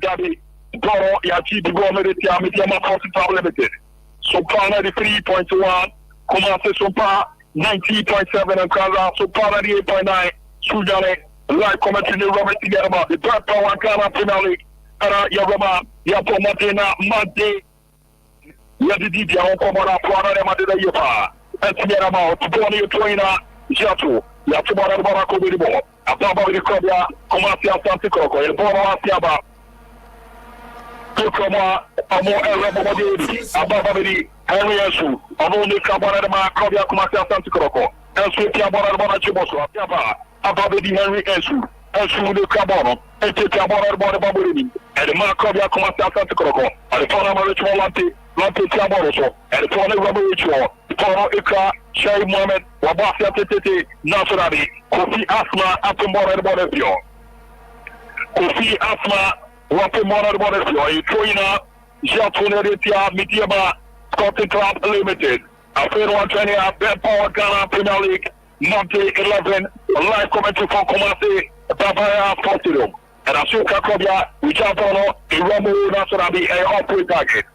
Dabi, Toro, Yachi, the Medeama Hospital Limited. Sompa 93.1, Kumase Sompa 90.7 and Kaza, Sompa 98.9, Sujane, live commentary Robert together about the Black Power Ghana Premier League, Yarama, Yapomatina, Mande, Yadidi, Yakomana, Plana, Madida Yapa, and Tiarama, Tony Toina, Jato, Yatumara Barako Bibo, Ababa de Kobia, Kumasi Asante Kotoko, El Bono Asiaba. Tukoma, Amo Elabodi, Ababadi, Henriesu, Amoni Kabarama, Kobia Kumasi Asante Kotoko, El Sutia Barabana Chiboso, Ababa, Ababadi Henry Esu, Esu de Cabono, Etia Barabana Baburi, and the Markobia Kumasi Asante Kotoko, and the Tona Ritual Lampe Tiaboroso, and the Tona Rubber Ritual, Toro Ika, Shay Mohamed, Wabasia Tete, Nasrani, Kofi Asma, Atomora Bonefio. Kofi Asma, Wapimona Bonefio, Troina, Jatoneria, Medeama, Scottish Club Limited, Affair 120, Bed Power Ghana Premier League, Monte 11, live commentary for Kumasi, Papaya Stadium, and Asuka Kobia, Wichatono, Iramu Nasrani, and operate target.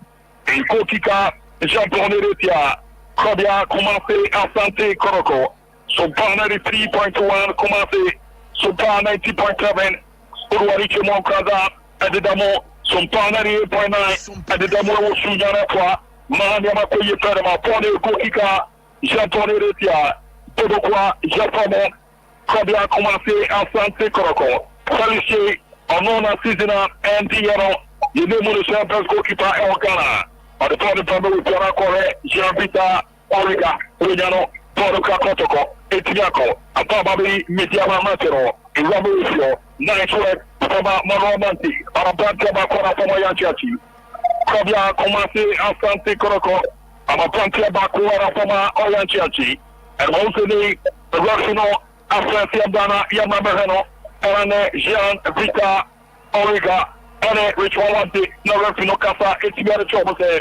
In Kokika, Jatoneria, Kobia, Kumasi, Asante Kotoko, Sompa 93.1, Kumasi, Sompa 90.7, Uruariche Monkaza, and the Damo, Sompa 98.9, and the Damo Sunyana, Mahanyama Koye Ferma, Pone Kokika, Jatoneria, Todokwa, Japamo, Kobia, Kumasi, Asante Kotoko, Salishi, Onona Seasona, and Diano, the name of the champions goalkeeper, El Ghana. On the point of with Kore, Jean-Vita, Origa, Uriano, Todoka Kotoko, Etiako, Abababi, Medeama Matero, Iramufio, Nice Work, Poma Manomanti, Arabantaba Kora Poma Yanchachi, Kobia, Kumasi, Asante Kotoko, Amapantaba Kora Poma Oyanchachi, and also the Russino, Asante Yamdana, Yamabaheno, and Jean-Vita, Origa, and Rich Walanti, Narafino Casa, Etiana Chobose.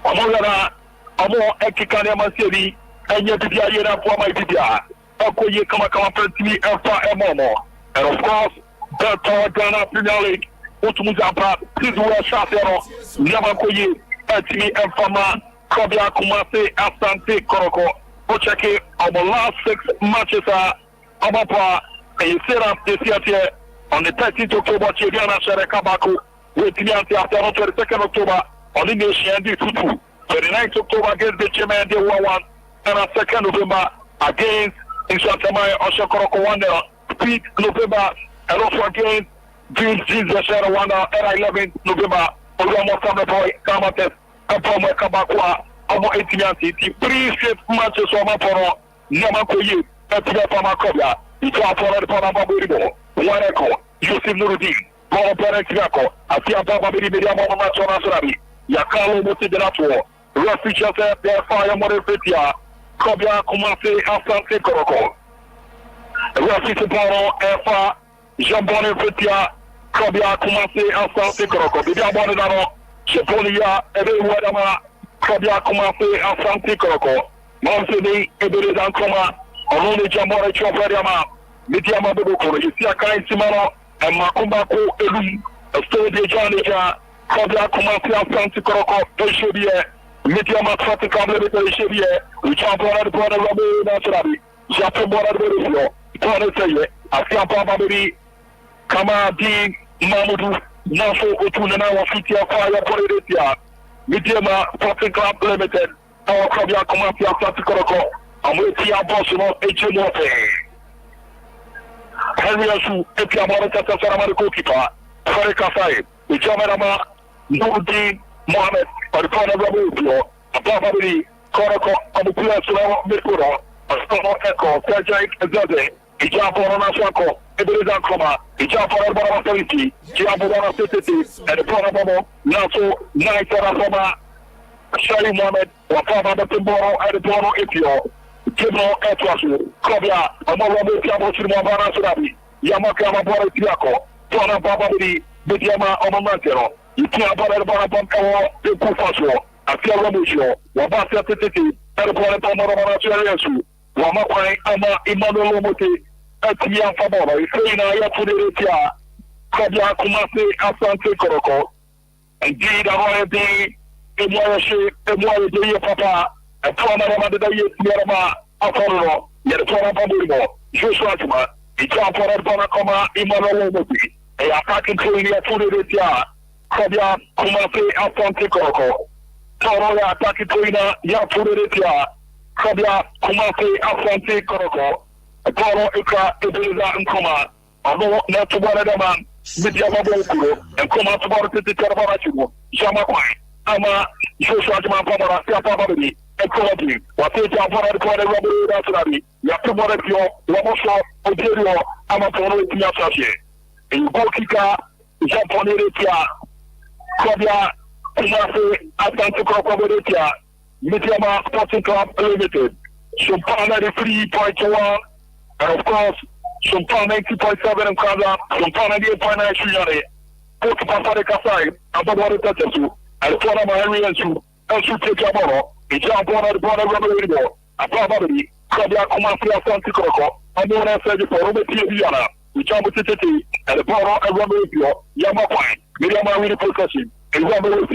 Amogana, Amo Ekikane Manseri, and Yabia Yena Poma Bibia, Okoye Kamakama Prenti, Alpha Emomo, and of course, the Power Ghana Premier League, Utumuzapa, Tizua Shasero, Yamakoye, Etimi Enfama, Kobia Kumase, Asante Kotoko, Ocheke, our last 6 matches are Amapa, and set up this year on the 13th October, Chiviana Sharekabaku, with Tianti after 22nd October. On the nation, the 29th October against the Chairman, the 1-1, and on 2nd November against Inshantamai, Oshakoroko Wanda, 3th November, and also against Jesus Wanda, and 11th November, Oyomo Samaboy, Kamates, and Pomo Kabakwa, Omo Etianti, 3 straight matches on Maporo, Yamakoye, and Pama Kobia, it's all for the Panama, one echo, Yusuf Nurudin, Paul Perekiako, Asia Baba Medeama National. Yakalo Motiderato, Raficha, their fire Morefitia, Kobia Kumase, Asante Kotoko, Raficha Paro, Efa, Jambone Fitia, Kobia Kumase, Asante Kotoko, Bidiabonano, Chipolia, Ebewadama, Kobia Kumase, Asante Kotoko, Monsini, Ebedan Koma, Oloni Jambore Choperiama, Medeama Boko, Isiaka Simano, and Makumbako Elu, a state de Janija. Kobia Kumasi Asante Kotoko, Eshebie, Medeama Scottish Club Limited, Eshebie, which are born at the border of the National, Japan border of the Rio, Tonese, Asiapa Babiri, Kama Di, Mamudu, Naso Utunana, Wafitia, Fire, Politia, Medeama Scottish Club Limited, our Kobia Kumasi Asante Kotoko, and we see our boss of HMOP. Henry Asu, Etia Morata Saramari goalkeeper, Farika Sai, with Jamarama. Nurdin Mohamed, or the corner of Rabio, Ababari, Koroko, on the players of Mikuro, a Stono Echo, Sergei Zade, Ijapon Nasako, Eberizan Koma, Ijapon Barataliti, Jiabona City, and the Pronabo, Naso, Naisarafoma, Shari Mohamed, Wapama the Timboro, and the Tono Epio, Timo Etwasu, Kobia, Amorabo Tiamo Simona Surabi, Yamakama Bora Tiako, Tona Babari, Medeama Omamantero. You can't put it on the Kufaso, a Fiamusio, Wabasia Titi, and the Ponamosu, Wamakai, Ama, Emmanuel Moti, Etia Famora, Ifena, Yapudia, Kabia Kumasi Asante Kotoko. Indeed, I want to be in your shape, in your day, Papa. A tournament of the day, Yarama, Apollo, Yatona Babubo, Joshua, it's all for a Bonacoma, Imano Mobi. A attacking to India Fudia, Kabia Kumasi Asante Kotoko. Toro attacking to India Yafudia, Kabia Kumasi Asante Kotoko. Toro Ika, Ibiza and Koma. Although not to one of them, Medeama and come out about the Terabarachu, Jamaquai, Ama, Joshua Pamara, Sapabadi, and Colby, what they are for the robbery nationally. You have to work your Lomosho, Ontario, Amato, Piasashi. In Bokika, Japonitia, Kobia, Kumasi, Asante Kotoko, Medeama Sporting Club Limited, Sompa 93.1, and of course, Sompa 90.7 and Kaza, Sompa 98.9 Shuyane, Port Papa de Kasai, Ababa Tetsu, and Tona Henry and Su, and Su Tekaboro, a jump on the border radio, a probably, Kabia Kumasi Asante Kotoko, and no one else said for Robert Tiana, which I'm with Titi, and the Boro and Romeo, Yamapai, Medeama really processing, and Romeo,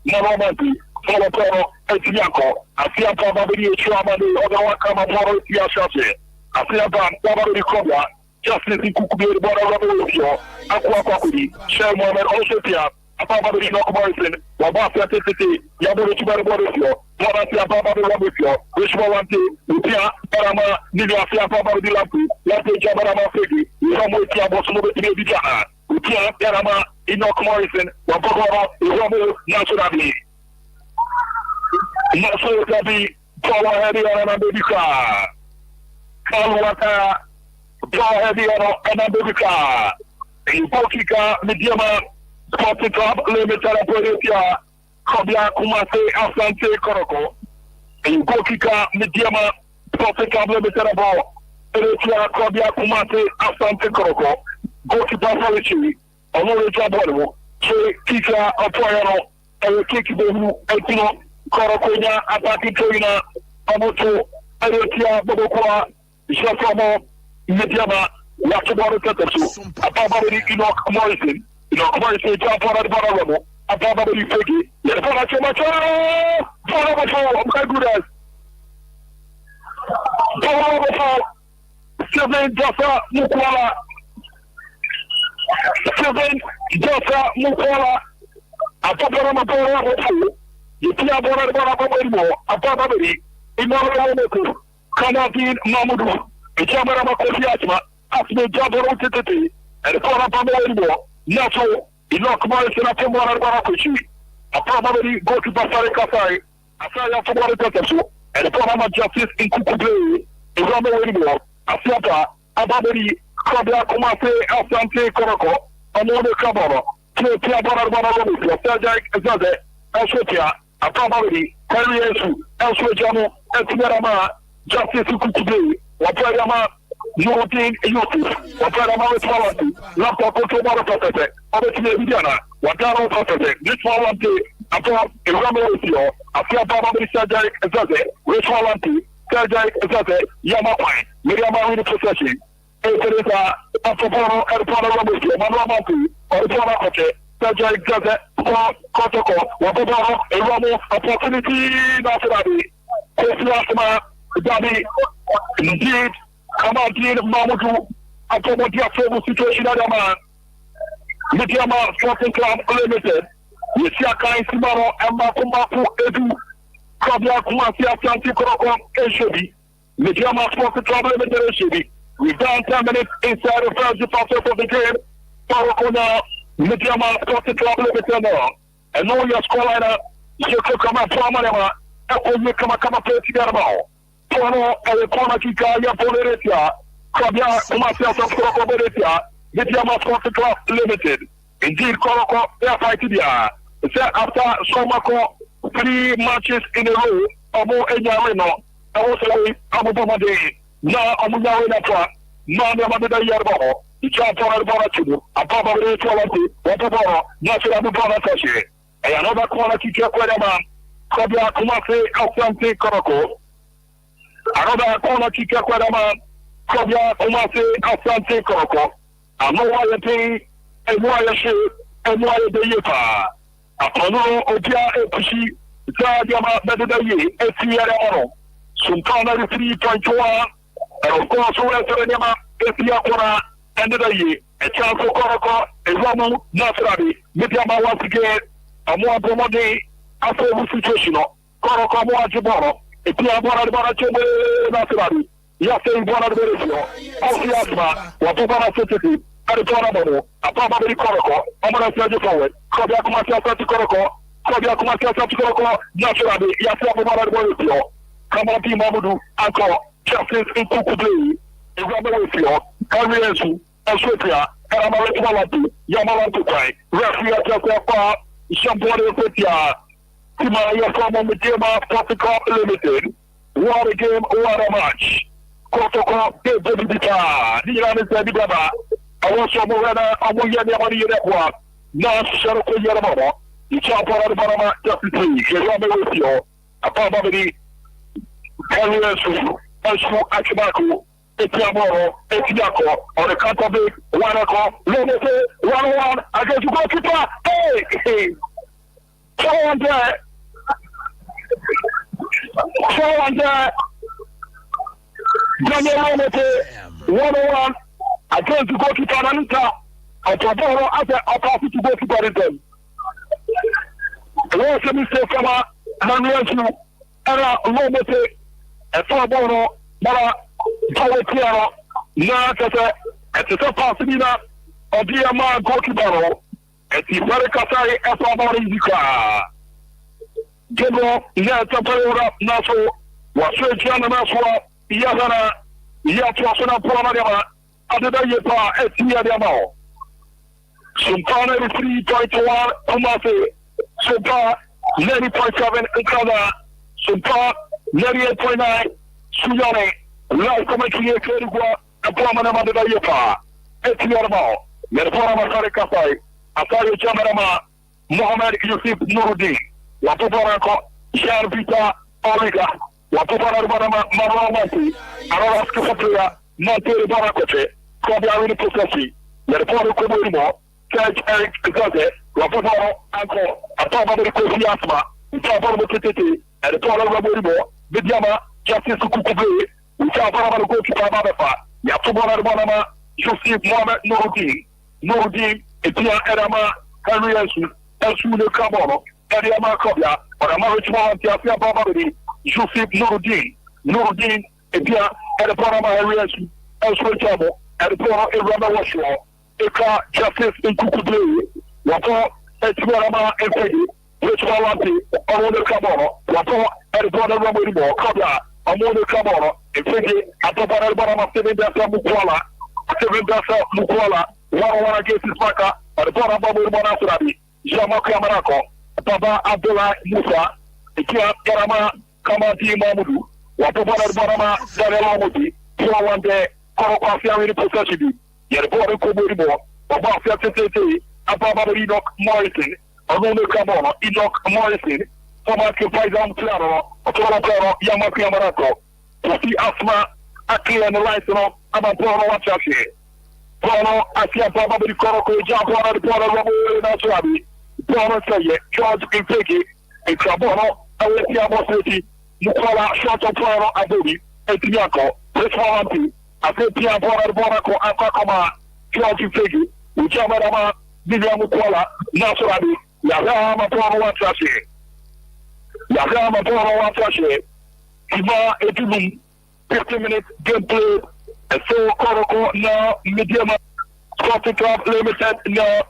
Nanomanti, Solo Toro, and Tiako, I see a probably a trauma, the other one come up for Tiashashi. I see a band, probably Cobra. Justice in Kukubi, Bora Revolution, Aqua Property, Share Moment, also Pia, a Papa Knock Morrison, Wabasa Titi, Yabu Chibarabio, Moratia Papa Rabio, Richmond, Upia, Parama, Nidia Papa de Lampu, Latte Jabarama Figi, Ramotia Bosmo Vijana, Upia, Parama, Enoch Morrison, Wabora, Romo, Naturally. Naso Gabi, Paula Hedia and Babyka, Kalwaka. Heavy on Anabika, in Bokika, Medeama Sporting Club Limited, Apoetia, Kabia Kumasi Asante Kotoko, in Bokika, Medeama Sporting Club Limited, Apoetia, Kabia Kumasi Asante Kotoko, Gokipa Farichi, Onore Jabolo, Kika Apoyano, and Kikibu, Etino, Korokonia, Ataki Toina, Amoto, Apoetia, Bobokwa, Shafamo. Medeama, Yatubaro Tetsu, a probably Enoch Morrison, jump on the bottom, a probably Peggy, Yatanacho, my goodness. Seven Jaffa Mukwala, a Paparama, you see a Borabamo, a probably Immoral Kanati Mamudu. The Jamarama Kofiatma, after the Jabaro Titi, and the Korapamo, Nato, Enoch Morrison, a Pomara Barakuchi, a probably go to Basari Kasai, a Saya Pomara Tetsu, and the Porama Justice in Kukubu, the Rama Radio, a Sapa, a Babari, Kabia Kumase, Asante Kotoko, a Mono Kabara, Tia Barabara, Sergei Zaze, Elsopia, a probably, Henry Esu, Elsua Jamo, and Tiarama, Justice in Kukubu. Waparama, European youth, Waparama with Wallanty, Laptop Tomorrow Protect, Obviously Indiana, Wataro Protect, this Wallanty, upon a Ramocio, a Fiabama Sergei Zaze, Rich Wallanty, Sergei Zaze, Yamapai, Medeama with the procession, Teresa, Apoporo, and Pona Ramocio, Manomanti, or Pona Coche, Sergei Zaze, Kotoko, Wapaporo, a Ramo, opportunity, Nationally, Kofiasma, Daddy, indeed, come out here, Mamadou, I told you a favorite situation at the man. Medeama Sporting Club Limited, you see a kind tomorrow, and Makumaku Edu, Kabia Kumasi Asante Kotoko, Eshebi, Medeama Sporting Club Limited, Eshebi. We've done 10 minutes inside the first departure of the game. Parokona, Medeama Sporting Club Limited now. And know your scoreline, you could come up from Manama, and you come up together now. Tono e Kona Kika ya Poleretia, Kabia Kumasi Asante Kotoko, Medeama Sporting Club Limited. Indeed, Koroko, they fighting there. After Somako, 3 matches in a row, Abo Enyareno, also Abu Bomade, now Amuya Natra, Nana Mamada Yarbo, the Chapter Borachu, a probably 12, Wataboro, National Bubana Tashi, and another Kona Kika Kwedama, Kabia Kumasi Asante Kotoko. Another Kona Kika Kwedama, Kabia Kumasi Asante Kotoko. I know why you think Emoya she, Emoya de Yepa. Upon Odia Epushi, Zadiama Mededaye, Etiara, Sumpana 3.1, and of course, Restaurant, Etiakora, and the year, a chance for Koroko, a Ramu, Nasrabi, Medeama once again, a more Bomode, after the situation, Koroko Moajiboro, Etiabora Nasrabi, Yasay Bona de Beresio, Osiasma, Watubana City. Aritonabo, a probably Koroko, I'm going to send you forward. Kobia Kumasia Koroko, Kobia Kumasia Koroko, naturally, Yasia. Come on, Team Mamudu, Uncle, Justice in Kukubi, in Ramalafio, Ariasu, Asopia, Aramalatu, Yamalantukai, Rafia Jasa, Shampoo Petia, Timaya from Medeama, Protocol Limited. What a game, what a match. Kotoko, Debita, the United States. I want some more. I want to get the one. Now, Sharako Yarama, the Chapter of the Barama, just to see, Yarama with you. A probably Ariasu, Asu Akibaku, Etiamoro, Etiako, or the Cantabik, Wanako, Lomete, 1-1, against the goalkeeper. Hey! Someone there. Daniel Lomete, 1-1. Against the goalkeeper Anita, a Paboro as an opposite to goalkeeper them. There was a mistake from a Naniasu, Era Lomete, a Paboro, Mara, Power Piano, Nakata, at the Pasina, or Diama goalkeeper, at the Maracasai, a Paboro Indica. General, Nata Naso, was Jana Naswa, Yazana, Yatwasana Pramagama. Yepa, Etiadamo. Sumpana 3.1, Omase, Sompa 90.7, Nkada, Sompa 98.9, Suyane, Life Commentary, Kerigua, and Plamana Yepa, Etiadamo, Merpana Kasai, Asari Jamarama, Mohamed Yusuf Nurudi, Lapobarako, Shan Vita, Oliga, Lapobarama, Maramati, Araras Kapatria, Monte Barakote. Kobia really processing. The report of Koborimo, Church Eric Gaze, Rapoporo, Uncle, a probably Kofi Asma, Rapoporo Titi, and the Polo Raborimo, Medeama, Justice Kukubi, which are probably go to Pamafa, Yatubana Banama, Joseph Mohamed Nurudin, Etia Edama, Henry Esu Cabono, Ediama Kobia, or a marriage man, Tiafia Babadi, Joseph Nurudin, Etia Edapana Henry Esu Cabo. And the poor Irama Washua, Eka Justice in Kukubi, Wapo, Etmarama, and Peggy, which Walanti, Amono Cabono, Wapo, and the poor Rambo, Kabla, Amono Cabono, and Peggy, Atopana Barama, 7 Dasa Mukwala, 7 Dasa Mukwala, 1-1 against his Maka, and the poor Babu Monasrabi, Jama Kamarako, Papa Abdullah Musa, Ikia Karama, Kamati Mamudu, Wapo Barama, Daniel Amoti, 4-1 day. Korokafia in the possession. Yet, Border Kobo, Obafia Tete, Ababa Enoch Morrison, Amono Cabono, Enoch Morrison, Tomaki Paisan Piano, Otoro, Yamaki Amarato, Pussy Asma, Aki and the Lysono, Amapono Wachashi. Pono, Asia Baba Koroko, Japona, the Pona Robo, Nasrabi, Pono Saye, George Impeki, and Cabono, Alessia City, Mukola, Short of Pono, Abudi, Etiako, Reswalanti. Afepia Bonako, Akakoma, George Figgy, Uchamarama, Vivian Mukola, Nasrabi, Yahama Pono Wachashi. Yahama Pono Wachashi. Ima Etumum, 50 minutes gameplay, and so Koroko now, Medeama, Sporting Club Limited now,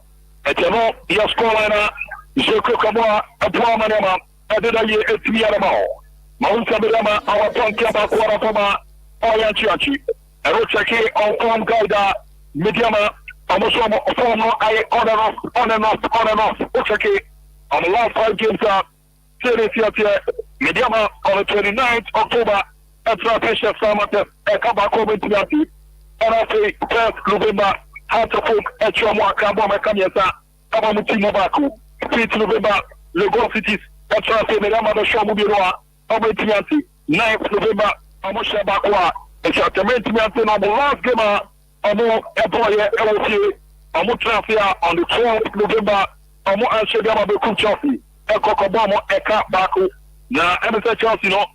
and you know, your scoreline, Joko Kamoa, and Plamanama, and then I hear a 3 Mount Medeama, our Pontiaba Quarapoma, Oyanchiachi. Rochaki on form guide, Medeama, almost form on and off. Rochaki on the last 5 games, Series Medeama on the 29th October, Extra Patient Samate, Kabako Mintiati, and I say, 1st November, how to folk at Chomwa Kabama Kamiasa, Kabamuti Mobaku, 5th November, Lagos Cities, Extra Medeama, the Shomubira, Omintiati, 9th November, Amosha Bakwa. Exactamente, on the last game, I'm employer LOC, Omo transfer on the 12th November. Omo Medeama beku Chelsea. Ekokobo eka baako. Na MSC Chelsea no.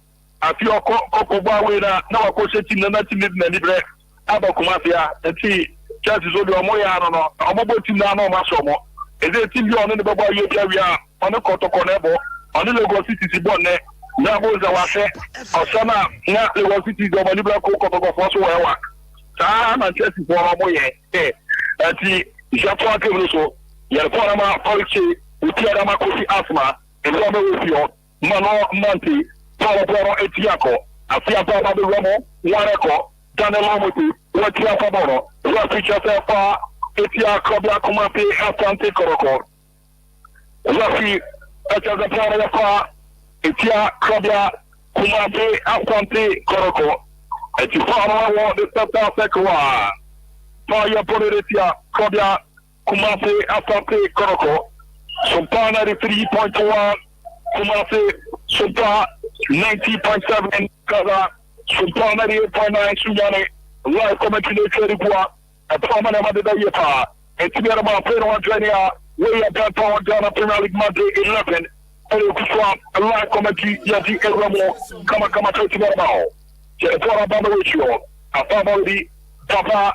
Afi okokobo we na wakoche team na team na libre. Abakumafia. Enti Chelsea so do omo ya no. Omo bo team na no ma so mo. Eze team bi ono ne baba ye bia wia. Ono Kotoko nebo. Ono Lagos City bonne. Na bo za wase. Osama na Lagos City do mani bla ko Kotoko for so wa. Sa na Chelsea for omo ye. Ati Japan kebro so. Yel for ma policy utiara ma kofi asma. Elo ma wofio. Mano manti. Paulo Poro etiako. Afia pa ba be romo. Wareko. Daniel Omuti. Watia Paboro. Rafi Chasefa. Etia Kobia Kumapi Asante Kotoko. Rafi Echazapara Yafa. Etia Kobia Kumapi Asante Kotoko. Etifara wa de Santa Sekwa. Fire Poletia Kobia Kumapi Asante Kotoko. Sompa 93.1. Kumapi Sompa 90.7. Kaza. Sompa 98.9. Sunyane. Live commentary Cheribua. A permanent Madrid Yepa. And together my player on Jania. Way up that power down a Premier League Madrid 11. And you can a live commentary Yadi Elramo. Kama together now. Jennifer Abanovicio. A family. Papa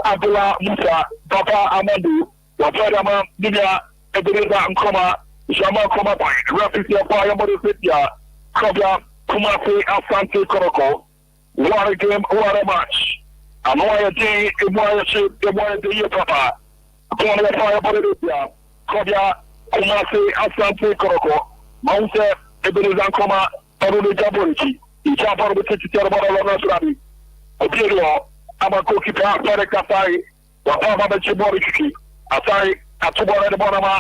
Abdullah Musa. Papa Amandu. Wapayama Dunia. Ebeneza Nkoma. Jama Koma Point. Rapid Fire Modifia. Kobia Kumasi Asante Kotoko. What a game, what a match. And why a day, and why a shape, and why a day, Papa. Upon the fire, Bolivia, Kobia, Kumasi, Asante Kotoko, Mounse, Ebeneza Nkoma, Aruni Jaborichi, Ijapa of the City Terabara Rabi, Obirio, Amakoki, Pere Kasai, Wapama Chiborichi, Asai, Atubara de Bonama,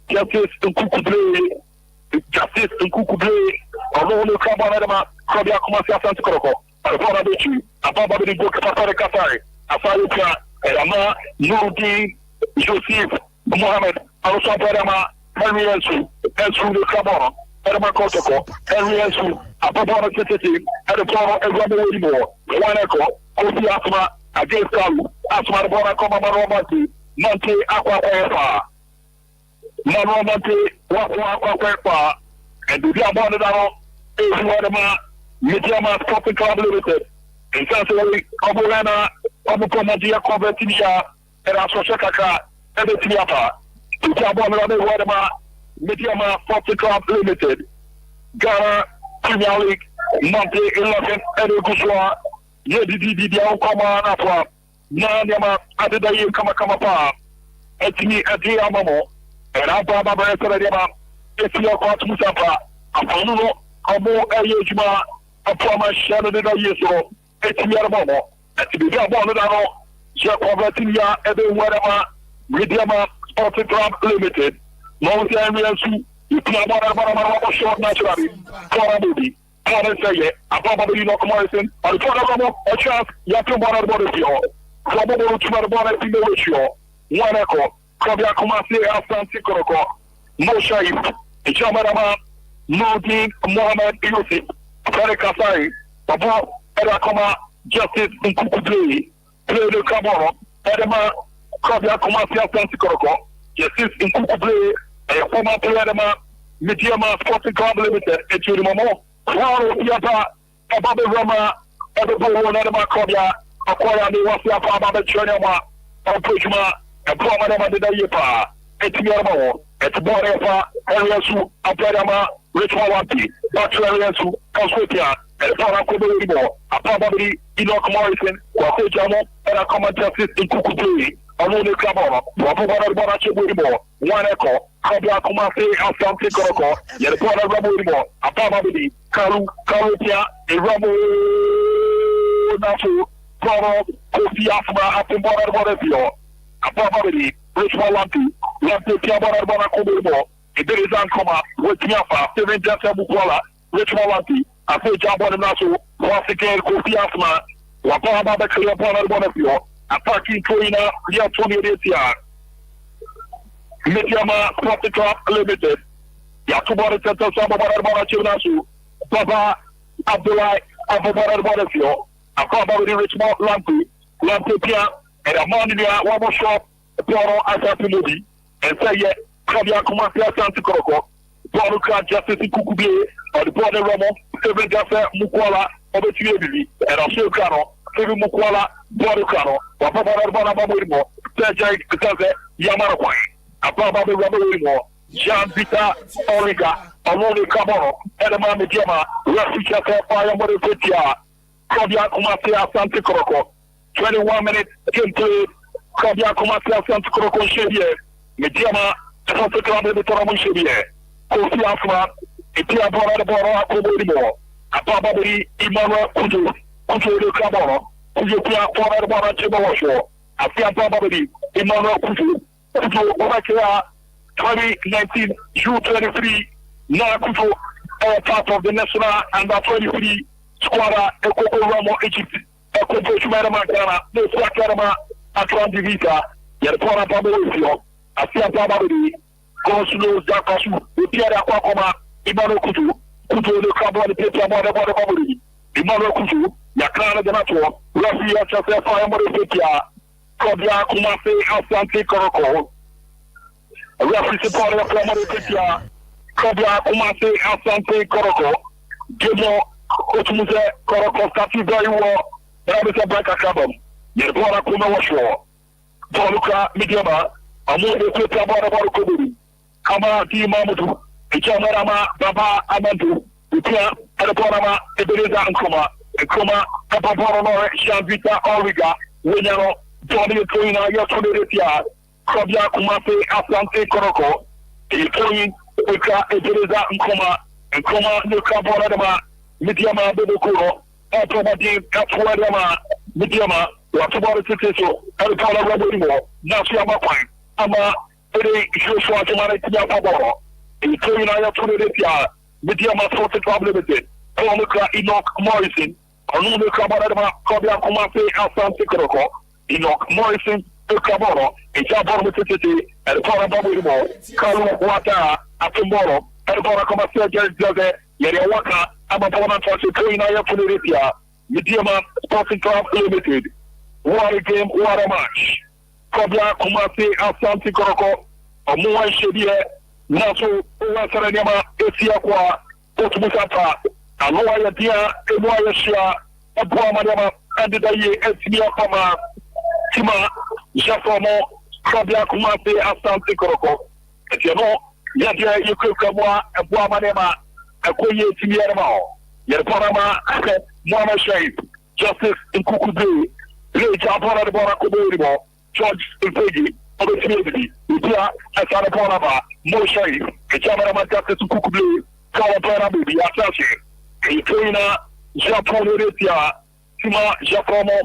Justice and Kukuble, Aruni Kabanema, Kobia Kumasi Asante Kotoko. Alfona Bechi, Ababa de Boka Kasai, Afayuka, Elama, Nurudi, Joseph, Mohammed, Alusa Medeama, Henry Ensu, Ensu de Cabana, Medeama Kotoko, Henry Ensu, Ababa City, and the Toro and Rabbi Wimo, Waneko, Kofi Asma, against Kalu, Asma de Bona Koma Maromati, Monte Aqua Efa, Maromati, Aqua Efa, and the Diamondano, Ezuadama. Medeama Sporting Club Limited. In Sansari, Obulana, Obukomadia Convertinia, and Asosaka, and the Tiapa. To Jabon Wadama, Medeama Sporting Club Limited. Ghana, Premier League, Monte 11, and Guswa, Yedi Kama Napa, Nanyama, Adida Kama, Etini Adiamamo, and Ababa Beresadama, Etia Kwat Musapa, Apono, Abo Ayejma. A promise shadow the Yeso, Etiaramo, at the Gabonano, Jacobatia, Edenwama, Medeama Sporting Club Limited, Mount Amiasu, you can have short naturally, Korabubi, Korasaye, a probably no Morrison, or Koramamo, a chance, Yatumana Bodisio, Probable to Marabona in the ratio, one echo, Kobia Kumasi, Asante Kotoko, Moshaif, Jamarama, Nordin, Mohammed Yusuf. Pere Kasai, Papa, Erakoma, Justice in Kukuble, Play de Caboro, Edema, Kobia Kumasi Asante Kotoko, Justice in Kukuble, a former Medeama, Medeama Sporting Club Limited, et Momo, Claro Yapa, Ababe Roma, Edebo, Edema Kobia, Akoya, the Wasia, Ababe Chonama, Opujma, a Promanama de Yepa, Etiamo, et Borefa, Ariasu, Apedama, Richwawanti, Bacheloriansu, Conswipia, and Paracobo, a probably Enoch Morrison, Wakojamo, and a common justice in Kukuble, Alone Cabana, Wapabara Bonachi Wibo, one echo, Kabia Kumasi, Asante Kotoko, Yelpona Rabuimo, a probably Karupia, a Rabu Nasu, Poro, Kofi Asma, Apimora Bonefio, a probably Richwawanti, Lampia Bonacobo. There is Ankoma, with Yafa, 7 Jessa Bukola, Rich Malanti, I say Jabon Nasu, once again, Kofi Asma, Wapama Bakaya Bonafio, attacking Toina, Ria 28 years. Medeama Sporting Club Limited, Yatubara Teta Sababara Chinasu, Papa Abdullah Abubara Bonafio, a probably Rich Lampi, Lampia, and a Monia, one more shop, Boro Asante Lodi, and say, yeah, Kabia Kumasi Asante Kotoko, Boro Justice Kukubie, or the border Romo, Seven Jaffa Mukwala, over to and also Kano, Seven Mukwala, Boro Kano, or Papa Bonamo, Sajay Kaze, Yamarakwai, Ababa Ramo, Jean Vita, Origa, Amoni Kamoro, Edema Medeama, Refugee Fire Modifitia, Kabia Kumasi Asante Kotoko, 21 minutes game play. Kabia Kumasi Asante Kotoko Chevier, Medeama, Asante Club de Toramu Chevier, Kofi Afra, Etia Bora de Bora Kobo, Ababari, Imara Kudu, Kudu de Kaboro, Kudu Pia Bora de Bora Chibawasho, Afia Babari, Imara Kudu, Kudu Orakea, 2019 U23, now Kudu, part of the national under 23 squad, Ekoko Ramo Egypt, Ekoko Chumarama Ghana, the Swakarama. Atlantic Vita, Yapona Pablo, Afia Babadi, Consulo Zakasu, Pierre Aquacoma, Imano Kutu, Kutu de Cabo de Petia Mada Babadi, Imano Kutu, Yakana de Nato, Rafia Chafia Fire Modificia, Kobia Kumase, Asante Kotoko, Rafi Supporter of Modificia, Kobia Kumase, Asante Kotoko, Gimo, Otumuze, Kotoko, Statu very well, Rabisa Baka Kabam. Yebora kuma washo Toluka Medeama amude kweta bora bora kobiri kama ti mamudu ichamara baba amandu utia adebora ma ebeleza nkoma ababora no Shavita Origa wenyano Tony Toina Yotoletia Kabia Kumase Asante Kotoko Tony Eka ebeleza nkoma nuka bora dema Medeama bedokuro automati katwa dema Medeama Watubara Tito, and Pala Robimo, Nasiama Pine, Ama, Ede, Joshua Tamara Tiapaboro, in Korea Tunidia, Medeama Forty Club Limited, Komuka Enoch Morrison, Anuka Kabarama, Kabia Kumase, Asante Kotoko, Enoch Morrison, Kaboro, in Jabor City, and Pala Babimo, Kalu Wata, Atumoro, and Pora Comasa Jose, Yeriawaka, Amabona Tosi, Korea Tunidia, Medeama Sporting Club Limited. What a game, what a match. Kabia Kumasi Asante Kotoko, Omuwa Shebie, Nasu, Uwasaranema, Esiakwa, Otumusapa, Aloa Yadia, Ewa Yashia, Abua Madama, Andidaye, Esmia Pama, Tima, Jafomo, Kabia Kumasi Asante Kotoko. Et you know, Yadia Yukukamwa, Abua Madama, Akoye Timiarama, Yerparama, Mwana Shape, Justice in Kukudu. Japana de Boraco, George Peggy, other community, Upia, Asana Bonaba, Moshe, a Jamana Justice Kukubu, Kalapana Bibi, Asashi, a trainer, Japonetia, Tima, Japomo,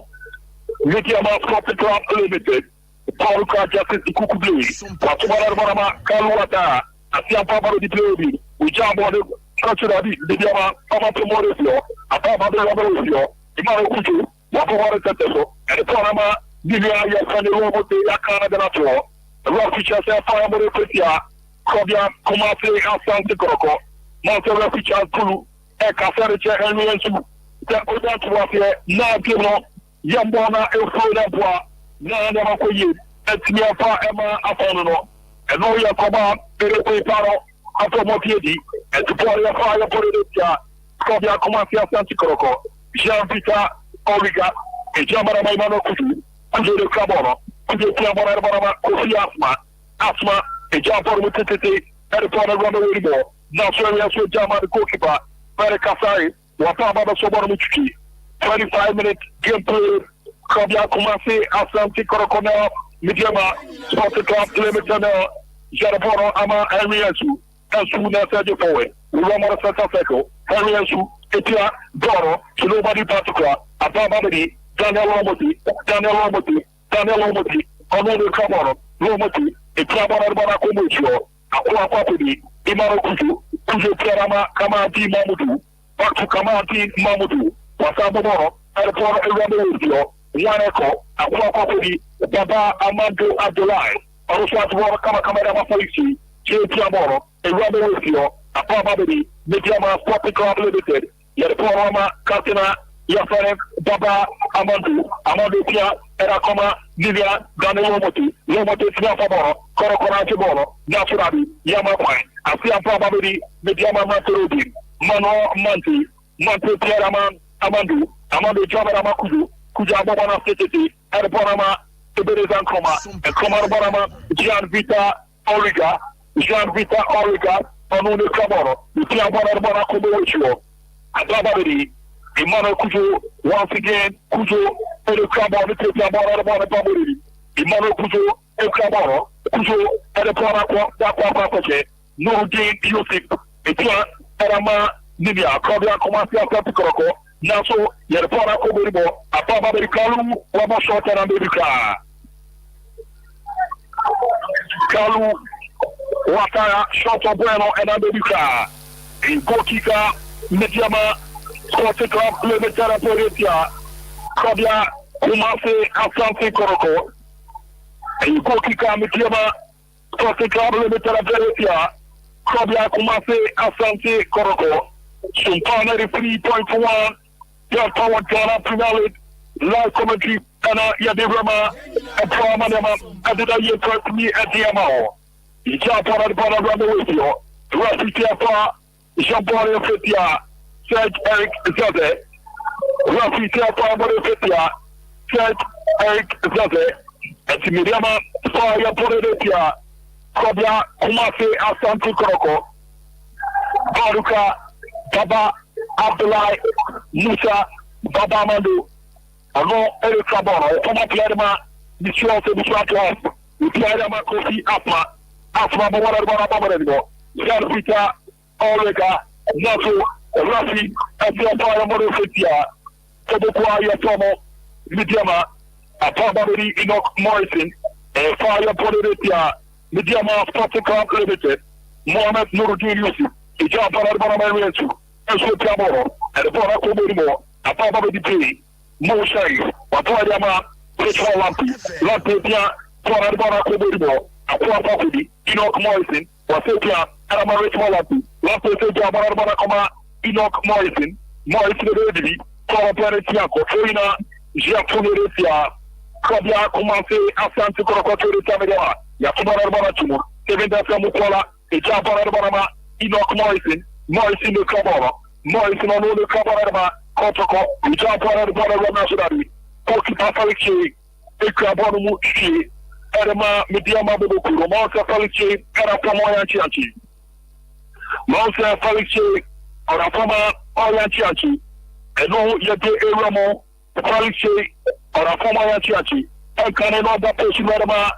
Medeama Sporting Club Limited, Pauluka Justice Kukubu, Patumana Bonama, Kaluata, Asia Papa de Baby, Ujabo, Culturally, Medeama, Papa Tomorrow, Apapa de Rabolio, Imano Kutu. Wapo Teteso, and the Panama, Divya Yakan Robo de Yakana de Nato, Raficha Fire Modificia, Kabia Kumase Asante Kotoko, Monte Raficha Kulu, Ekasaricha and Riensu, the Odantuafia, Na Gino, Yambona, Elfona Bois, Nana Makoye, Etmiafa Emma Afono, and Noya Koba, Erepe Paro, Automotiedi, and the Poria Fire Politia, Kabia Kumase Asante Kotoko, Jean Vita. Origa, a Jamara Maimano Kudu, Kudu de Caboro, Kudu Piamara, Kofi Asma, a Japor with Titi, and a Pona Rondo, now Serious with Jama the goalkeeper, Very Kasai, Wapama Sobormuchi, 25 minutes gameplay, Kabia Kumasi, Asante Kotoko, Medeama, Sporting Club Limited, Jaraporo, Ama, Henriesu, and soon as I forward, Ramona Santa Henriesu, Etia, Doro, to nobody particular. Ababadi, Daniel Lomoti, Onodo Kamoro, Lomoti, a Kabara Barakomucho, Aqua Papudi, Imaro Kutu, Kujo Kerama, Kamati Mamudu, back to Kamati Mamudu, Wasaboro, Airport Eradio, Yaneko, Aqua Papudi, Baba Amando Abdulai, also at War Kamakama Polici, J. Piamoro, Eradio, Ababadi, Medeama Sporting Club Limited, Yerporama, Katina, Yafare, Baba, Amadou Pia, Erakoma, Divya, Daniel Moti, Loma de Snapaboro, Coroconache Boro, Naturally, Yamapai, Asiapa Babidi, Medeama Maturudi, Mano Manti, Mantu Pieraman, Amandu Jamarama Kuju, Kujabana City, Araponama, Tiberisan Coma, and Comarabama, Gian Vita Origa, Onune Caboro, Tiabana Kubo, Adabadi, Imano Kujo, once again, Kujo, Edu Cabana, Tiabana Babidi, Imano Kujo, Caboro, Kujo, Edapona, Daqua, no game, Yusuf, Etia, Arama, Nibia, Cobia, Comasia, Kotoko, Naso, Yerpona Kobo, Apaba Kalu, Wama Short and America. Kalu, Watara, Short of Bueno and America. In Gotika, Medeama, Sporting Club, Limited Politia, Cobia, Kumase, Asante Kotoko. In Gotika, Medeama, Sporting Club, Limited Politia, Cobia, Kumase, Asante Kotoko. Sompa 93.1, your power Ghana Premier League, live commentary, and Yadirama, and Pramanama, and the year to me at the Amao. Ijapa and Bana run away with you. Rafi Tiapa, Jean-Paul Fetia, Serge Eric Zaze, Rafi Tiapa, Fetia, Serge Eric Zaze, and Medeama, Fire Politia, Kobia, Kumase, Asante Kotoko, Baruka, Baba Abdullah Musa Baba Mandu Avant Eric Caboro, Thomas Clerma, Monsieur Atlas, Clerma Kofi Asma Bawara, Jan Peter, Orega, Nato, Rafi, and the Empire Morofetia, Tobokwa Yatomo, Medeama, Apabari Enoch Morrison, and Fire Politia, Medeama Sporting Club Limited, Mohamed Nuruddin Yusuf, Ijapa Baramaresu. Camoro, and the Bora Coburimo, a Papa de P, Mo Sharif, Watoyama, Ritual Lampia, Bora Coburimo, a Papa Enoch Morrison, Wasepia, and a Ritual Lampia, Barabara, Enoch Morrison, Reddy, Papa Tiaco, Torina, Giacomeresia, Cobia, Comase, Asante Kotoko, Medeama, Yakumara Tumo, Kevin Mukola, Ejapa Barama, Enoch Morrison the Caboro, Morrison on the Cabarama, Kotoko, Ijapa the Barama Sudari, Poki Pafalici, Ekabomu, Edema, Medeama Bukuru, Monsa Falici, Arapamoya Chianchi, Monsa Falici, Arapama Oyanchianchi, and no Yate Eramo, Falici, Arapamoya Chianchi, and Canada Baptist Medama,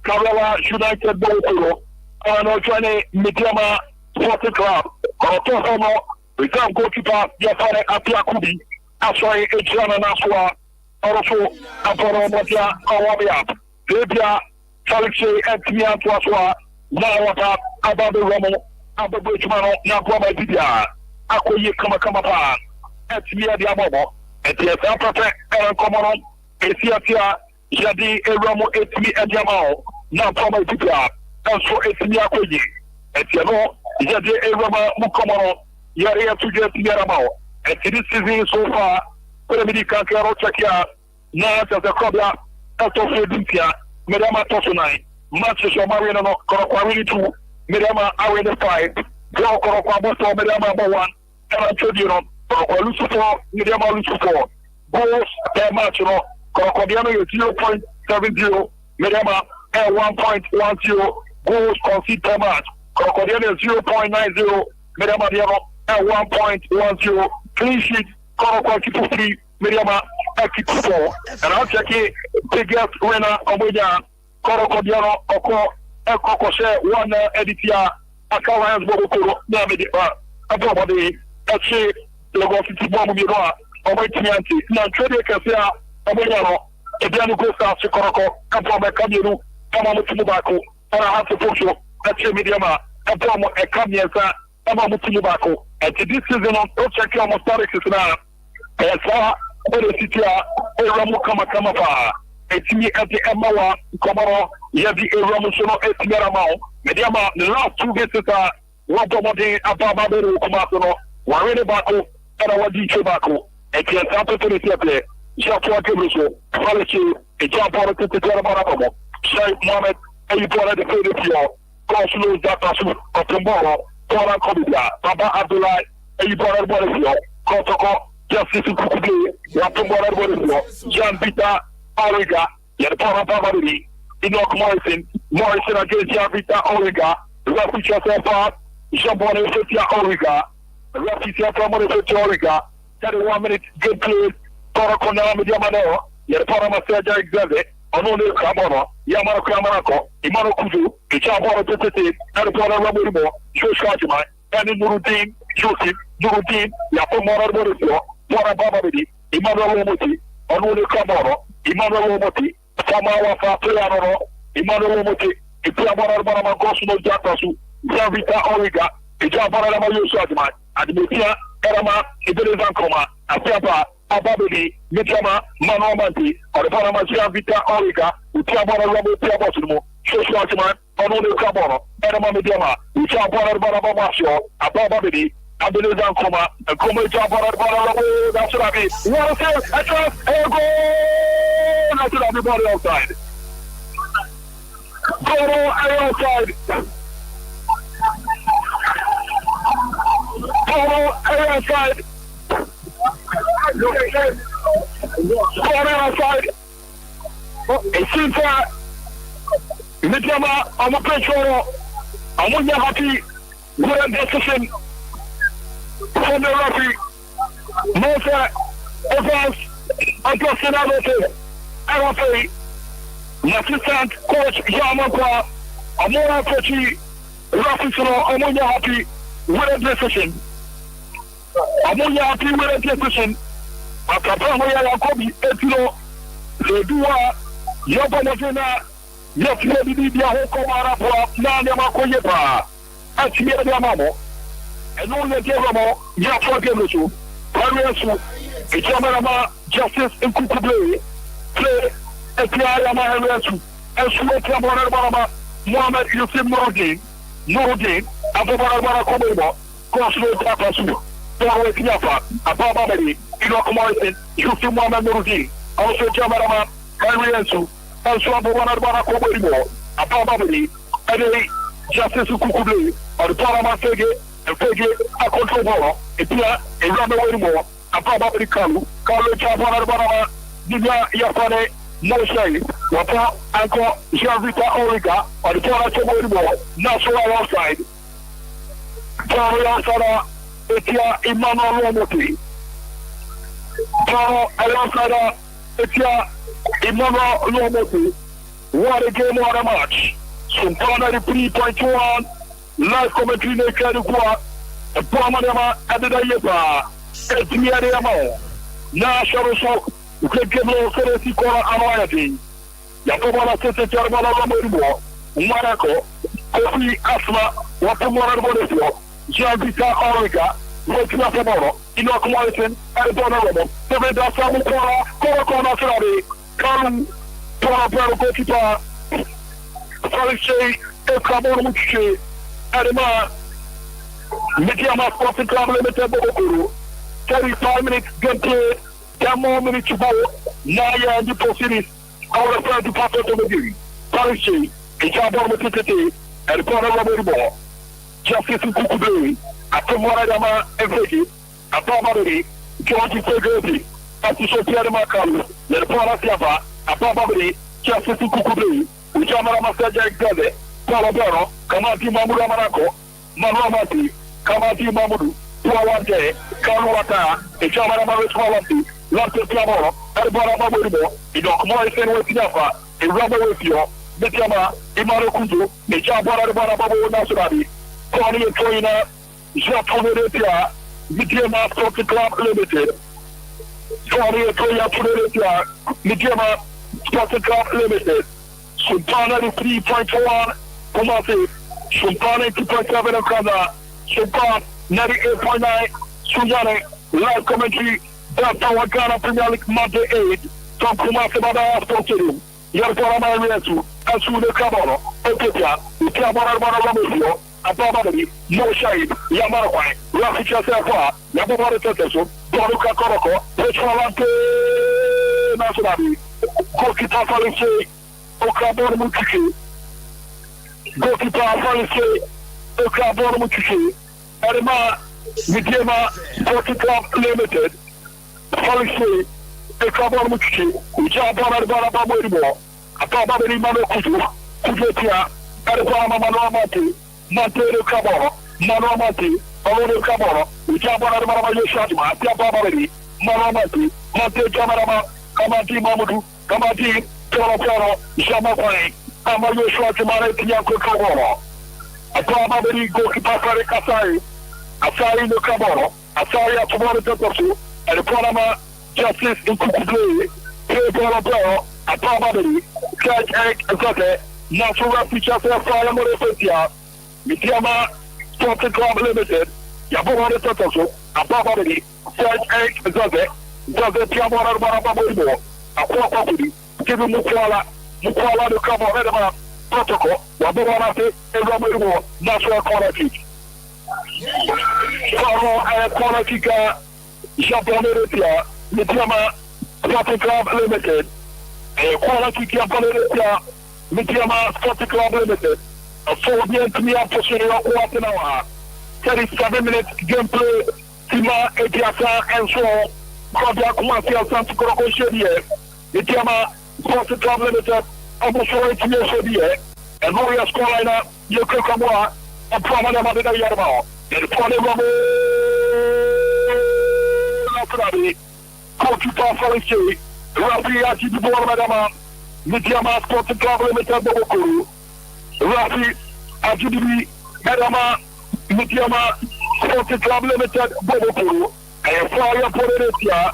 Carrera United Bokuro, and Ojane Medeama Sporting Club, Otohomo, return goalkeeper, Yafare Apiakubi, Aswai Ejana Naswa, Oroso, Aporo Motia, Awabia, Libya, Falice, and Timia Tuaswa, Nawata, Ababe Romo, Ababe Chumano, Nakwama Bibia, Akoye Kamakama, and Timia Diamobo, and the Zapata, and Comono, Esiatia, Jadi, Eromo, Etmi, and Yamao, Nakwama Bibia, and so Etimia Koyi, and Yano. Yadi Erama Mukomoro, Yari to get Yaramao, and this season so far, Premier Kankaro Chakia, Nas as a Cobia, Atofe Dintia, Medeama Tosonai, Manchester Marino, Korokwari 2, Medeama Arena 5, Joe Korokwabo, Medeama 1, and Antodino, Lucifer, Medeama Lucifer, goals per match, Korokwadiano 0.70, Medeama 1.10, goals conceded per match. Crocodile 0.90, Medeama at 1.10, clean sheet, Corocua 3, Medeama at 4, and I'll check it, biggest winner of Wigan, Corocodiano, Oko, Ekokose, 1 Editia, Akawans Bobokuro, Namidi, Abobadi, Eche, Lagos City Bomb Miroa, Omaitianti, Nantrede Cassia, Omayano, Ediano Costa, Coroko, Kapoma Kamiru, Kamamutubaku, and I have to push you. Medeama, and Pomo, a Kamiasa, and Mamutubako. And this season, I'll check your Mostarix now. And so, Odesitia, Eramu Kamakamafa, and me at the Emawa, Komoro, Yadi Eramusono, Etiaramao, Medeama, the last 2 visitors, Wapomode, Ababaru, Komasono, Warene Bako, and our DJ Bako, and Kiasapa to the Seple, Japua Kibuso, Falici, a Japora to the Terramarabomo, Sheikh Mohammed, and you brought the Philippians. Consulos Datasu, of tomorrow, Paula Kobia, Baba Abdullah, and you brought the Bolivia, Kotoko, Justice Kukubi, Yatumora Bolivia, Jan Vita, Origa, Yatara Babadi, Enoch Morrison against Jan Vita, Origa, Rafi Chasefa, Jambone Sotia Origa, Rafi Chasefa Origa, 31 minutes, good play, Torokona Medeama, Yatara Masaja Exhibit. Only Kamono, Yamano Kamarako, Imano Kuzu, Kichabora Tete, and Pona Rambo, Shoshajima, and Nurudin, Joseph, Nurudin, Yapomora Borisio, Pora Babadi, Imano Lomoti, Only Kamono, Imano Lomoti, Samawa Fatriano, Imano Lomoti, Ipamara Cosmo Jatasu, Zavita Origa, Kichabara Yusajima, and Mutia, Erama, Iberizan Coma, Apiapa. Ababedi, Medeama, Manomanti, or the Panamazia Vita Orica, Utiabana Robo Tiabosimo, Shoshman, Only Cabono, Erama Medeama, Uchabana Barabamasio, Ababedi, Abelizan Coma, and Coma Jabana Barabo, that's what I mean. What I say, I trust, and go! That's what everybody outside. Go outside. Go outside. Outside. It seems that Medeama, I'm a petrol. I'm not happy with a decision from the referee. Moses Evans, Augustin Abbott, RFA, assistant coach Yamakwa, I'm more happy. I'm not happy with a decision. I'm not happy with a decision. Akapanga ya Yakobi etino ledua yoba mojena yefye bibi ya hoko marapwa nane makoye pa atiye ya mamo eno le devamo ya fogemesu paresu ejamarama justice nkukube play etia ya maheresu esu etia morarama Muhammad Yusuf Nuruddin abubara komebo konsulo tapasu Toro Kiafa, Ababadi, Enoch Morrison, Yusuf Muhammad Nuruddin, also Jamarama, Henry Ensu, also Abubana Kobo, Ababadi, and Justice Kukubi, or the Parama Fege, and Fege, a control ball, a Pia, a Ramaway more, Ababadi Kalu, Kalu Jabana, Diga Yafane, Moshe, Wapa, Anko, Javita Origa, or the Parama National outside. Toro Etia Imano Lomoti. Toro Ayosada Etia Imano Lomoti. What a game, what a match. Sompa 3.1. Live commentary naked kwa. Medeama Adida Yepa. Medeama. Na Sharoso. Ukekeblo Seresi Kora Amayati. Yakobala Sese Charbala Lomoribo. Marako. Kofi Asma. Watamora Bonesio. Javita Origa, Rotina Famoro, Enoch Morrison, and Bonobo, Seveda Samukora, Korokona Sari, Karum, Tora Bravo Gotipa, Salishay, Ekabon Muchi, Adema, Medeama Sporting Club Limited Boguru, 35 minutes gameplay, 10 more minutes to go, Naya and the proceedings, our friend to pass out of the game, Salishay, Ekabon Muchi, and Bonobo. Justice Kukubi, Atomora Efeki, Atomari, George Segretti, Asishotia Makalu, the Pora Siava, Atomari, Justice Kukubi, Uchamara Masaja Gaze, Palabero, Kamati Mamura Marako, Manomati, Kamati Mamudu, Puawante, Kanuata, Uchamara Mariswalati, Lante Clamoro, Albara Mamuribo, Enoch Morrison with Yafa, a rubber with you, Medeama, Imaro Kuzu, the Jabara Babu Nasradi. Tony and Toyina, Japonetia, Medeama Sporting Club Limited. Tony and Toyina, Medeama Sporting Club Limited. Sompa 3.1, Kumasi, Sompa 2.7 of Kaza, Sompa 98.9, Sujane, live commentary, that's our Ghana Premier League Monday 8 from Kumasi Bada Sports Stadium. Yarpora Mariasu, Asu de Caboro, Ethiopia, Utiabara Baramusio. Ababadi, Moshe, Yamarawai, Raficha Sefa, Yabara Teteso, Doruka Koroko, Petrolante Nasabi, Kokita Falice, Okabor Mutuki, Gokipa False, Okabor Mutuki, Arima, Medeama, Sporting Club Limited, False, Okabor Mutuki, Ujabana Barababo, Atabari Mano Kutu, Kujotia, Arabama Manomati, Mantero Caboro, Manomati, Olo Caboro, Ujabana Barabao Shadma, Tababari, Manomati, Mante Camarama, Kamati Mamudu, Kamati, Toro, Jamapai, Amayo Shadma, Tianco Caboro, Atababari, Gokipa Kasai, Asai no Caboro, Asai Atomoro Totosu, and Panama Justice in Kukudu, Pedro, Atababari, Church Egg, Zote, Natural Features of Fire Morefetia, Medeama, Sporting Club Limited, Yaboro Totosu, Atababari, Church Egg, Zote, Tiamora Barababo, Aquapapudi, Given Mukwala, the cover of Medeama, Protocol, Waborate, and Romero, Natural Quality. Quality Japonesia, Medeama, Sporting Club Limited, Quality Japonesia, Medeama, Sporting Club Limited, a 4 bien to me after quarter hour, 37 minutes gameplay, Tima, Ediasa, and so, Claudia Kumasi, Asante Kotoko, Medeama, Sporting Club Limited, almost 8 years, and Maria Scolina, Yoko Kamwa, and Pramana Madida Yarba, and Pramana Kokipa False, Rafi Aji Dubor Medeama, Medeama Sporting Club Limited Bobokuru, Rafi Aji Medeama, Medeama Sporting Club Limited Bobokuru, and Fire Poleretia,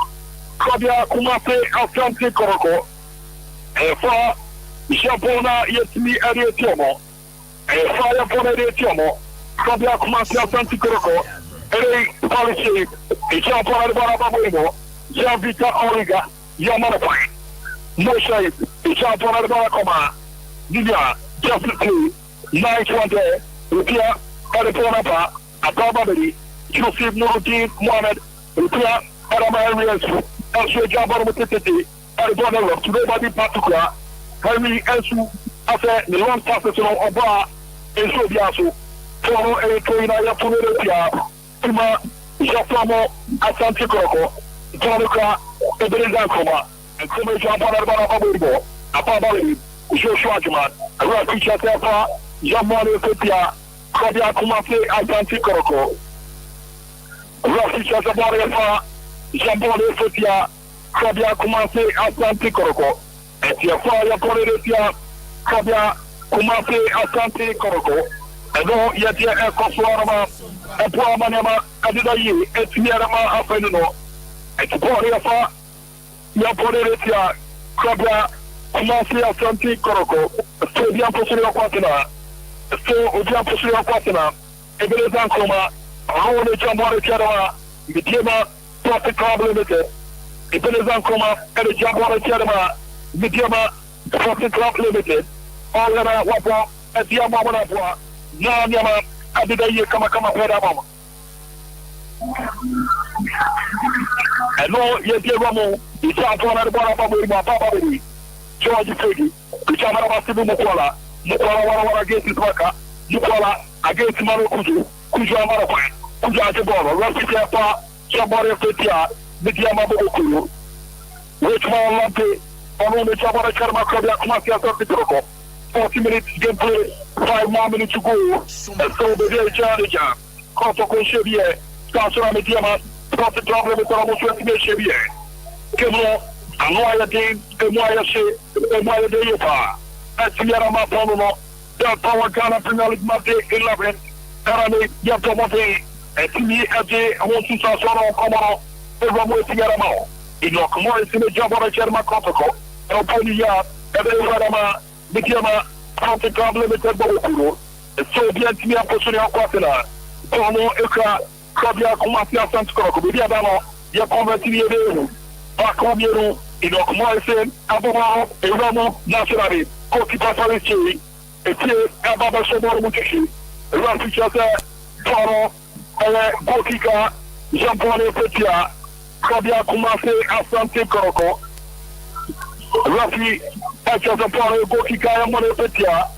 Claudia Kumase Asante Kotoko, and Fire Japona Yetmi Arietomo, and Fire Poleretiomo, Claudia Kumase Asante Kotoko, and Policy, Japona Barababo, Javita Origa, Yamanafai, Moshe, Japona Barakoma, Divya, Justice 920, Rupia, Ariponapa, Atababari, Joseph Nuruddin Mohamed, Rupia, Aramarians, Elsewhere Jabon Mutiti, Aribona, to nobody particular, Henry Elsu, after the long passes on Oba, and Sobiasu, Tono Eritoina Yapunetia, Tima, Japamo, Asante Kotoko, Tonoka, Ebenezer Koma, and Kuma Japana Barababo, Apabali, Joshua Jaman, Rafi Chatepa, Jamani Fetia, Claudia Kumase, Asante Kotoko, Rafi Chatepa, Jamani Fetia, Claudia Kumase, Asante Kotoko, and Tiafa Yapoletia, Claudia Kumase, Asante Kotoko, and no Yatia Koswarama, and Puamanama, Adidayi, and Tiarama Afenino, and Poriafa Yapoletia, Claudia Kumase, Asante Kotoko, so the Apostle Quatina, so the Apostle Quatina, Ebenezer Koma, Rone Jamari Chadama, Medeama, Sporting Club Limited, Ebenezer Koma, and the Jamari Chadama, Medeama, Sporting Club Limited, all of that Wapo, and the Amamapua, Nanyama, Adidayi Kamakama Pedamama. And no, yet Ramo, the Japona Barababo, George Fegi, the Jamara Sibu Mukwala, Mukwala against his worker, Mukwala against Maro Kuju, Kuju Amarapai, Kuja Jaboro, Rafi Jamari Fetia, Medeama Bokuru, Richmond Lampe, on the Jamara Charma Claudia Kumasi Asante Kotoko, 40 minutes gameplay, 5 more minutes to go, and so the very challenge, Kotoko Chevier, Stasura Medeama, Sporting Club Limited, almost 20 minutes Chevier. Kemo, Anoya Game, Emoya She, Emoya Deyepa, at Sierra Pono, the Power Ghana Premier League Mate 11, Arame Yatomate, and Timi Ade, Awosu Sasoro, Komoro, Ramo Sierra Mao, in your commodity in the Jabara Cherma Kotoko, El Ponia, Ebenezer Medeama, Sporting Club Limited Bokuru, and so the Antimia Posuna Quatena, Pono Eka, Claudia Kumasi Asante Kotoko, Medeama, Yakomati, Bakomiero, in Okomoisen, Aboma, Ramo, Nationally, Kokipa False, et Ababa Sobor Mutishi, Rafi Chata, Toro, Bokika, Jean-Paul Fetia, Claudia Kumase, Asante Kotoko, Rafi Echo the Poro go Kika Monopetia,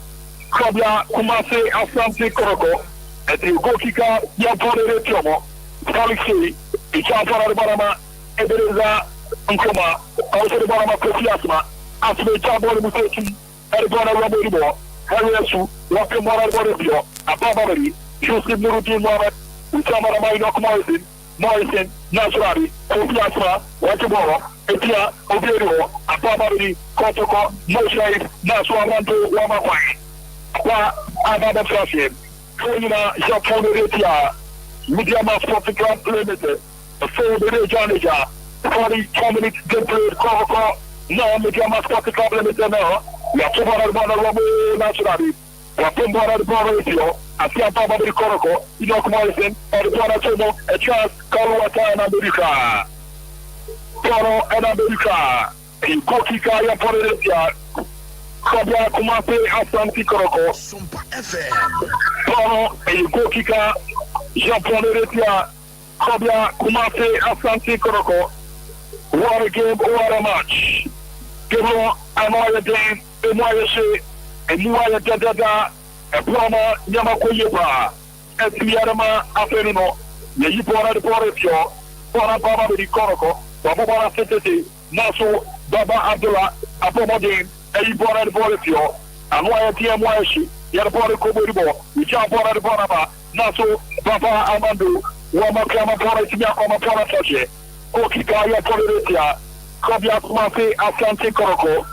Kobia Kumase Asante Kotoko, and the go Kika Yapore Tomo, Policy, Ichapara Barama, Ebereza, Unkoma, also the Barama Kofiasma, after the Chabon Muteki, Erebana Rambo, Harriasu, Wakamara Borobio, Ababari, Joseph Muruti Mohamed, Utamara Maino Morrison, Naturally, Kofiasma, Wakamara, Etia, Obedo, Ababari, Kotoko, Moshe, Naswamanto, Wamakwai. Another fashion. Kona, Japon, Etia, Medeama Sporting Club Limited, a full day Janija, 40 minutes gameplay, Kotoko, now Medeama Sporting Club Limited now. We are 200 Robo Naturally. We are 200 Borosio, a Siapa Kotoko, Enoch Morrison, or the Bonatomo, a chance, Kalawata and America. Toro and America, in Kokika, Yaporetia, Kobia Kumase, Asante Kotoko, Sompa FM. Toro and Kokika, Yaporetia, Kobia Kumase, Asante Kotoko. What a game, what a match. Give me a game, a Moyashe, a Muaya Dada, a Brahma, Yamakoyeba, a Tiarama, Aferino, Yipora de Poretio, Pora Baba de Kotoko. Baba Sete, Naso, Baba Abdullah, Apomodin, Ebora de Boretio, and YTM Washi, Yabora Koboribo, which are Bora de Boraba, Naso, Baba Amandu, Wamakama Boretia, Omapora Sache, Okikaya Poletia, Kobia Kumase, Asante Kotoko.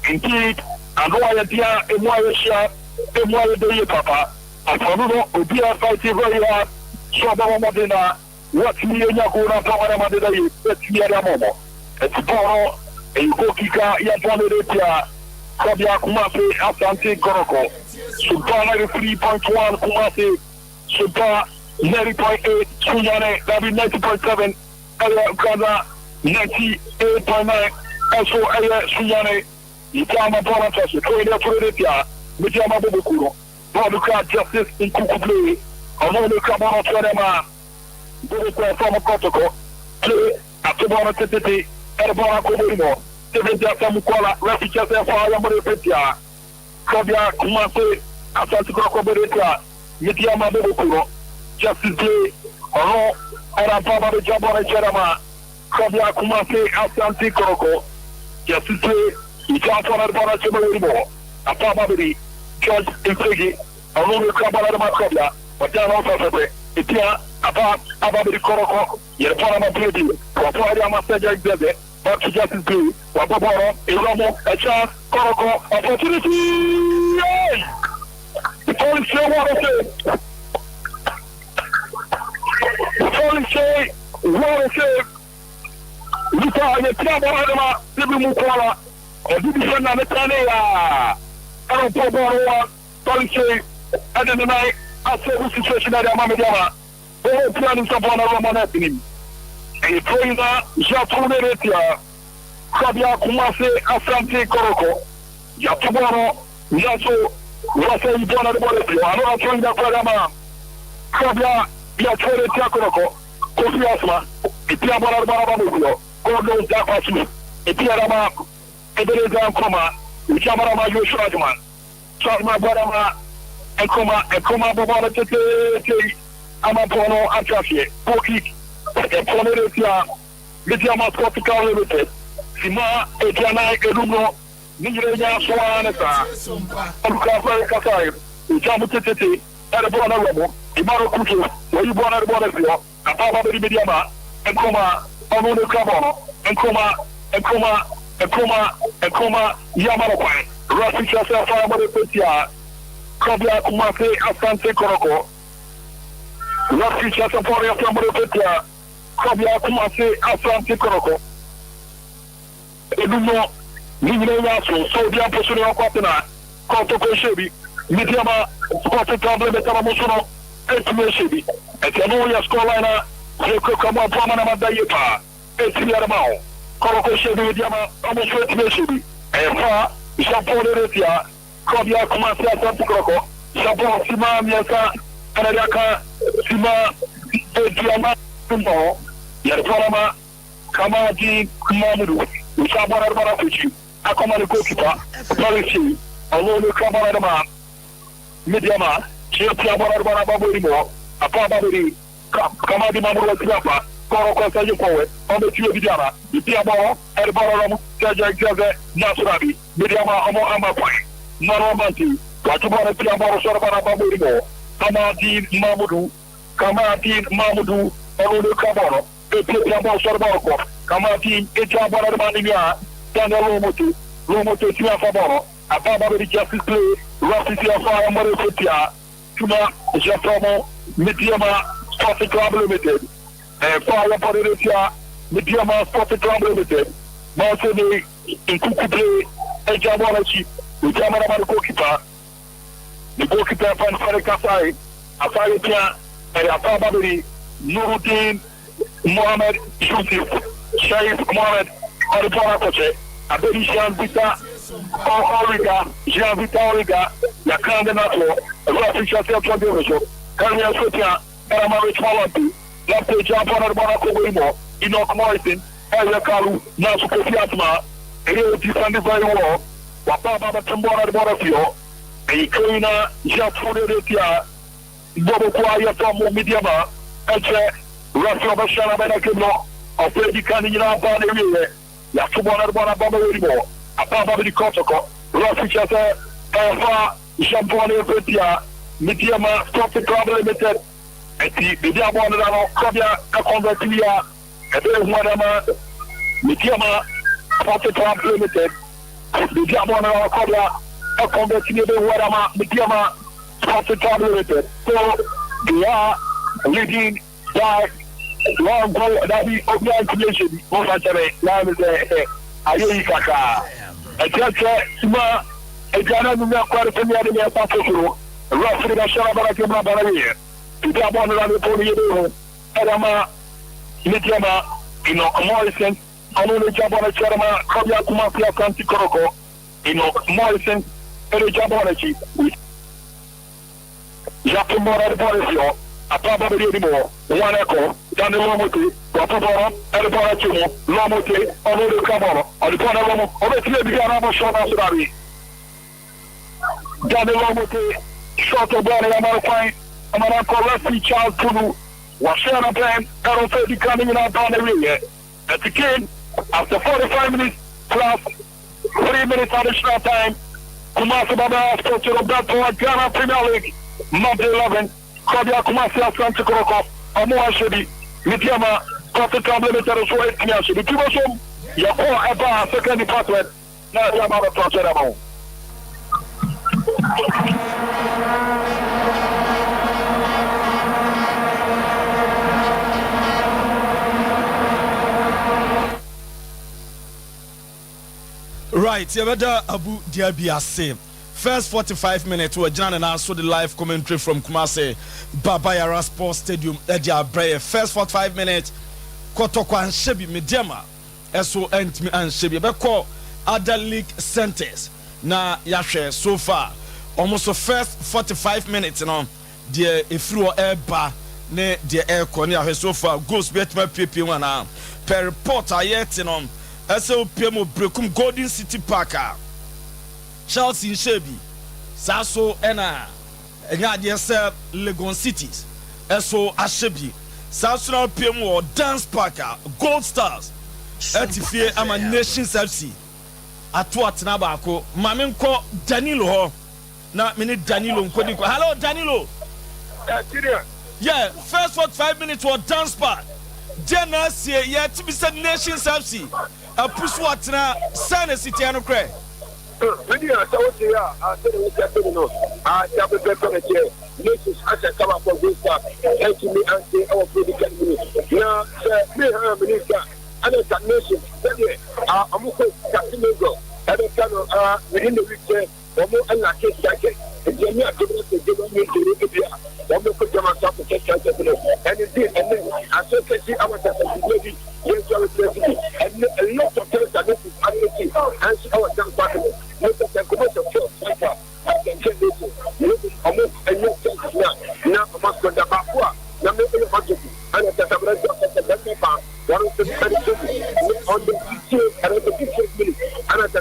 Indeed, and Wayatia, Emwayasha, Emwaya Papa, and Fanuno, Ubia fighting very hard, Shaba Modena. What's me and Yakuna Paramada? Let's hear a moment. It's Poro, a Kokika, Yaponetia, Kobia Kumase, Asante Kotoko, Super 93.1 Kumase, Super 90.8, Sunyane, that be 90.7, Aya Kaza, 98.9, also Aya Sunyane, Itama Bonatas, Korea Toretia, Medeama Bobukuro, Boduka Justice in Kukuplay, Amono Kabana Torema. From a protocol, play at the Bona Tete, Erebona Coborino, Seventia Samukola, Refugees and Fire Morepetia, Kobia Kumase, Asante Kotoko, Medeama Bobukuro, Justice Day, Oro, Arababa de Jabona Jerama, Kobia Kumase, Asante Kotoko, Justice Day, Itafona Bona Chemo, Apabadi, Judge Infigi, Oro Kabala Macobia, but then also Etia. About the Kotoko, Yapana Brady, Waporia Master Exhibit, but to Justice Blue, Wapaboro, Iromo, a chance, Kotoko, opportunity! The police say what I say. The police say what I say. Luka, Yapana, Sibu Mukola, or did you send on the Tanea? I don't put one, police say, and in the night, I saw the situation at Medeama. Oh, planning upon a Roman happening. A trainer, Japonetia, Kabia Kumase, Asante Kotoko, Yatumoro, Yaso, Rasa Ibona de Boletio, another trainer Parama, Kabia, Yaponetia Kotoko, Kofiasma, Itiabara Barabamudio, Gordo Zapasu, Itiarama, Ebereza Koma, Ichamara Yoshajman, Charma Barama, Ekoma Babara Tete. Amapono Atrafie, Pokik, Poneretia, Medeama Sporting Club Limited, Sima, Etiana, Eduno, Nigeria, Swaneta, Aluka Kasai, Jamutete, Erebona Robo, Imaro Kutu, where you born at Bonavio, Apaba Medeama, and Koma, Amono Cabono, and Koma, Yamarakwai, Rafi Chasa, Fire Kobia Kumase, Asante Kotoko. Rafi Chasa Poria from Morepetia, Kobia Kumase, Asante Kotoko. Eduno, Nigeria, so the Apostle of Quatana, Kotoko Shebi, Medeama, Sporting Club Limited, Mosono, Shebi, and Tanoya Scolina, Kama Pamana Dayepa, Etiaramo, Kotoko Shebi, Medeama, almost Shebi, and Fa, Japonetia, Kobia Kumase, Asante Kotoko, Japon Sima Miasa, Kanadaka, Sima, Etiama, Yarama, Kamaji, Kumamu, Usabara Barafuchi, I come on the goalkeeper. Very key. Although the club on the man. Medeama. She a player on the man about anymore. A part of the come on the man with the club. Koro kosa je forward. On the two Medeama. The player ball. And the ball on Jaja Nasrabi. Medeama Amo Amba point. Noromanti. Katuba player ball sort of about anymore. Kamadi Mamudu. Although the club on. The player ball sort of about. Kamadi Echabara the Manimia. Daniel Lomoto Tia Faboro, a Baba with Justice Play, Rossitia Fire Morotia, Tuna, Jatomo, Medeama, Sporting Club Limited, and Fire Politia, Medeama, Sporting Club Limited, Martini, in Kukupe, and Jamanachi, the Jamana goalkeeper, the goalkeeper from Farekasai, Afaritia, and Afababri, Nuruddin, Mohamed Yusuf, Shaif Mohamed. Alipora koche abedi Jean Vita Origa ya kande nato rafi chate to derejo kanya sotia era mari twalati la peja bona bona ko wimo ino Morrison aya kalu na su kofi atma ere defend very well wa baba tambora bona fio e koina ja fode retia bobo kwa ya to mo Medeama eche rafi obashana bena keblo opedi kanina ba de wiye ya tubona baba wimo Asante Kotoko Rafi chate fa Jean-Paul Petia Medeama Sporting Club Limited et Medeama na Kobia a convertia et Medeama Sporting Club Limited Medeama na Kobia a convertia Medeama Sporting Club Limited. So they are leading by long goal that the organization was actually now is ayi kaka ekyekye sima ejana mu akware premier de ya pasoro referee da shara barake ma baraye ida abon la le poli yedo edama Medeama ino Morrison ono le jabona charama kabya kuma pia Asante Kotoko ino Morrison ele jabona chi ya tumora de polizio apaba de limo one echo dan de lomote Wapoporo, Elbora Chumo, Lomote, Olo Camoro, Olipona Lomo, Obetia Bigaramo Shona Surabi. Dane Lomote, Shoto Bone, Amarquine, Amaranko Leslie Charles Kulu, Washana Plan, Aerofe becoming in our Bone area. At the game, after 45 minutes plus 3 minutes additional time, Kumasi Baba spoke to Roberto Ghana Premier League, Monday 11, Kobia Kumasi Asante Kotoko, Amoa Shebi, Medeama. Sporting Club Limited is right here. So the two of them, you call ever second department. Now you are about to answer them. Right, you better Abu Diaby. First 45 minutes, we're John and I saw the live commentary from Kumasi Baba Yara Sports Stadium. First 45 minutes. Kotoko and Shebi Medeama eso entimi and Shebi be call other league centers na yahwe so far almost the first 45 minutes no the efru eba ne the air corner yahwe so far goals betma pepe wana per report ayet no eso pemo brekum Golden City Parker Chelsea Shebi saso ena enya de se Legon Cities eso Ashebi National PM or Dance Parker, Gold Stars, Etifie ama Nations FC. Atwa Tinabako, Mamenko Danilo. Na mini Danilo Nkodiko. Hello Danilo. Yeah, first 45 minutes or Dance Park. Jena see yeah to be said Nations FC. A push what na Sana City and Cray. Nations as a cover for this stuff, and to me and say our political minister. Now, Minister, and the nation, I'm going to and within the week, and I can't jacket, and Jamia to give me to Libya, one more put myself to take care of it. And indeed, and then I said, see our lady, yes, our president, and a lot of things that this is unity, and our young partner, look at the commercial field, I can tell you, almost a new thing now, I must go to Bapua, now maybe a budget, and at the on the 15 and at the 15 minutes, and at the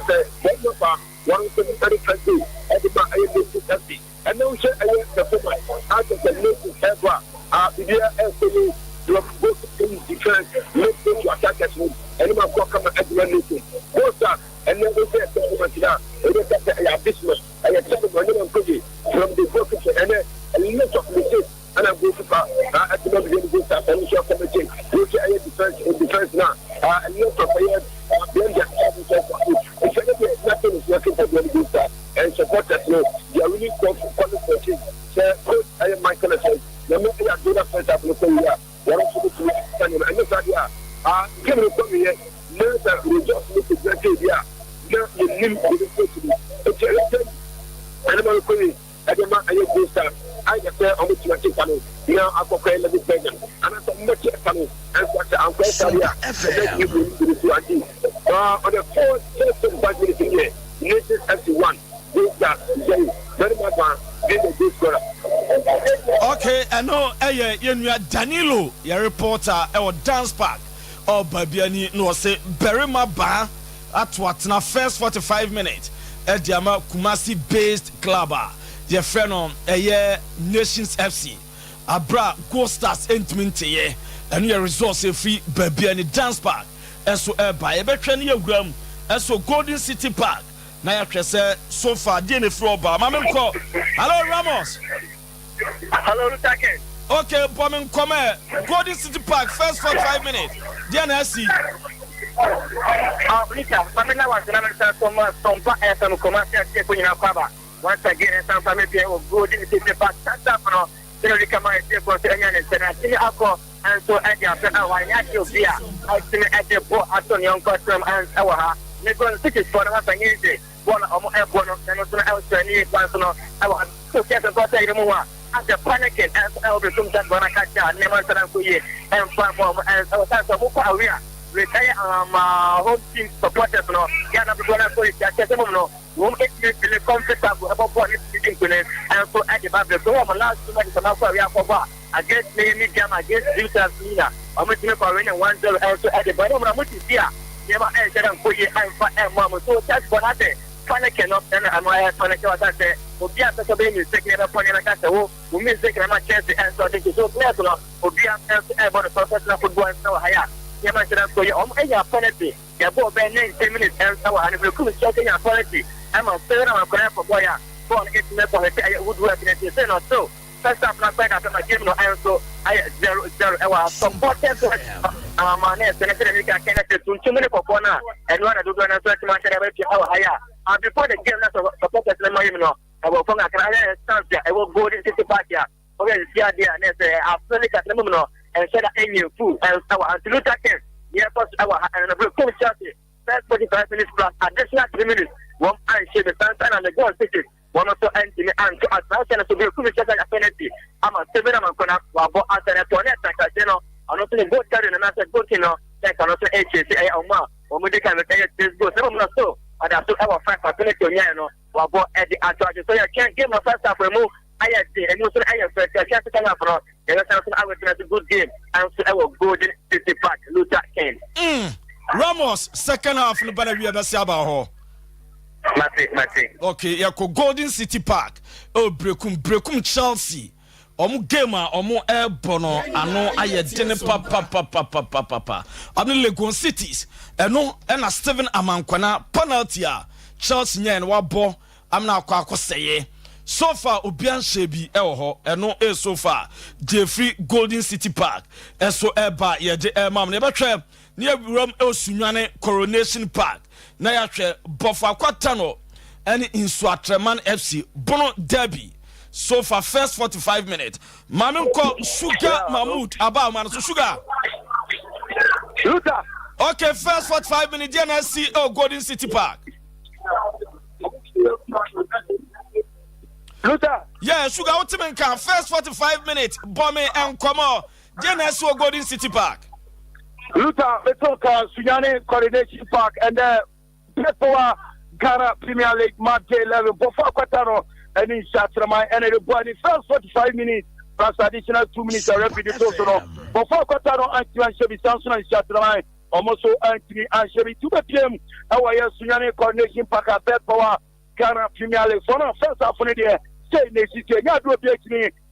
saying you go to defense, make things to attack us, and you go come at the end. Both are, and then we say, I have business, I have said, from the focus, and a lot of mistakes, and I'm going to at the moment, and we shall committee, which I have defense now, a lot of players, if nothing is working for the and supporters, they are really qualified. Coach, I am Michael says, the moment I do that first up, look here, they are also to and look at here. Give me come here, no, that we just look at that here. No, you need to go to me. It's a animal query. I don't know, I am good stuff. I get there on which you are taking. Now I go crazy with Benjamin. And I said, much coming. And what I'm going to here. And then you will do this to on the 4th, 5 minutes in here, Nations FC1. Very much, okay, I know, you are Danilo, your reporter, or Dance Park, or Babiani, no, say, Berima Ba, at what now, first 45 minutes, at the Kumasi based club, your friend on Nations FC, Abra, Costas, Entminty, and your resource free Babiani Dance Park, and so by a veteran year, and so Golden City Park. Now you say so far DNA floor bar. Mama call. Hello Ramos. Hello Take. Okay, Bombing come Golden City Park first 45 minutes. DNA see. Lisa, Pamela was another Sompa FM commercial check in our cover. Once again, some family of Golden City Park. That's up on the recommend for the and so at the hour, I see at the boat at the young custom and our. They're going to take for us and use it. One of them, one of them, else, and you want I want to get a bottle of more. As a panicking, as I'll be some time when I catch out, never said I'm for you, and farm as our time of Mukaria. Retire home team supporters, no, Yana Bugana for it, Casemano, won't get you feel comfortable about what it's sitting to them, and so at the back, so I'm last two months about for against Medeama, against Vita, I'm going to make a winning 1-0 also at the bottom of what is here. Never answered and put it and for Mama. So that's what I say. Panic enough, and I'm panic. What I say, will be after being taking a pony like I said, who means taking my chance to answer. This is so clear to know, will be after about the professional football and so higher. You might have to your own penalty. Your boy been 10 minutes and so on. If you could check in your quality, I'm a third of a crap for boy. For it would work in a saying or so. First up, not bad after my game, no answer. I 0-0. Supporters. My name is Senator connected to too many for corner and one of the good answers to my higher. Before the game, that's a supporters, I will from a stance. I will go into the party. Okay, the idea, and I feel like at the moment and said that any food and our absolute attack. Yeah, first hour and a good chassis. First 45 minutes plus additional 3 minutes. One eye shave the sunshine and the goal ticket. One or two and to us now, to be a good penalty. I'm a 7 I'm going to go out and a toilet. I'm not going to go carrying another good, like another HCA or medical this goes. So, and I still have a 5 penalty, or at the actual. So I can't give my first half remove. I had and also I have I can't come up from I was a good game, and so I will go to the park, Luther King. Ramos, second half, no better be a Saba. Okay, yeah, Golden City Park. Oh, Brekum Chelsea. Gamer, Airbono, and no, I had dinner papa. I'm in Legon Cities, and no, and a 7 Amankwana penalty. Chelsea and Wabo, I'm now quite say. So far, Obian Shebi, Elho, and no air so far. Jeffrey Golden City Park, and so Eba, yeah, the Mam never trap near Rome El Sunyane Coronation Park. Nayatre, Buffer Quatano, and in Swatreman FC, Bono Derby. So far, first 45 minutes. Mamu called Sugar Mahmoud about man, so Sugar. Okay, first 45 minutes, NSC Golden City Park. Luther. Yeah, Sugar Ultimate can first 45 minutes. Bombe and Como. Genesis Golden City Park. Luther, we talk Sunyane Coronation Park and the Pepoa Ghana Premier League match 11. Before Quatano and in Shatraman and the body first 45 minutes plus additional 2 minutes of rapid total. Before Quatano and Chevy Samson and Shatraman almost Anthony and Chevy 2 p.m. Our Sunyane Coronation Park at Pepoa Ghana Premier League. For now, first half of the day, say next year, you do a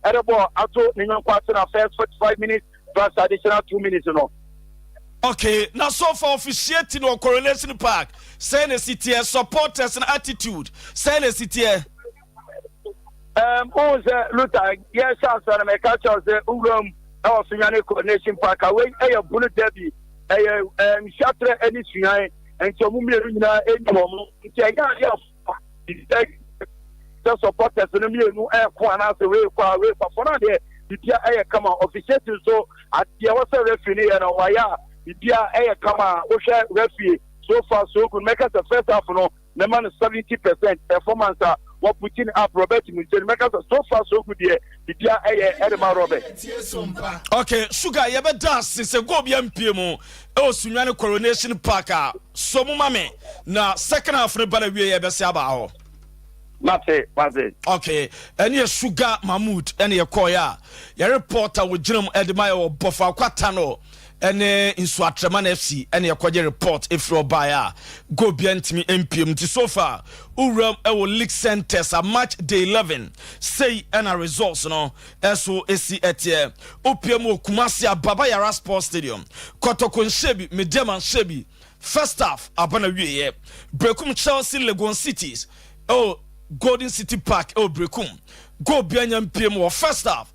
at the ball ato ne nyankwase na first 45 minutes plus additional 2 minutes no. Okay, now so for officiating or Coronation Park, saying a city supporters and attitude, saying a city. Oh, Luther, yes, I'm a catcher, the Urum, our Sunyani Coronation Park, away a bullet derby, shutter any swing, and so Mumina, any moment, the supporters and the new air corners away for there. The come on, officiating so at the other referee and a wire. The come on, Osha referee so far so good. Make us the first half, no, the man is 70% performance. What putting up Robert Mutin, make us so far so good here. The Edema Robert. Okay, Sugar, you better dance. It's a go beyond PMO. Oh, Sunyani Coronation Park. So, Mummy, now, second half of the battle, we have a Sabao. Okay, and your Sugar Mahmood, and your Koya. Your reporter with Jim Edmire Boffa Quatano. And in Swatraman FC, and your Quadia report if you're buyer. Go beyond me MPM to so far. Uram our league centers a match day 11. Say and a results no. SOAC at here. OPMO Kumasia Babayara Sports Stadium. Kotoko Shebi, Medeama Shebi. First half, Abana Wiye. Brekum Chelsea Legon Cities. Oh, Golden City Park. Oh, Brekum. Go beyond MPM first half.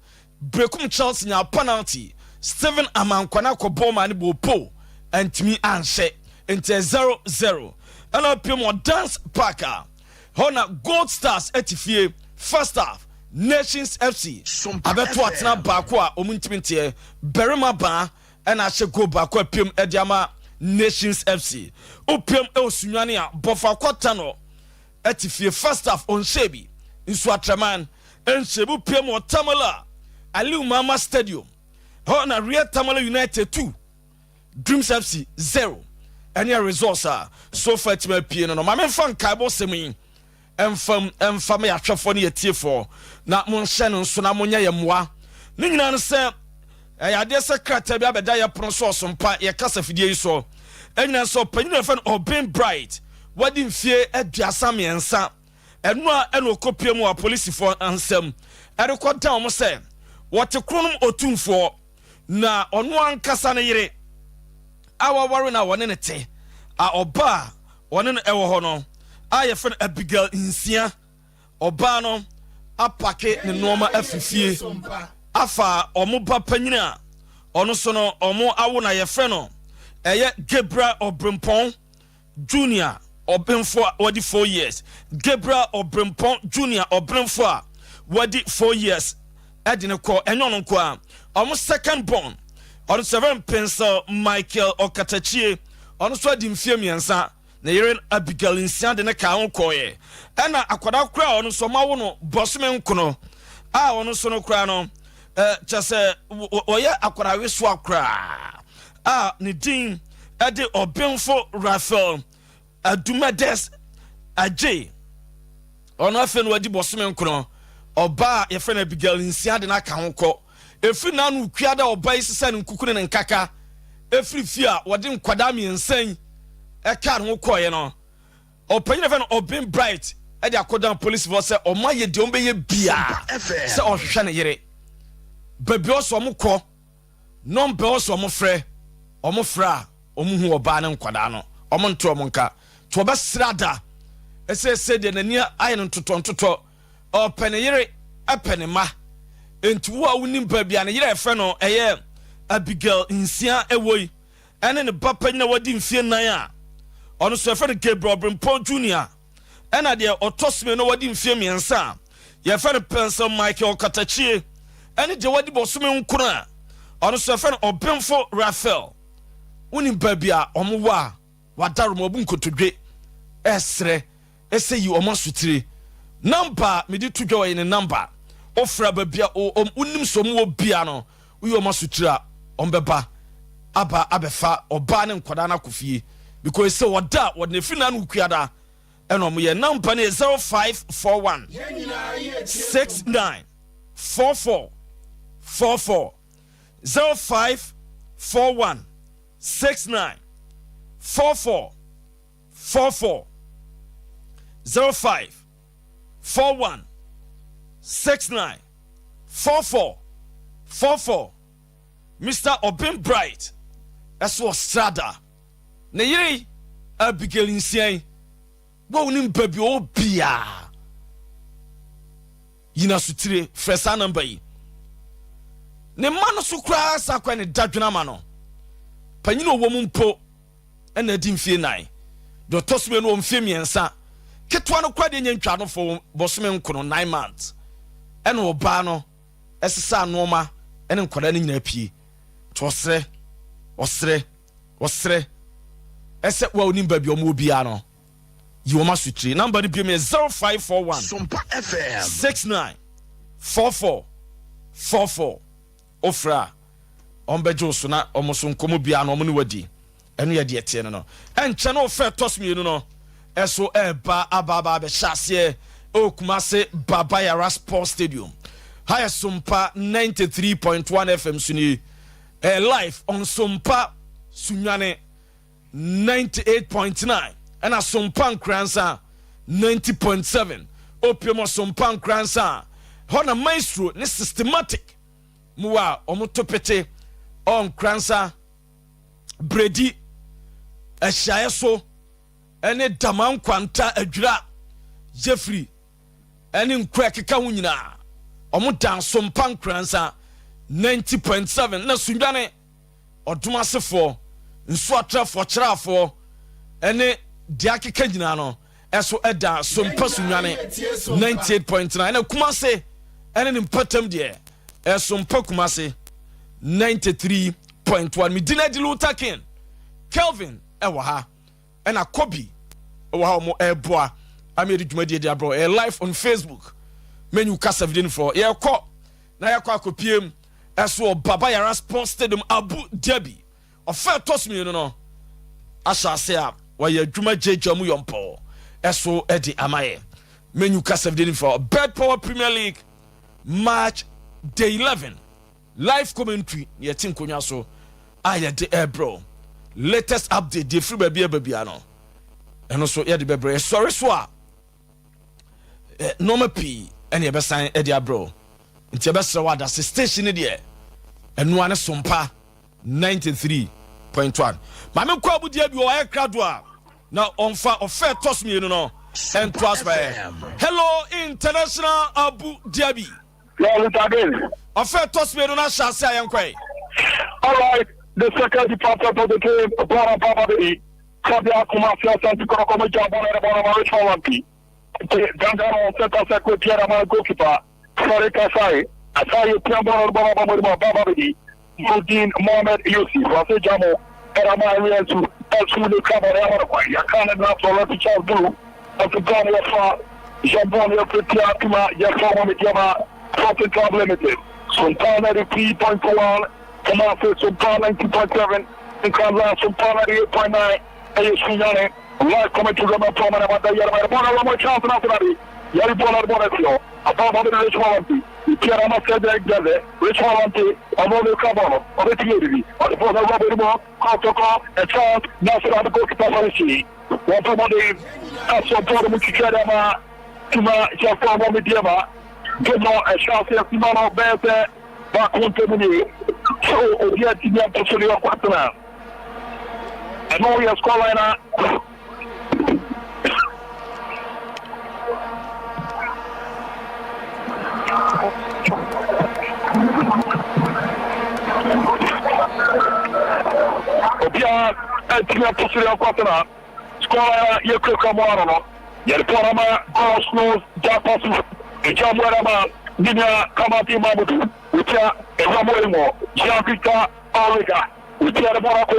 Brekum Chelsea na penalty. Steven Amankwana ko boma ni bopo and me anshe into 0-0 and up dance parker hona Gold Stars etifie first half Nations FC abeto atena baako a omuntimi berima ba and ahye go baako apiem ediama Nations FC opiem osunwane a bofa kwata no etifie first half on shebi nso atraman enshebu piem otamala Aliu Mama Stadium. Hona Real Tamale United 2, Dreams FC 0. Any results are so far to my piano. No, my fan Kaibo Semi and from me a trafony at T4. Not Mon Shannon Sonamonia Yamwa. Ningnan said, I dare secretary Abedaya Pronso Sompa, your casa fide so. And I saw Penny fan or being bright. What didn't fear at Jasami and Sam. And no, and will copy more police for ansem. I don't quite down say. What a chronom or tune for. Na onwan kasa na yire awa ware na wone ne te a oba wone no ewo ho no a ye fen Abigail nsia oba no apake ne noma afifie afa omoba panyina ono so no omo awo na ye fe no eye Gabriel Obrempon Junior Obenfo wadi 4 years Gabriel Obrempon Junior Obremfo a wadi 4 years edine ko enyo no ko a almost second born on 7 pencil Michael Okatachie on so di mfie miensa na yere Abigail nsia de ne ka ho koye na akwada kra on so mawo no bosome nkono a on so no kra no chase oye akwada weso akra ne din ade Obenfo Raphael Adumades Aje on afen wadi bosome nkono oba ye fe na Abigail nsia de na ka ho ko efri nanu kwiada oba isisa nkukune ne nkaka efri fia wode nkwada miensan eka ho koye no opanyina fe no obin bright e de akodan police force say o maye de ombeye bia se o hwehwe ne yere babi oso mko nombe oso mfre omfra omuhu oba ne nkwada no omonto omonka to obesrada ese de nani aye no ntoto opene yere apene ma enti wo a wonim babia ne yere efe no eye Abigail nsia ewoi ene ne papa nyina wadi mfie nan a ono so efe ne Gabriel Obrempon Junior ena de otosme no wadi mfie miensa ye efe ne Pencil Michael Okatachie ene de wadi bosome nkuro a ono so efe ne Obenfo Raphael wonim babia omwa wadaro mo bu nkotodwe esre ese yi omosutire number me di tudwo yin number ofra babia unim somu obia no uyo masutira ombeba aba abefa oba ne nkwada na kofie because say wada wod ne fina no kuada eno mo ye number ne 0541 69 44 44 0541 69 44 44 0541 69 44 Mr. Obin Bright eso Strada ne yiri Abigail Nsian wo nim baby obia yina sutire fresa number yi ne mano so kra sakwa ne dadwena ma no panyino wo mumpo ena di mfie nan do tosme no mfie miensa ketwa no kwa de nyantwa no fo bosome nkono 9 months ena oba no esesa noma ene nkoda ne nyina pie to osre ese wa onim baby o mo bia no yi wo masutire number bi me 0541 Sompa FM 694444 ofra ombejo so na omoso nkomo bia no omo ne wadi enu ye de ete no enche no ofa tosmienu no eso eba ababa be hyase Kumase Babayara Sports Stadium high Sompa 93.1 FM suni live on Sompa Sunyane 98.9 and a Sompa Kransa 90.7 opium Sompa Kransa hona maestro ne systematic muwa omotopete on Kransa Brady ehyae so ene daman kwanta adwira Jeffrey ene nkwa keka ho nyina omodan Sompa Kransa 90.7 na Sunyane odumasefo nso atrafo kyerafo ene diakeka nyina no eso eda Sompa Sunyane 98.9 na Kumase ene mpatam de Sompa Kumase 93.1 Medina di Lutakin Kelvin ewa ha ena Kobe ewa ha mo eboa amedi dwumadi dia bro live on Facebook menu kasa video for ye ko na ye kwa kopiem eso Babayara Sports Stadium Abu Dhabi ofa tosmi no asase a waye dwuma jeje mu yompo eso edi amaye menu kasa video for Bet Power Premier League March day 11 live commentary ye tinkonwa so aye de bro latest update the free baby ano eno so ye de bebre sorry so a normal p ene ye besan e de bro nti ye besra wada station de eno ane Sompa 93.1 ma me kwa budia bi o ye krado a na onfa ofe tos me no and trust by hello international Abu Dhabi ofe tos me no na chance ayen kwai. All right, the second department of the game, Baba, Sabia Kumasi, Asante Kotoko, Jabana, Richmond, Gangano, Santa Secretary, my goalkeeper, Sorry Kasai, Asai, Piambo, Baba, Mudin, Mohamed Yusuf, Rase Jamo, Erama Riensu, Elsulu Kamara, Yakana, Nato, Charles Blue, Ghana, Jambon, Petia, Yakama, Medeama, Sporting Club Limited, Sultana 3.1. Kumase Sompa 90.7 and Kazan Sompa 98.9 and Sunyane live commentary on the program about the Yarama one chance after that Yaribona Bonasio above the Richmond Pierama said that Richmond above the Cabano of the TV or the Father Robert Kotoko and chance National Goalkeeper one from the Asante Kotoko Tuma Jaffa Medeama Gemo and Chance Simano Bente back on to so odia tibia posori okwatna eno ya scoreline na odia tibia posori okwatna scoreline ye koka moaro no ye porama Arsenal japasu ejamwara Dinya Kamati Mamudu, Utia, Evamoimo, Gianvita, Oliga, Utia, the Monaco,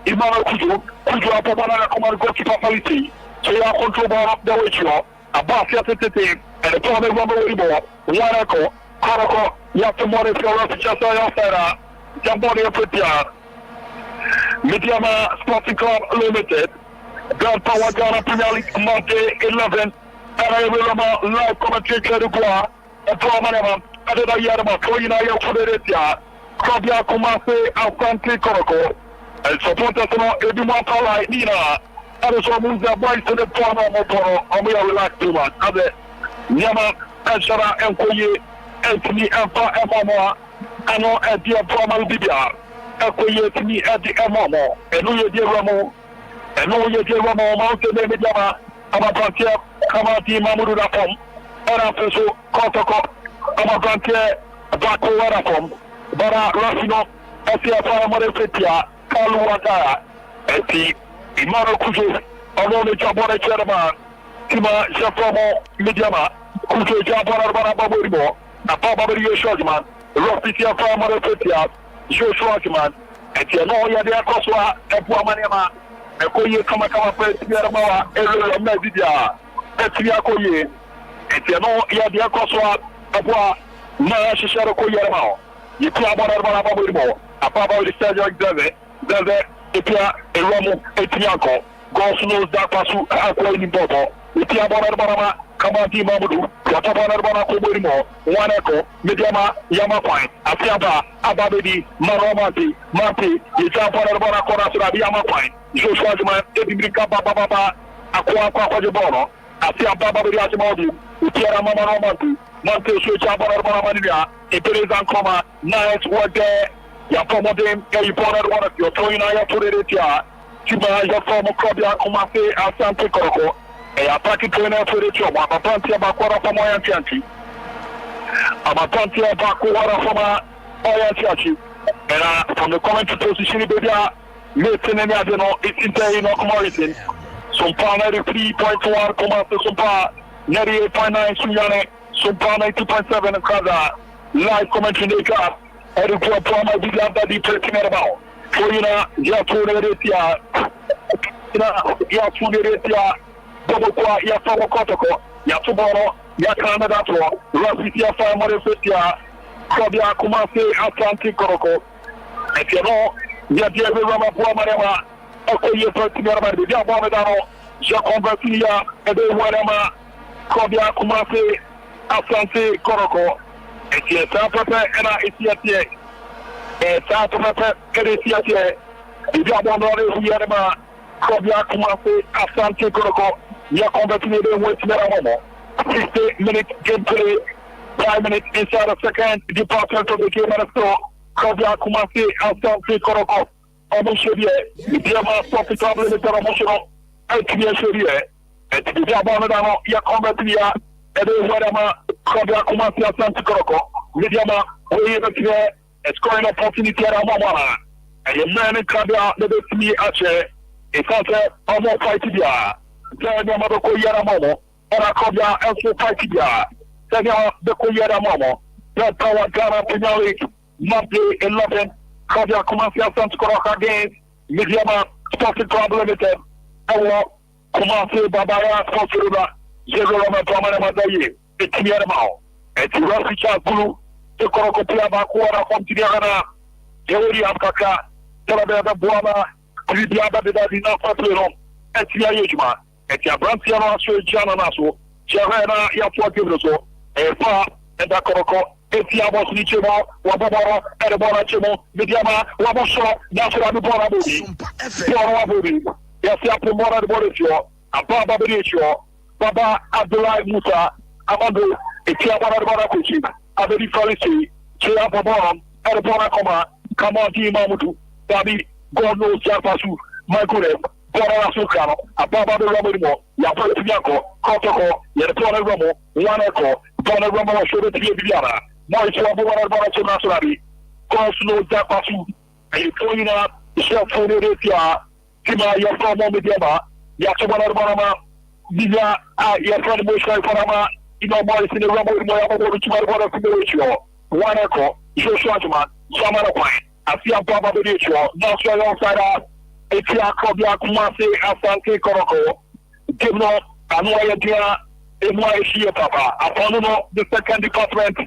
Imano Kuju, Apamana, Command Goalkeeper Quality, so you are control of the Witcher, a Basia Tete, and the Tome Mamuimo, Yanako, Koroko, Yatamori, Chasa Yafera, Jamboni Petia, Medeama Sporting Club Limited, Grand Power Ghana Premier League Monday 11, and I will live commentary Kerugua. Manama, Adela Yarama, Koina Yokodetia, Kabia Kumase, Asante Kotoko, and supporters Eduma Pala, Nina, and so moves their boys to the Tono Motono, and we are relaxed too much. As Yama, Ashara, and Koye, etimi emfa emomo ano edi emfa bibia ekoye etimi edi emomo enu ye di ramo enu ye di ramo ma o se Medeama amapantie kamati mamudu da pom era feso Kotoko amapantie bako wara pom bara rafino esi afa mo refetia kalu wata eti imaro kujo ono ne jabore cherema tima jafomo Medeama kujo jabora bara baborimo apa babiri yoshojman rofitia fa mo refetia yoshojman eti no ya de akoswa ebu amanema ekoye kama pe tiara mawa elo media eti akoye eti no ya de akoswa ebu na shishara koye mawo yipi abara bara baborimo apa babiri stadio deve epia eromo etiako gosno da pasu akwa ni bobo epia bara kamati mamudu yata bara ko borimo waneko Medeama yama point afiaba ababedi maromati mati yita bara ko rasura yama point joshua juma edimrika baba akwa kwa jebono afiaba babedi ajimodi epia mama romati mante socha bara mania eperezan koma nice work there ya pomodem e bara yo toina ya toreretia tiba ya fomo krobia kumase Asante Kotoko e ataki toina toreretia ma papantia bakwara fomo ya tianti amapantia bakwara fomo ya tianti and from the comment position baby meeting any adeno it's in no commodity Sompa 93.1 kumase Sompa 98.9 sunyane Sompa 92.7 kaza live commentary neka erikuwa poma biganda di pretinero foyina ya tuneretia ya tuneretia bobo kwa ya fomo Kotoko ya tubono ya Canada to rafitia fa morefetia kobia kumase Asante Kotoko etieno ya diebe rama kwa marema okoye pretinero ba dia bo medano je convertia ebe warema kobia kumase Asante Kotoko eti ta papa ena etiatie ta papa etiatie ibi abondore huyerema kobia kumase Asante Kotoko ya combatine de wetinera momo 60-minute gameplay 5 minutes inside a second department of the game and so kobia kumase Asante Kotoko omo shebie Medeama profitable le promotion eti shebie eti ibi abondore ya combatine ya ebe warema kobia kumase Asante Kotoko Medeama we have a scoring opportunity at Amamana. And your man in Kabia, the Betsy Ache, a Santa Amo Fightia. Then your mother Koyara Momo, and a Kobia also Fightia. Then the Koyara Momo, that power Ghana Pinali, Monday 11, Kobia Kumasi Asante Kotoko against Medeama Sporting Club Limited. Our Kumasi Babaya Sportsruba, Zeroma Pamana Madaye, the Tiarmao, and to Rasicha Gulu. Kotoko pia bakuwa from Tidiana, Teori Afkaka, Telabeda Buama, Tridiaba de Dina Fatlero, Etia Yejma, Etia Brantiano, Jana Naso, Cherena, Yapua Gibroso, Efa, and Kotoko, Etia Bosnichemo, Wababa, Edabora Chemo, Medeama, Wabosho, Nasra Bora Buri, Yasia Pomora de Borisio, Ababa Benicio, Baba Abdullah Musa, Amando, Etia Bora Kuchi. Abedi Farisi, Chia Babam, Edabora Koma, Kamati Mamutu, Dabi, God knows Japasu, Michael, Bora Sukano, Ababa Ramimo, Yapako, Kotoko, Yatona Ramo, Wanako, Dona Ramo, Shoda Tibiana, Moitua Bora Nationali, Cosno Japasu, a Toina, Shelfonia, Tima Yafomo Medeama, Yatabana Barama, Villa, Yafran Mushai Farama. Ino Morris in the Rumble, Moyamo, Chimara Federation, Wanako, Joshua Juma, Samara Pine, Asia Baba Benicio, National Outsider, Etia Kobia Kumase, Asante Kotoko, Gimno, Anoya Dia, Emoa Papa, Apono, the second department,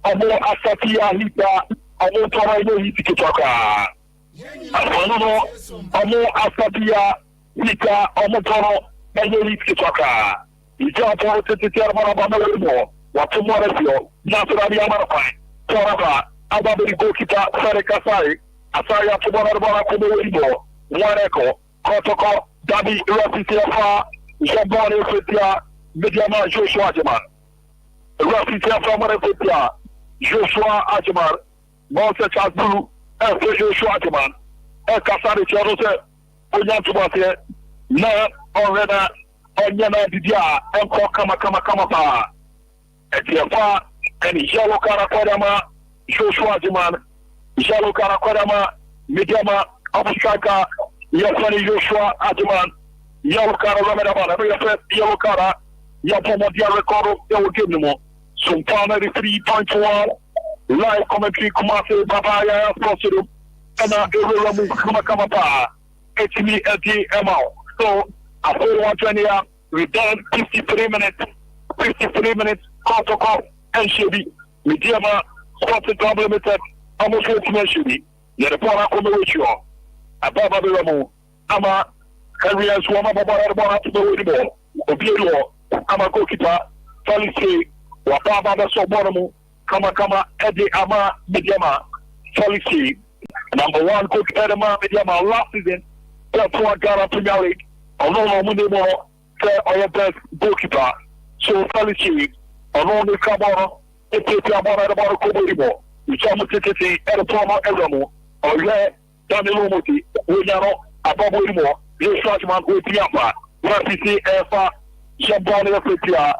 Amo Asatia Hita, Amo Toraino Hitikoka, Apono, Amo Asatia Hita, Amo Toro, Eno Hitikoka. Ija por tetiar marabana lemo watu moresio naturali amarapai toraba ababiri gokita sare kasai asaya tubona bana ko lemo waneko Kotoko dabi rafitia jabone fetia Medeama Joshua Jaman rafitia fa marafetia Joshua Ajiman, Moses Chazulu, Joshua Ajiman, Kasari Chorose, Onyantumase, Na Orena, Onyana Didia, and Kama Pa, Etiafa, and Yellow Karakodama, Joshua Ajiman, Yellow Karakodama, Medeama, Striker, Yasani Joshua Ajiman, Yellow Kara Ramadama, Yellow Kara, Yapomodia record, they will give them more. Sompa 93.1 live commentary Kumasi Babaya Positive and Iramu Kama Pa HME LTMO. So after 120 we done 53 minutes Kotoko and Shebi Medeama Sporting Club Limited almost 40 minutes Shebi the Pona Commercial Ababa Ramu Ama Henry Swama Baba to the Widibo Obiedo Ama Goalkeeper Felice Wapaba so bottom, Kama, Eddie Ama, Medeama, Felice, number 1 coach Edema, Medeama last season, that's what got up Premier League, although Monday more, or your best goalkeeper. So Felice, along the Cabana, if you are about Kobo, which I'm taking at a promo Elamo, or there, Daniel Moti, Wiano, above Wilmore, the Shotman with Yapa, Rapisi, Alpha, Shabana, Flitia.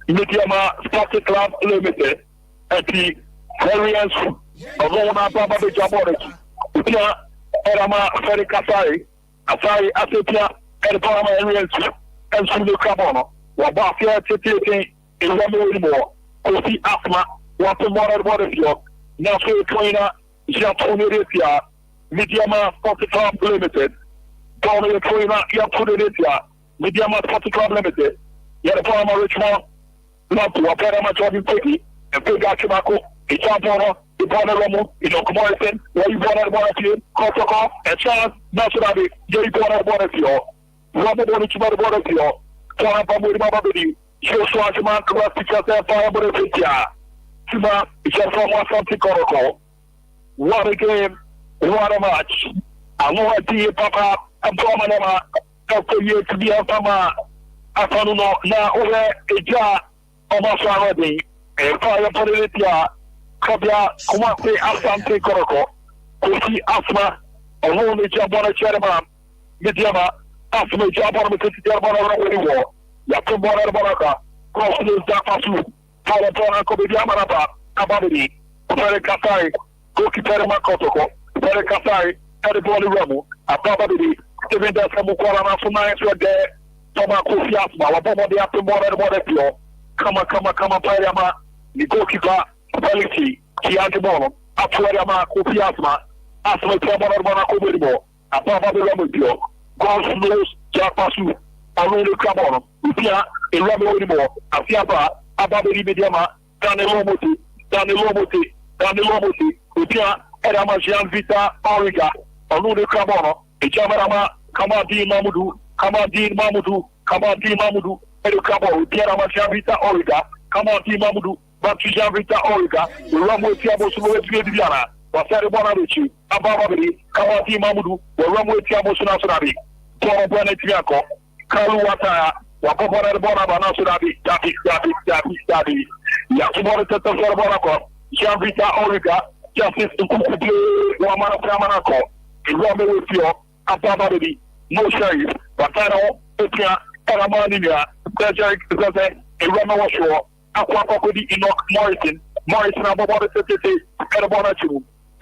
Medeama Sporting Club Limited at the variance of Rona Baba de Jaboric. Pia Erama Ferry Kasari, Asari Asepia, and Parama areas and Sulu Cabono. Wabafia Titi in one more. Kofi Asma, Water Water York, Nasu Trainer, Japonitia, Medeama Sporting Club Limited, Donald Trainer, Yaponitia, Medeama Sporting Club Limited, Yanaparama Richmond. Not to appear much of you quickly, and big Achimako, a champion, the Bonner Romo, in Okomorison, where you born at one of you, Kotoko, and Chance, Nationally, Jerry born at one of you, Robert Bonich by the border of you, Tona Babu Babadi, Joshua Jaman, Cross Pictures, and Fire Bodefitia, Tuma, it's just from Asante Kotoko. What a game, what a match. I know I see Papa, and Pomanema, after you to be a Pama, I found now over a jar. Almost already, a fire politia, Kabia, Kumasi, Asante Kotoko, Kofi Asma, a lonely Jabana Cherema, Medeama, Asma Jabana, Jabana, War, Yakumana Baraka, Crosses Dapasu, Palapona, Kobiamanapa, Abadi, Very Kasai, Goalkeeper Kotoko, Very Kasai, Ediboli Ramu, Ababadi, Steven Dasamukwala, Sunayan, there, Toma Kofi Asma, Wabama, the Apimora, Kama Payama, the goalkeeper, Felice, Tiagibolo, Apayama, Kofi Asma, Asma Pamana Kobibo, Ababa the Ramubio, Goslos, Japasu, Alulu Cabono, Upia, a Rambo, Afiaba, Ababiri Medeama, Daniel Lomoti, Upia, Edamajian Vita, Origa, Alulu Cabono, a Jamarama, Kamadi Mamudu, Educabo, Pierre Machavita Origa, Kamati Mamudu, Batijavita Origa, Ramu Tiabo Suviana, Wasari Bonavici, Ababari, Kamati Mamudu, Ramu Tiabo Sunabi, Toro Bonetiaco, Kalu Wataya, Wapopara Bonabana Sunabi, Dabi, Yakumora Bonaco, Javita Origa, Justice Kuku, Wamana Pramanaco, Ramu Tio, Ababari, no sheriff, Batano, Epia, Paramania. Derek Zaze, a Rama Shore, Aquapodi Enoch Morrison, Ababa City, Erabona,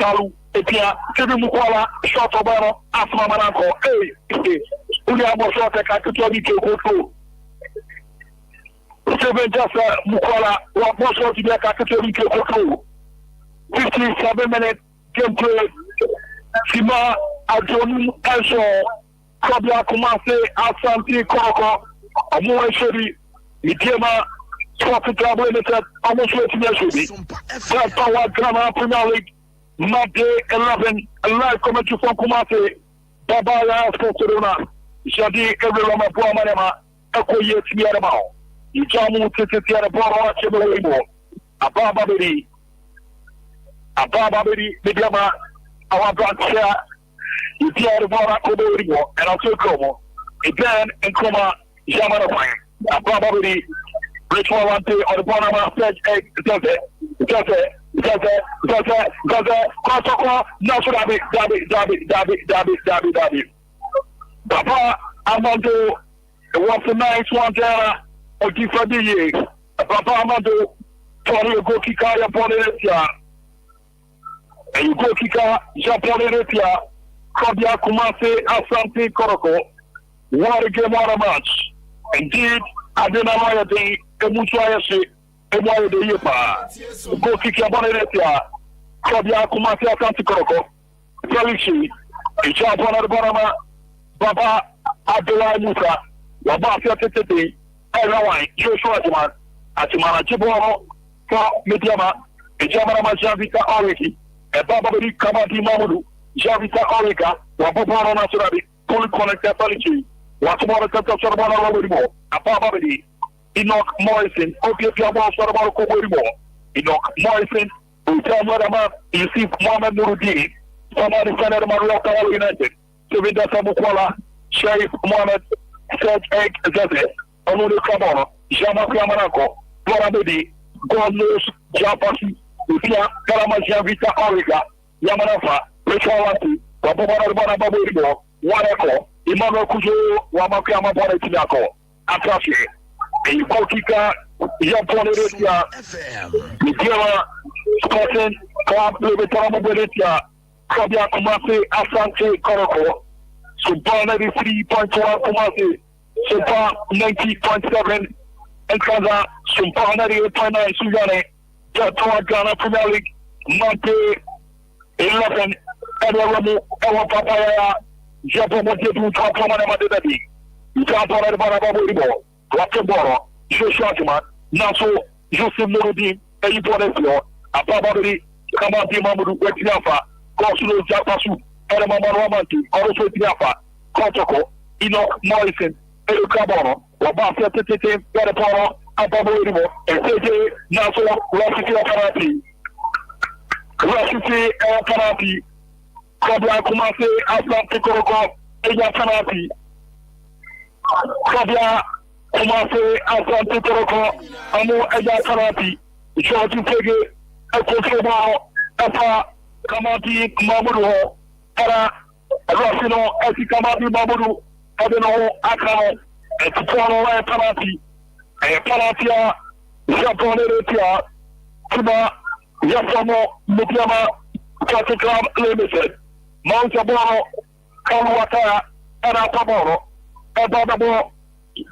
Talu, Epia, Timukwala, Short Obama, Asma Manako, Uliamo Short, I could tell you to go through. Seven just Mukwala, what more short to be a Kakatari to go through. 57 minutes, gameplay, Sima, Adjon, Elso, Kabia Kumase, Asante Kotoko. Amoasheri, Medeama Sporting Club Limited, almost 20 years. That power Ghana Premier League, Monday 11, a live commentary from Kumasi, Babaya Sportsona, Jadi Everama Buamanema, Equoye Tiarama, Ijamu Titiara Bora Chemo, Abababedi, Medeama, our branch here, Itiara Bora Kobo, and also Como, again, and Kuma. Jamana Ababari, Ritual one day on the bottom of the Kotoko, Dabi. Papa, Amando, was a nice one there, or different years. Papa Amando, Tony Gokika, Yaponetia, and you Gokika, Japonetia, Kobia Kumase, Asante Kotoko. What a game, what a match. Indeed, I didn't know why they Emusuayase, Emu de Yepa, Go Kiki Abonetia, Kobia Kumasi Asante Kotoko, Felici, Ijapon at the Bonama, Baba Abdullah Musa, Wabafia Tete, Elawan, Joshua Jaman, Atimana Chiboro, Medeama, Ijamana Javita Oriki, and Baba Kamati Mamudu, Javita Orika, Wababana Nasurabi, fully connected Felici. What's more than Sarabana, a Papa Enoch Morrison, okay, Piabo Sarabana Kobo, Enoch Morrison, who tell Madama, you see Mohamed Nurudi, somebody sent out Maria United, Sevilla Samukwala, Sheriff Mohamed, Serge Egg Zeze, Onuri Kabana, Jama Yamanako, Borabedi, God knows Japasi, Upia, Kalamazia Vita Origa, Yamanafa, Richard Wabana Babu, Wanako. Imano Kujo, Wamakama Bonetiako, Atrafi, a Kokika, Yaponetia, Medeama, Scotland, Club Libertama Bonetia, Kobia Kumasi, Asante Kotoko, Sompa 93.1 Kumasi, Sompa 90.7, and Kaza, Sompa 98.9 Suzane, Jatoa Ghana Premier League, Monte 11, Edwaramu, Ewa Papaya. Japo moje tu tapa mana madedi. Tapa na bana babu ibo. Wate boro. Joshua Jaman. Naso Joseph Nurudi. Eyi Bonefio. Apaba beri. Kamati Mamudu Wetiafa. Kosulo Japasu. Ere Mama Romanti. Oroso Wetiafa. Kotoko. Enoch Morrison. Eyi Kabono. Wabafia Tete. Ere Poro. Apaba ibo. Eseje. Naso Rafiki Aparati. Rafiki Aparati. Kobia Kumase, Asante Kotoko, Eja Kanati. Kobia Kumase, Asante Kotoko, Amu Eja Kanati. George Pege, Ekosobo, Epa, Kamati, Mamudu, Era, Rafino, Eti Kamati Mamudu, Edeno, Akano, Etipono, Kanati, Kanatia, Japonetia, Kuba, Yasamo, Medeama, Catholic Club Limited. Mount Aboro, Kaluwata, Era Paboro, Ebadabo,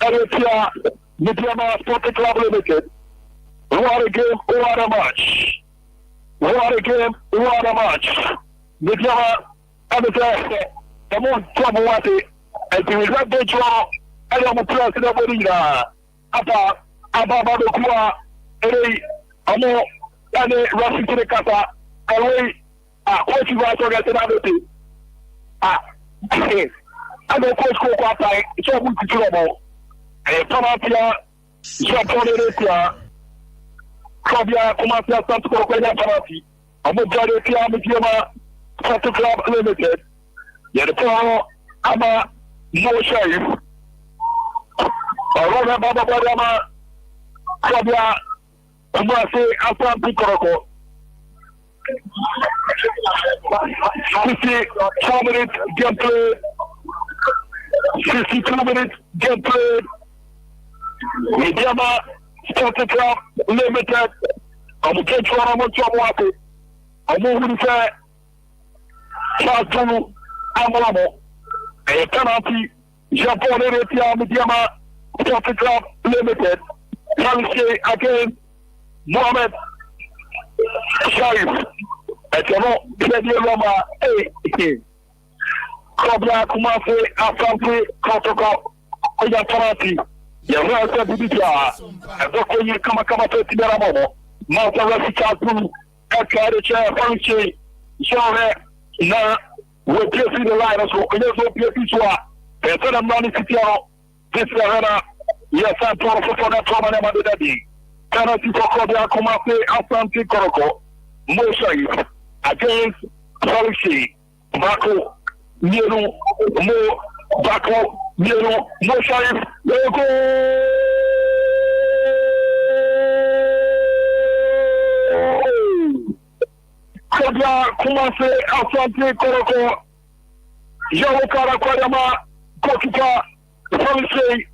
Eretia, Medeama Sporting Club Limited. What a game, what a match. What a game, what a match. Medeama, the most trouble, and the result they draw, and I'm a president of the Apa, Ababa Kua, Amo, and a rushing to the Kata, away. Coach you right against another. I know Coach Koko, it's all good to trouble. Panapia, Japonetia, Kobia, Kumasia, Santa Coquena Panati, Amojadia, Medeama, Santa Club Limited. Yet the Poro, Ama, no Sheriff, Aurora Baba Badama, Kobia, Kumase, Asante Kotoko. 52 minutes game play. 52 minutes game play. Medeama Sporting Club Limited. I'm going to try to watch. I'm going to say, Charles Amolamo, a penalty. Japonetia Medeama Sporting Club Limited. Penalty again. Mohamed Sharif. Etero Kedi Roma Kobia Kumase Asante Kotoko Oya Parati Yawasa Bibia Adoko Kama Peti Ramo Mount Refika Blue Ekare Chair Funchi Jore Na we play the line so Oyeso Pietizwa Etero Mani Sitio this Rana Yes I'm for that Tomana Madadi Penalty for Kobia Kumase Asante Kotoko Mosai against Policy, Bako, Miru, Mo, Bako, Miru, Mo Sharif, Kobia Kumase Asante Kotoko Jawokara Kwayama Kokipa Police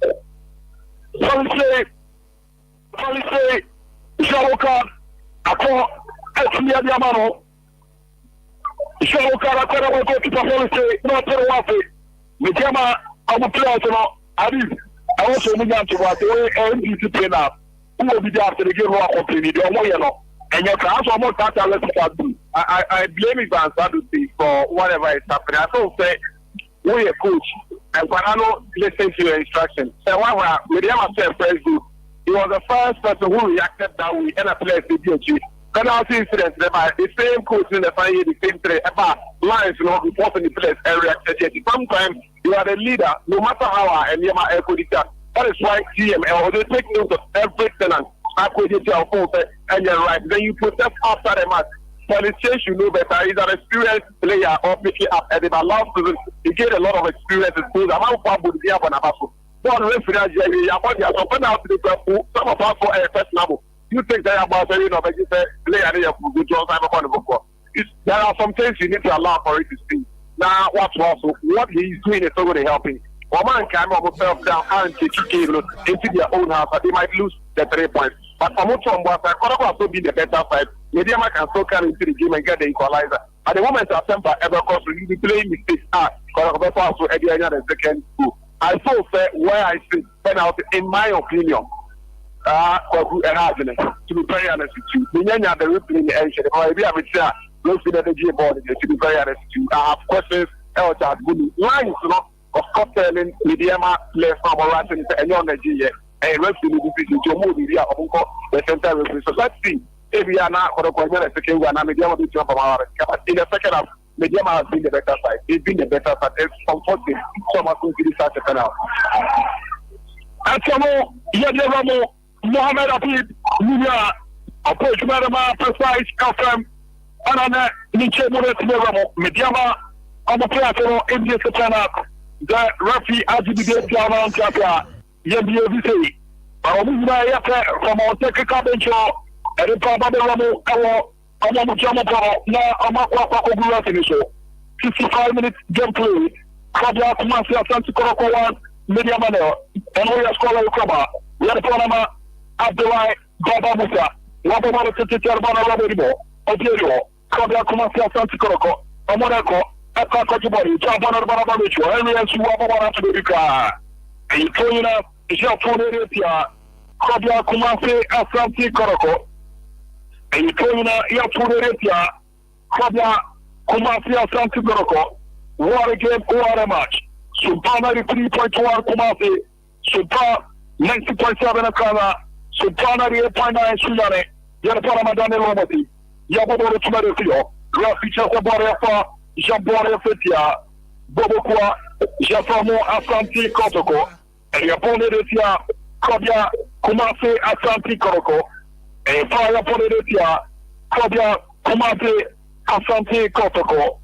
Jawoka Ako Etia Diamano Jawokara Kwayama Kokipa Police no Terwafe Medeama Amupiato Adi I also need to what the NDC trainer who will be there after the game of complaining and your class almost that I blame it on Saturday for whatever is happening. I don't say we a coach and when I don't listen to your instructions. So why Medeama said first do he was the first person who reacted that way and I played the DG. Penalty incident by the same coach in the final the same three about lines reporting the place and reacted. Sometimes you are the leader, no matter how and you are a that is why GML they take note of everything and acquitted your phone and you're right. Then you protest after the match. Politicians you know better. He's an experienced player or picking up and in my last season he gained a lot of experience in schools. I'm out for the up on a battle. One referee Jerry, I'm on the penalty to the some of us for a first level. You think that about but you say player there for good job time upon the book. There are some things you need to allow for it to speak. Now what's also what he's doing is already helping. Oman can move themselves down and take into their own house, but they might lose the 3 points. But for much on what I also be the better side. Medeama can still carry into the game and get the equalizer. At the moment, Sompa ever cost you the playing mistakes are also at the second goal. I so say where I see penalty, in my opinion, to be very honest with you. The replay in the engine, or maybe I would say, don't see that the G board, to be very honest with you. I have questions, lines, of course, telling Medeama players from Moroccan and young Nigeria and referee decision to move the center referee. So let's see if we are not for the question second one. Medeama will jump about it. In the second half, Medeama has been the better side. It's been the better side. It's comforting. So much to this such a penalty. Atamo, Yadamo, Mohamed Abid, Muya, approach Medeama, precise, FM, and on Niche Muret Medeama, on the platform in this penalty. The referee agitated around Chapia, Yabia, from our technical bench, and the probable Ramo, Amaka finish. 55 minutes gameplay. Kabla Kumasi Asante Kotoko 1, Medeama, and we are scoring Kaba. We are Panama, Abdullah, Baba Musa, Wabama Teterbana Rabbo, Odio, Kabla Kumasi Asante Kotoko, Amonako. Akakojibori, Jabana Barabacho, areas who are about to be car. And Toyina, Japonetia, Kobia Kumase, Asante Kotoko. And Toyina, Yaponetia, Kobia Kumase, Asante Kotoko. What a game, what a match. Sompa 93.1 Kumase, Sompa 90.7 Akana, Sompa 98.9 Suyane, Yanapana Madame Romati, Yababo Tumarefio, Rafi Chasabarefa. Jabore Fetia, Bobokwa, Jafamo Asante Kotoko, and Yaponetia, Kobia, Kumase Asante Kotoko, and Fire Ponetia, Kobia, Kumase Asante Kotoko,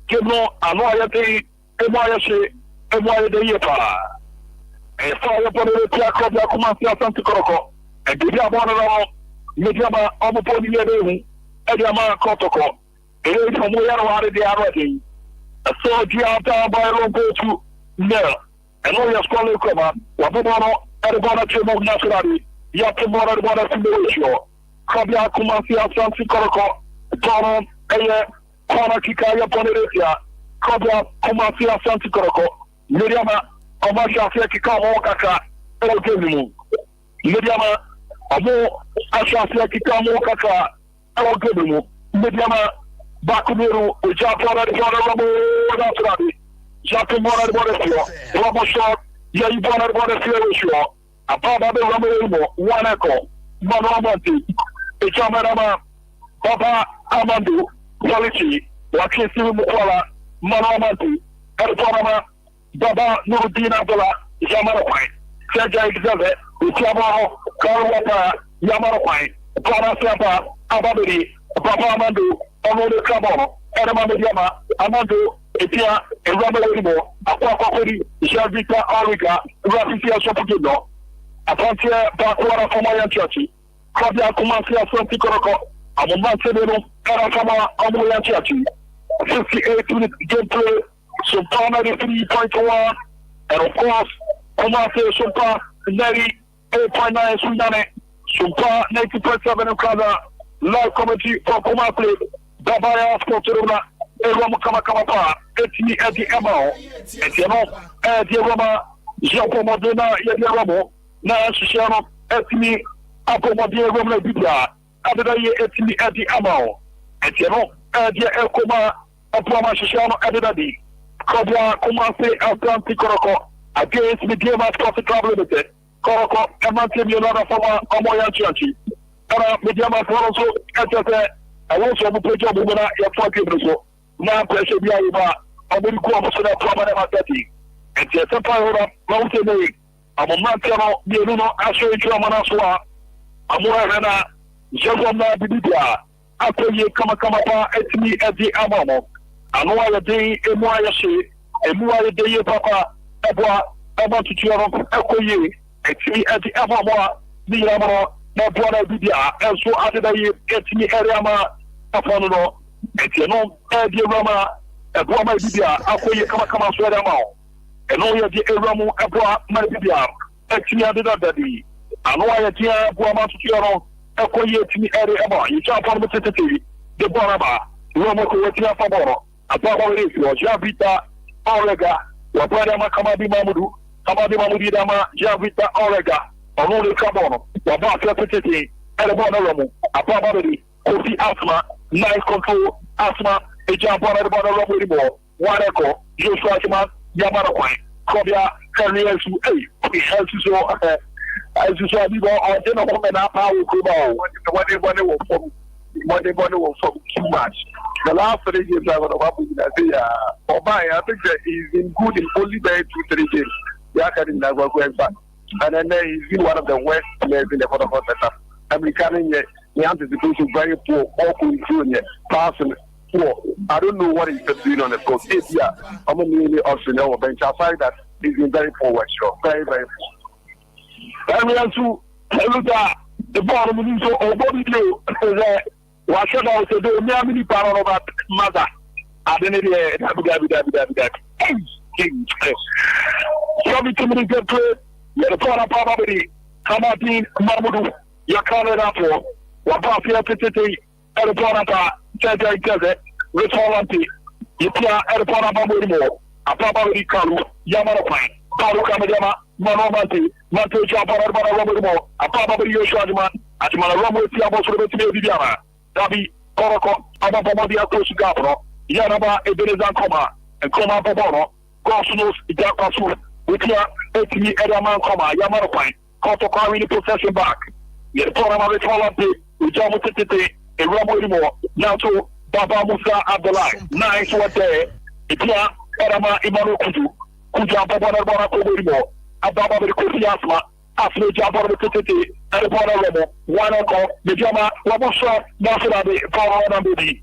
Kimo, Anoyate, Emoyashi, Emoya de Yepa, and Fire Ponetia, Kobia, Kumase Asante Kotoko, and Diabona, Medeama, Omoponi, Ediama Kotoko. From where are they already? A soldier down by a long go to Nell, and all your scholar come, Wabono, Arabana Chemo Nationally, Yapimora, Simulation, Kabia Kumasi, Asante Kotoko, Tono, Aya, Kona Kikaya Ponetia, Kabia Kumasi, Asante Kotoko, Medeama, Omasha Kikamo Kaka, Elgemu, Medeama, Amo, Asha Kikamo Kaka, Elgemu, Medeama. Bakumiru, Japana, Ramo, Japimona, Ramo shot, Yabana, Ramo, a Baba Ramo, one echo, Manamanti, Jamanama, Baba Amandu, Quality, Wakisi Mukola, Manamanti, Elpanama, Baba Nurdina Dola, Yamarapai, Saja Exhibit, Yamaho, Karawapa, Yamarapai, Pana Sapa, Ababidi, Baba Amandu. Amado Cabo, Edema Medeama, Amado, Etia, and Ramalimo, Aquapoli, Javita Arica, Rafia Sopuno, Apontia, Bakwara for my church, Kabia Kumasi Asante Kotoko, I'm a man saying, I'm 58 minutes gameplay, Sompa 93.1, and of course, Kumase Sompa 98.9 Sudan, Sompa 90.7 in Kaza, live commentary for Kumase, Babaya Sportsrona, Erom Kamakama, Etni Medeama, Etiano, Ediaroma, Japo Modena, Yadiaramo, Nashano, Etni, Apomodie Roma Bibia, Abadaye Etni Medeama, Etiano, Edia Elkoma. Apoma Shishano Adidadi, Kobia Kumase Asante Kotoko against Medeama Sports Club Limited, Kotoko, Amante Milana Fama, Omoyan Chianchi. Medeama also, I want to play job when I have 20 minutes. Now, pressure be over, I will go on to the problem at 30. And the Sompa, Mountain, I'm a Montano, Minuno, Asher Chamanaswa, Amorana, Josona Bibia, after ye come Etni Medeama. Ano ya dey emu ya dey papa eboa aba tutuoro ekoye etimi edi amamo ni ramoro na boa na bibia enso adeda ye etimi area ma afano no etino edi rama eboa ma bibia akoye kama so area ma eno ya di eramu eboa ma bibia etimi adeda dadi ano ya di eboa ma tutuoro ekoye etimi area ma yicha afano tetete de boa ba rama ko etimi afano Apapa Race was Javita Orega, Wabrama Kamadi Mamudi Dama, Javita Orega, Only Cabono, Wabaka Petiti, Elabona Apapa Kofi Asma, Nice Control, Asma, a jump on the bottom of the ball, one echo, Joshua Yamarakwai, Kobia, Carriers, as you saw, I didn't know when I will go what they want from too much. The last 3 years I was about I think that he's been good in only 2-3 games. And then he's been one of the worst players in the football setup. American, the anticipation very poor, awful junior, passing poor. I don't know what he's doing on the court. Yeah, I'm really Australian bench. Aside that, he's been very poor, sure. Very, very poor. And we have to look at the bottom of the show, or what we do. What should I say? Do me a mini power about mother? I didn't hear that. Show me 2 minutes to play. You're the corner probably. Kamadin Mamudu. You're calling up for what part of the Airport, Tete, Restaurant, Yipia, Airport, Mamudu, a probably Kalu, Yamarapai, Palu Kamadama, Manomati, Matu Chapara, Mamudu, a probably Yoshadman, at Malaromo, Tiabo, Vidiana. Dabi Koroko, Abamodia Kosigapro, Yanaba, Ebenezan Koma, and Koma Bobono, Gosnos, Jakasu, Wikia, Etni Edaman Koma, Yamarapai, Kotoko in possession back. Yet Torama Retolante, Ujamu Tete, a Ramorimo, Nato, Baba Musa Abdullah, 9 to a day, Itia, Edama Imano Kuju, Kuja Babana Koborimo, Ababa Kofiasma. After Jabba Tete, and upon a rebel, one uncle, Medeama, Wabosha, Nasarabi, Faro and Baby,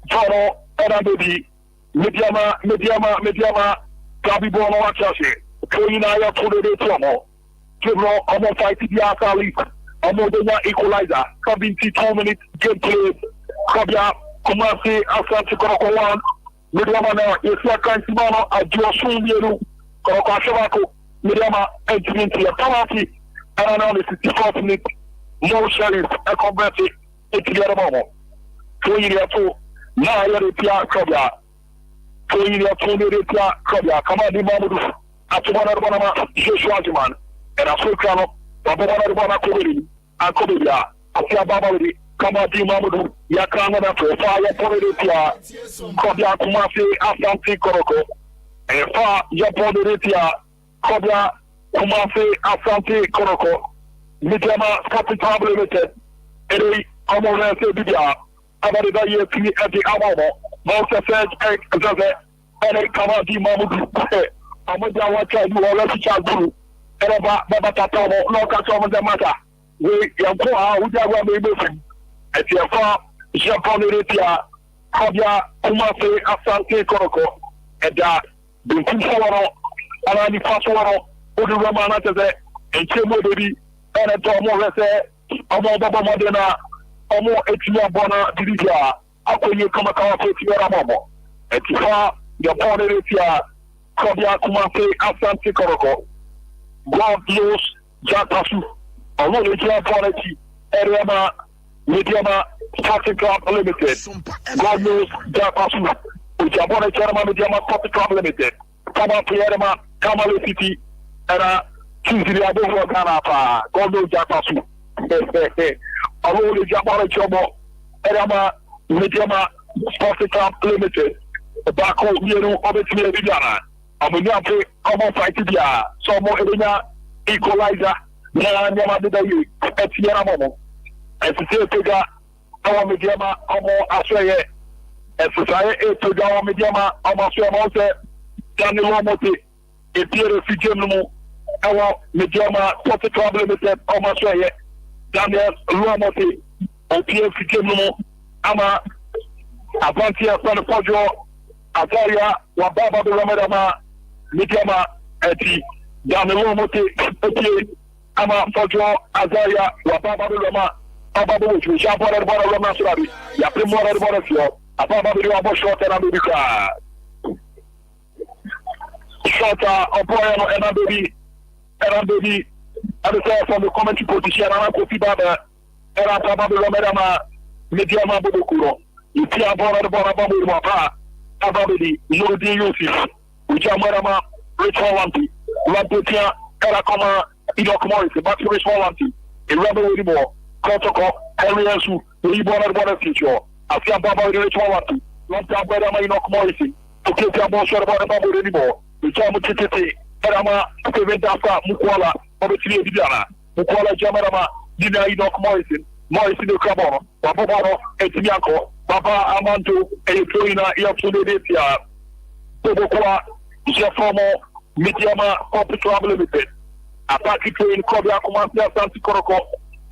Faro and Baby, Medeama, Gabi Bono Achashi, Koinaya Tode Tomo, Kibro, almost 5 Tiaka Leap, Amodena Equalizer, Kabinti 2 minutes, gameplay, Kabia, Kumasi, Asante Kotoko 1, Medeama, Yesaka Simano, Adjosun Yeru, Korokashavako. Medeama entering into a penalty, and now the 64th minute, no sheriff, a converted into the other moment. 2 years to now, you're Pia Kobia. 2 years to Pia Kobia, Kamadi Mamudu, Atumana Bonama, Joshua Jiman, and Africano, Babana Bona Kobiri, and Kobia, Atia Babadi, Kamadi Mamudu, Yakana, Fire Politia, Kobia Kumasi, Asante Kotoko, and Far Yapoditia. Kobia, Kumasi, Asante Kotoko, Medeama Sports Club Limited, Eri, Amona Bibia, Abadida Yeti at the Amamo, Moussa says, Zaze, Eri Kamadi Mamudu, Amadia Waka, you are left Chadu, Eraba, Babatamo, Lokatom the matter. We Yankoa, Ujawa Mabusin, at your far, Japonitia, Kobia, Kumasi, Asante Kotoko, and that, Binkuano. And the first one, Odi Romana says, and Chemo Baby, and a Tomo Rese, Amo Baba Modena, ọmọ etimi abọ́nà dìdìjà akọ̀yẹ kọ́mọkàwá fún etimi ẹ̀rọ mọ̀mọ́ ẹ̀tìfà yẹ̀bọ́n ní retí a kọ́bí akọ́mọ́sẹ́ Asante Kotoko God knows Jatasu ọ̀rọ̀ lè jẹ́ abọ́n ẹ̀tì ẹ̀rẹ́mà Medeama Sporting Club Limited God knows Jatasu ìjàbọ́n ẹ̀tì ẹ̀rẹ́mà Medeama Sporting Club Limited kọ́mọ́ fi ẹ̀rẹ́mà Kamale City ẹ̀rẹ́ Tuesday abóhùn Ghana pa God knows Jatasu ọ̀rọ̀ lè jẹ́ abọ́n ẹ̀tì ọmọ ẹ̀rẹ́mà Medeama Sporting Club Limited baako mmienu ọbẹtumi ebi biara ọmọnì àpè ọmọ fàìtì bíà sọ ọmọ ebenya equalizer nyara nneɛma deda yie ɛti yɛra mɔ mo ɛsisi epega ɛwɔ Medeama ɔmo asɔyɛ ɛsisaye epega ɛwɔ Medeama ɔmo asɔyɛ mo sɛ Daniel Omote epiere fi game no mu ɛwɔ Medeama Sporting Club Limited ɔmo asɔyɛ Daniel Omote opie fi game no mu ama Asante Kotoko Azaria wababa be Medeama Medeama eti Daniel Omote opie ama Fojo Azaria wababa be ababa wo ju ja bora Roma surabi ya primora bora fio ababa be wa bo short na be ka short oboya no na baby and say from the commentary position na ko fi baba era ababa be Medeama Medeama bodokuro iti abora ba mo pa ababa di no di Yusuf uja Medeama Richard Lampetia era kama ido kama ise back to Richard Lampetia e rubber with more Kotoko Eliasu we born future afia baba with Richard Lampetia Lampetia Medeama ino kama ise to keep your boss or about anymore we come to tete Medeama prevent after Mukwala obetini bibiana Mukwala Medeama dina ino kama ise Morrison de Cabono, Babano, Etibianco, Baba Amanto, Electroina, Yapsudetia, Toboqua, Jefomo, Medeama Sporting Club Limited, Apaki Train, Kobia, Comantia, Asante Kotoko,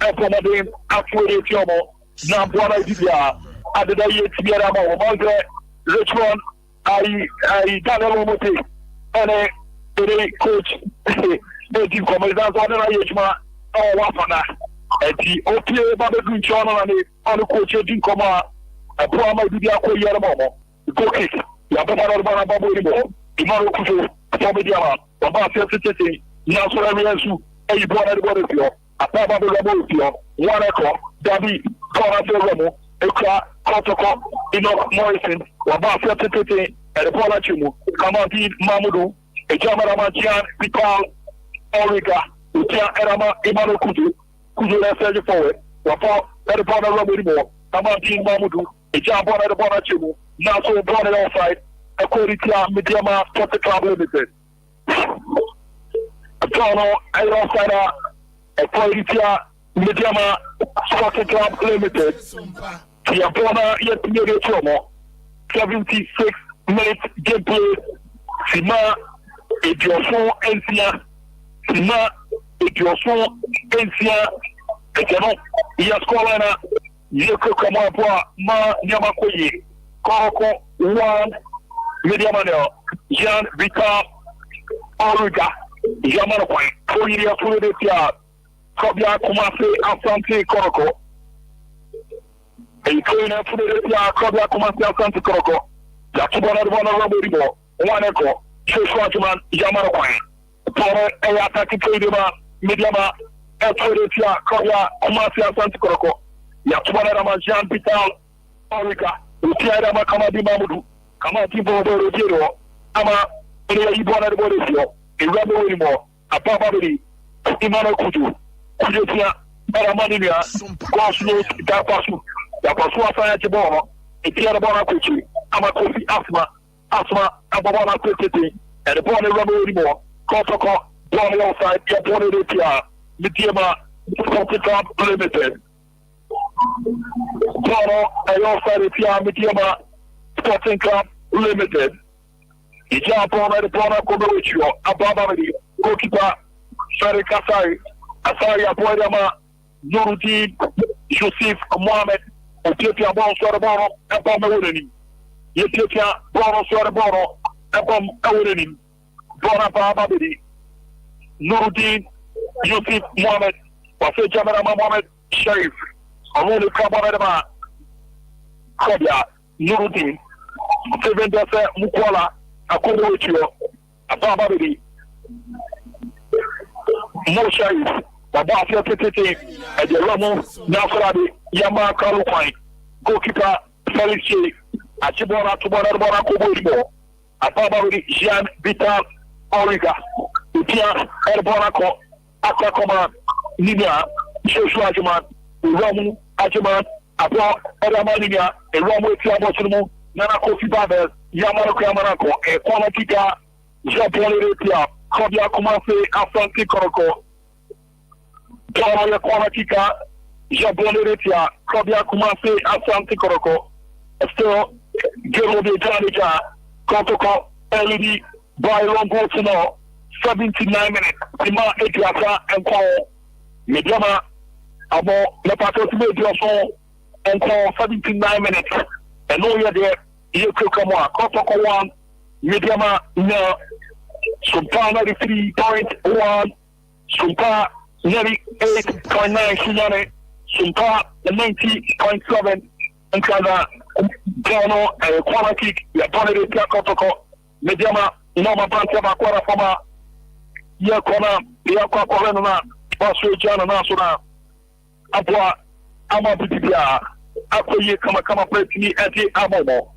Epomadin, Afuere Tiomo, Nambuana Dibia, Adelaide Tibiaramo, Mondre, Richmond, I Daniel Omote, and a coach, Eddie Comedans, Adelaide, oh, Wafana. Eti opie ba be dun chono na ni onu coach din koma apo ama bibia ko yere momo go kick ya ba ba ba ba bo ni mo imaro kujo so Medeama ba se tete na so na yesu e bo na bo de fio apa ba bo bo fio one ko dabi ko na se mo e kwa Kotoko ino Morrison wa ba se tete e bo na chimu kama di Mamudu e jamara ma Jan Vital Origa utia erama imaro kujo Kujula Serge forward, Wapo, at the corner of Robert Amandine Mamudu, a jump on at the corner chimu, now so born it outside, according to Medeama Sporting Club Limited. A tono, a outsider, according to Medeama Sporting Club Limited. Tiabona yet near the Chomo, 76 minutes gameplay, Sima, a Joshua Encia, Sima, Joshua Encia. Ekeno iya skolana yeko kama kwa ma nyama koyi Kotoko 1 Medeama no Jan Vika Oruga Yamano point koyi ya fude tia Kobia Kumase Asante Kotoko e koyi na fude tia Kobia Kumase Asante Kotoko ya tubona rubona roboribo waneko Joshua Juman Yamano point pore e ataki koyi ma Medeama Etoretia, Korea, Kumasi, Asante Kotoko, Yatubana Ramajan, Vital, Orica, Utia Kamadi Mamudu, Kamati Bobo Rogero, Ama, Ibona Borisio, a rebel anymore, a Babadi, Imano Kuju, Kujutia, Eramania, Goslos, Dapasu, Dapasu Afayatibono, a Tiarabona Kuchi, Amakofi Asma, Ababana Kuchi, and the Bonnie rebel anymore, Kotoko, Bonnie outside, Yapone Retia. Medeama Sporting Club Limited. Tono, I also repeat Medeama Sporting Club Limited. Ijapon at the Bona Kodoichio, Ababadi, Gokipa, Sari Kasai, Asari Apoyama, Nuruddin, Yusuf Mohammed, Ethiopia Bon Sorbono, Abam Awureni. Ethiopia Bon Sorbono, Abam Awureni. Bona Babadi, Nuruddin, Yusuf Mohammed, Wase Jamara Mohammed Sharif, among the Kabarama, Kobia, Nurudin, Seven Dasa, Mukwala, Akomochio, Ababadi, Moshai, Babafia Tete, and the Ramo, Nafradi, Yama Kalupai, goalkeeper Felix Achibora Tubara Kobo, Ababadi, Jean Vital Origa, Utia, Elborako, Aquacoma, Nina, Joshua Ajuman, Romu Ajuman, Abo Eramania, a Romu Tiabosumu, Nana Kofi Babel, Yamano Kamanako, a Quanatica, Japonia, Kobia Kumase, Asante Kotoko, Toya Quanatica, Japonia, Kobia Kumase, Asante Kotoko, still Gero de Janija, Kotoko, LED, by Longo to know, 79 minutes, Tima Ekiasa and call Medeama, Abo, Lepatos Medio, and call 79 minutes, and no, you're there, you could come on, Kotoko 1, Medeama, no, Sompa 93.1, Sompa 98.9, Sinane, Sompa 90.7, and Kada, Bono, and Kwana kick, the opponent is Kotoko, Medeama, Noma Bantama Kwara Fama, Yakona, Yakwa Korena, Basu Jana Nasuna, Abwa, Amabibia, Akoye Kama Pretini, Eti Amomo.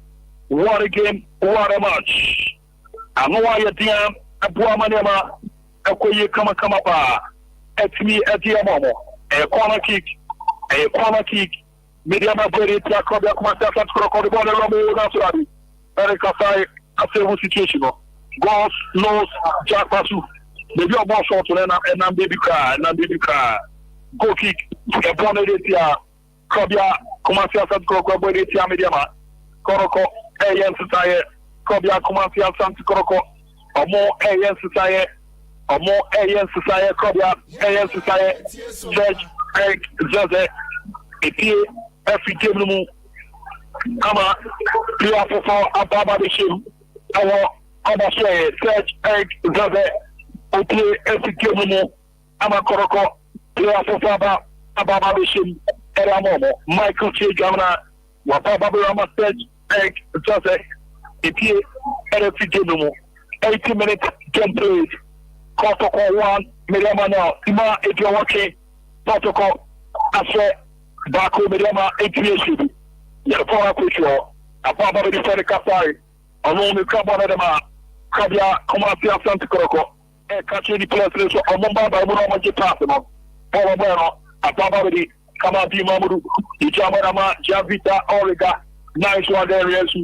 What a game, what a match. Anoa Yadiam, Abwa Manema, Akoye Kama Pa, Etini Eti Amomo, a corner kick, Medeama Brady, Yakobia Kumasa, Krokodibo, Romo Nasurabi, Erika Sai, a civil situation. Goals, nose, Jack Pasu. Maybe a ball shot and I'm baby car, Go kick, a bonnet, Kobia, Kumasia Santiago, Medeama, Koroko, AN Society, Kobia, Kumasia Santiago, or more AN Society, Kobia, AN Society, Church, Eric, Jose, Etie, every game, Ama, Pia for Ababa the Shim, our Search, Eric, Jose, Ote, every game, Ama Koroko, Pia for Ababa the Shim, Eramomo, Michael J. Gamma, Wapaba Search, Eric, Jose, Etie, every game, 80 minutes, game played, Kotoko 1, Medeama now, Ima, if you're watching, Kotoko, Ashe, Baku, Medeama, 88. Yakora Kucho, Ababa the Ferry Kasai, along with Kabana, Kabia, Kumasia Asante Kotoko, and catching the players of Mumba by Murama Jepasimo, Paula Bueno, Ababa the Kamadi Mamudu, Ijamarama, Javita, Origa, nice one areas,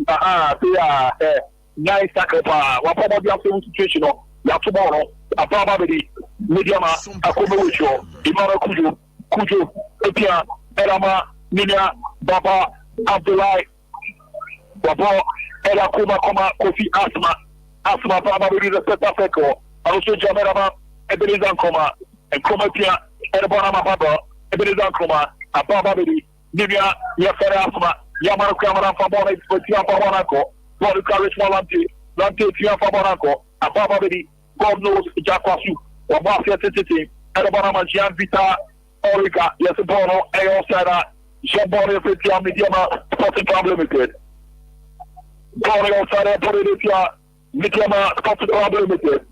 nice Takapa, Wapaba the situation, Yatumoro, Ababa the Medeama, Akobucho, Imara Kujo, Epia, Erama, Minia, Baba, Abdullah, Babo, Ela Kuma, Kofi Asma, Baba, the Petafeco, also Jamerama, Ebenezan Koma, and Komatia, Erbanama Baba, Ebenezan Koma, Ababa, Nivia, Yafere Asma, Yamara Kamara Fabona, Tia Fabanako, Monica Rich Malante, Lante Tia Fabanako, Ababa, God knows Jakwasu, Wabafia Titi, Erbanama Gian Vita, Orica, yes, Bono, Aosada. Jambore Fetia Medeama Sporting Club Limited. Going outside Politia, Medeama Sporting Club Limited.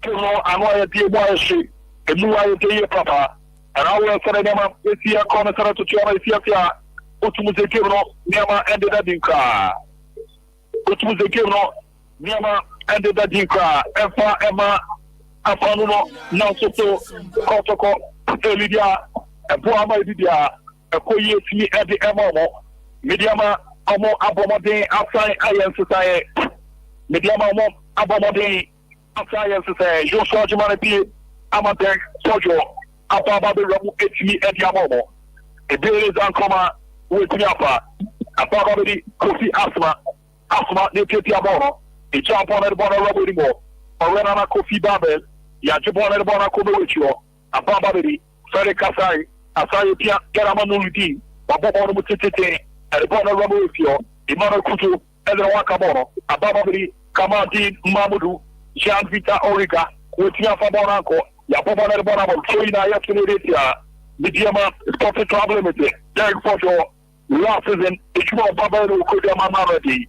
Kino, Anoya Dia Street, and Nua Dia Papa. And I will say them up this year, corner to Chama Ethiopia, Utumuze Kino, Niama ended that in car. Utumuze Kino, Niama ended that in car. Emma, Afanuno, Nansoto, Kotoko, Elidia, and Puama Didia. Akoye Timi Edi Emomo, Medeama Omo Abomode outside Iron Society, Medeama Omo Abomode outside Iron Society, Joshua Jumanity, Amatek, Sojo, Ababa Ramu Etimi Edi Emomo, a daily Zankoma with Yapa, Ababa Kofi Asma, Neketi Abono, a jump on the Bona Robimo, or Renana Kofi Babel, Yajibon the Bona Koboicho, Ababa Ferry Kasai. Asayepia, Keramanuliti, Babono Mutete, and the Bona Ramufio, Imano Kutu, and the Wakabono, Ababari, Kamadi, Mamudu, Jean Vita Origa, with Yafabonaco, Yapobana Bonamo, Choina Yakinetia, Medeama Sporting Club Limited, Derek Fojo last season ejuma baba no ko dia mama ready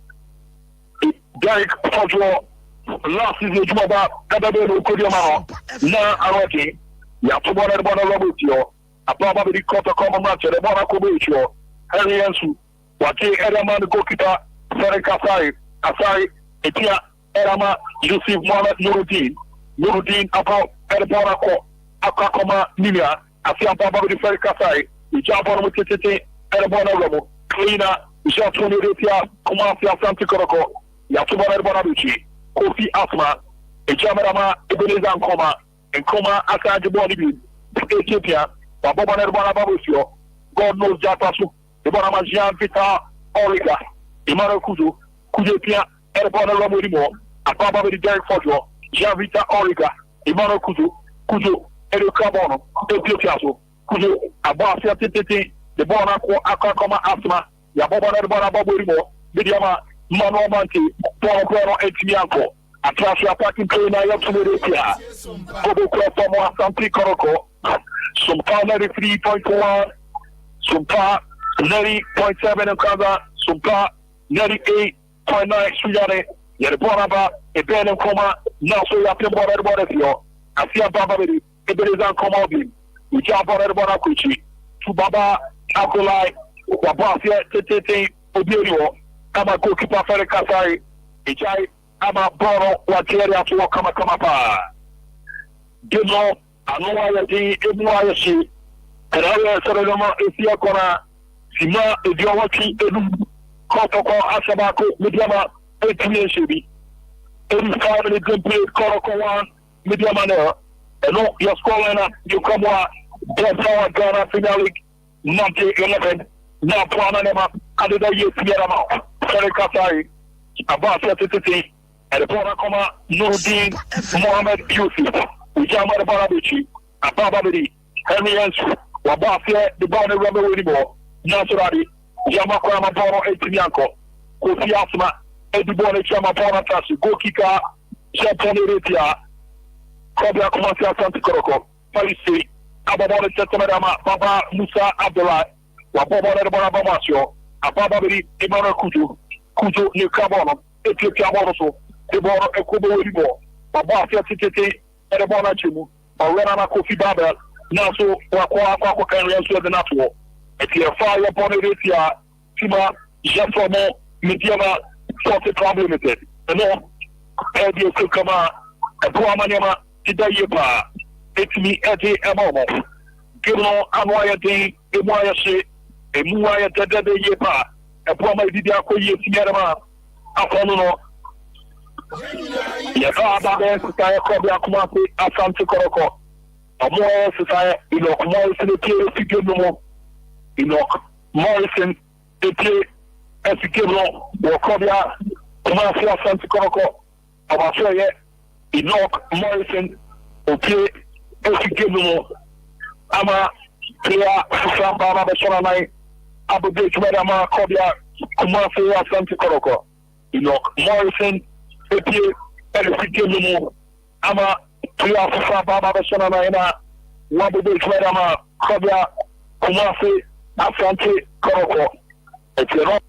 Derek Fojo last season ejuma baba no ko dia mama na aroti ya to bona robot yo ababa be Kotoko match the bona ko be yo Henry Ensu wati Medeama go kita Asante Kasai Asai etia Medeama Yusuf Mohamed Nuruddin about Medeama ko akakoma ninia afia baba be Kasai ijabon mo tete Medeama robo cleaner Jatoni Retia Kumasi Asante Kotoko ya to bona Kofi Asma ejamama Ebeneza Nkoma Asante body bi Ethiopia baba bona babusio God knows Jatasu the bona Jean Vita Origa Imaro Kujo Pia Erebona Romorimo ababa be Derek Fojo Jean Vita Origa Imaro Kujo Educabono Ethiopia so Kujo Abafia Tete the bona ko akakoma Asma ya baba bona babusio Medeama Mano Manti Poro Etimianko Atrasio attacking play na ya Tumeretia Kobo kwa mo Asante Kotoko Sompa 93.1 Sompa 90.7 Kaza Sompa 98.9 Suyane Yerbonaba Ebene Koma Naso ya Pembora Fio Asia Baba Bedi Ebeneza Nkoma Bi Ujabora Kuchi Tubaba Akolai Wabafia Tete Obierio Kama goalkeeper Fere Kasai Ijai Ama Boro Watieri Atuo Kama Pa Dino Anuwa Yadi Emuwa Yashi Erawe Sareloma Esia Kona Sima Ediawaki Edu Kotoko Asabako Medeama Etime Shebi 85 minute gameplay Kotoko 1 Medeama Nera Eno your scoreline you come wa Desawa Ghana Premier League 11 Na Plana Nema Adida Yetiama Fere Kasai Abasi Tete Erebona Koma Nuruddin Mohamed Yusuf Ujama Barabichi Ababa Bedi Henry Ensu Wabafia the Bonnie Rubber Winimo Naturally Yama Kwama Bono Etimianko Kofi Asma Edubone Chama Bona Tashi Gokika Jatoni Retia Kobia Kumasi Asante Kotoko Palisi Ababone Medeama Baba Musa Abdullah Wababone Bona Bamasio Ababa Bedi Emmanuel Kujo Nikabono Ethiopia Bonoso Debono Ekubo Winimo Wabafia Tete Erebona Chimu Orena Kofi Babel Naso Wako Kenriansu the Natuo Etia Fire Boneretia Tima Jafomo Medeama Sorted Club Limited No Edio Kukama Ebuamanyama Tidayepa Etimi Eti Emomo Gino Anwaya Di Emuaya Se Emuaya Tede Yepa Ebuama Didia Koye Tiarama Afono Yaka Babe Sitaya Kobia Kumasi Asante Kotoko Omo Sitaya Inok Morrison Figure Inok Morrison Figure Wakobia Kumasi Asante Kotoko Abasoye Inok Morrison Figure Ama Pia Samba Bashanai Abu Medeama Kobia Kumasi Asante Kotoko Inok Morrison Figure Ama Pia Samba Bashanai na Wabu Medeama Kobia Kumasi Asante Kotoko Etero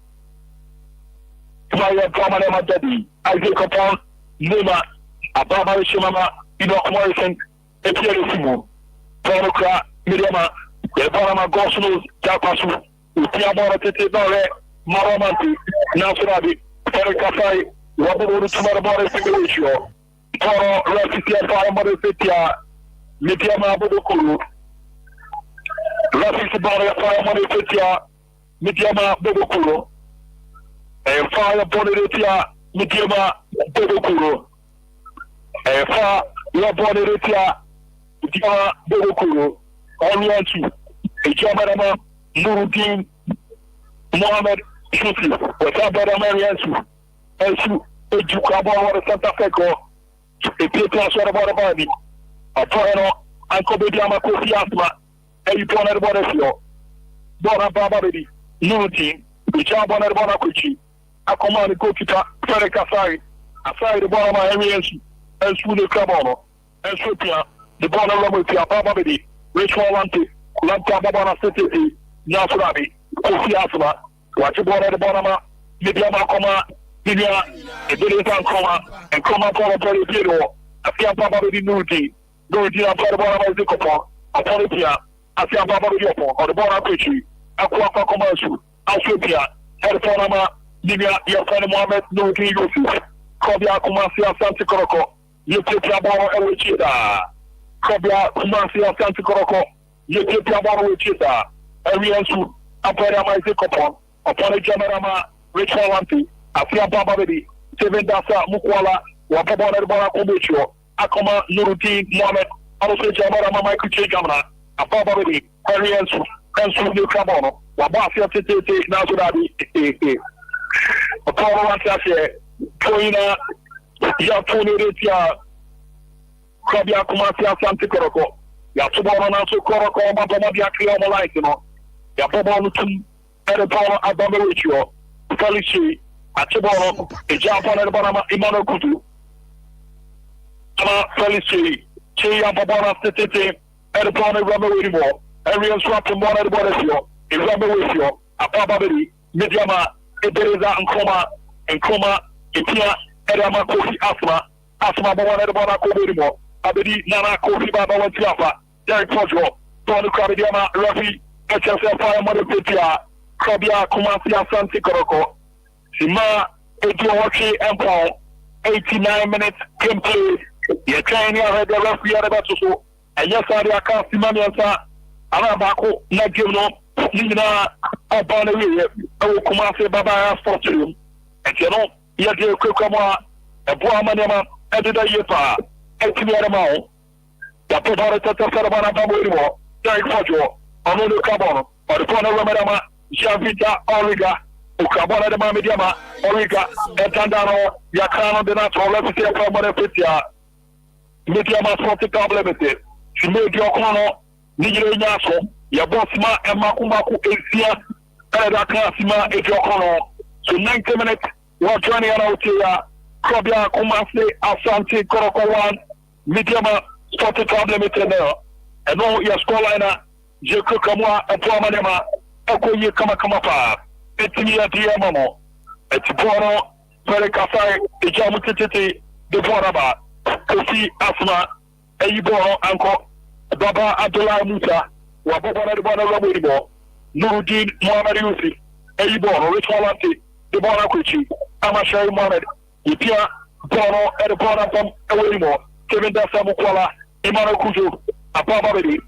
Maya Dramanema Dedi Isaac upon Nema Ababa Shimama Inok Morrison Simu Tonoka Medeama Ebanama Gosnos Japasu Utiamora Tete Dore Maramanti Nasurabi Fere Kasai Wabu Tumarabore Singatio Toro Rasitia Paramore Setia Medeama Bodokuru Rafisi Bore Paramore Setia Medeama Bodokuru Fire Boneretia Medeama Bodokuru Fa Boneretia Medeama Bodokuru Onyantu Ejamama Nuruddin Mohamed Yusuf Wata Ensu Ejukabo Santa Fe Epetra Sorabara Bani Atono Anko Medeama Kofi Asma Eyipona Bonefio Bona Baba Bedi Nuruddin Ujabona Bona Kuchi Akomani Kokita Fere Kasai Asai the Bona Henry Ensu the Kabono Ensu Pia the Bona Robotia Baba Bedi Rachel Lante Lanta Babana City Nasurabi, Kofi Asma, Watchibona the Bonama, Medeama Coma, Dinia, a Billion Coma, and Coma Polo Pedro, a Fiam Papa with Nuti, Nuti and Pabana Zicopo, a Polipia, a Fiam Papa Yopo, or the Bona Pichi, Aqua Commercial, Alphia, Telefonama, Dinia, your friend Mohammed, Nuti Yusuf, Kobia Kumasi Asante Kotoko, you take your ball and which is Kobia Kumasi Asante Kotoko, you take your ball which is Ariansu, Medeama Zicopo, upon a Generama, Richard Lampi, Afia Baba Baby, Seven Dasa, Mukwala, Wapabana Bona Kubicho, Akoma, Nuruti, Mohammed, also Jamara, Michael Chamana, a Baba Baby, Ariansu, and Sunday Cabono, Wabafia Tete, Nazurabi, a power one sachet, Toina, Yapunia, Kabia Kumasi Asante Kotoko, Yatubana Koroko, Mabamadia Kiama, you know, Yapabon, Edapona Abamaricho, Felici, Atiboro, a Japan Banama, Imano Kutu, Felici, Chia Babana Tete, Edapona Ramarimo, Arian Swap and one at the Borisio, a Ramarisio, a Babadi, Medeama, Ebereza and Coma, Ipia, Edama Kofi Asma, Babana at the Bonaco, Abedi, Nana Kofi Baba Tiapa, Derek Pojo, Tony Krabidiama, Rafi, HSL Fire Mother Petia, Kobia Kumasi Asante Kotoko, Sima, 81 and 89 minutes gameplay. You're trying to have the referee at the battle. And yes, I can't see Maniasa, Arabako, Nagino, Nina, Abanari, Kumasi Baba Fortune. And you know, you get a Kukama, a Buamanama, Edida Yepa, Etiamao, the Poparata Sarabana Babuimo, Derek Pojo, Onono Cabono, or the Pona Ramadama. Javita Origa, Ukabana de Medeama, Origa, Etandano, Yakano de Nato, Lepitia Pamana Pitia, Medeama Sportic Limited. She made your corner, Nigel Naso, Yabosma and Makumaku Asia, Edakasima, if your corner. So 90 minutes, we're joining out here, Kobia Kumasi, Asante Kotoko 1, Medeama Sportic Limited there. And no, your scoreliner, Jeko Kamwa, and Pomanema. Okoye kama pa etimi adia mamo etiboro fere kasai ejamu tete de boraba kofi asma eyiboro anko baba Abdullah Musa wa baba de bona robodibo Nuruddin Muhammad Yusuf eyiboro Richard de bona kuchi Amashai Muhammad ipia bono e de bona pam ewimo Kevin Dasa Mukwala Imano Kujo apaba bedi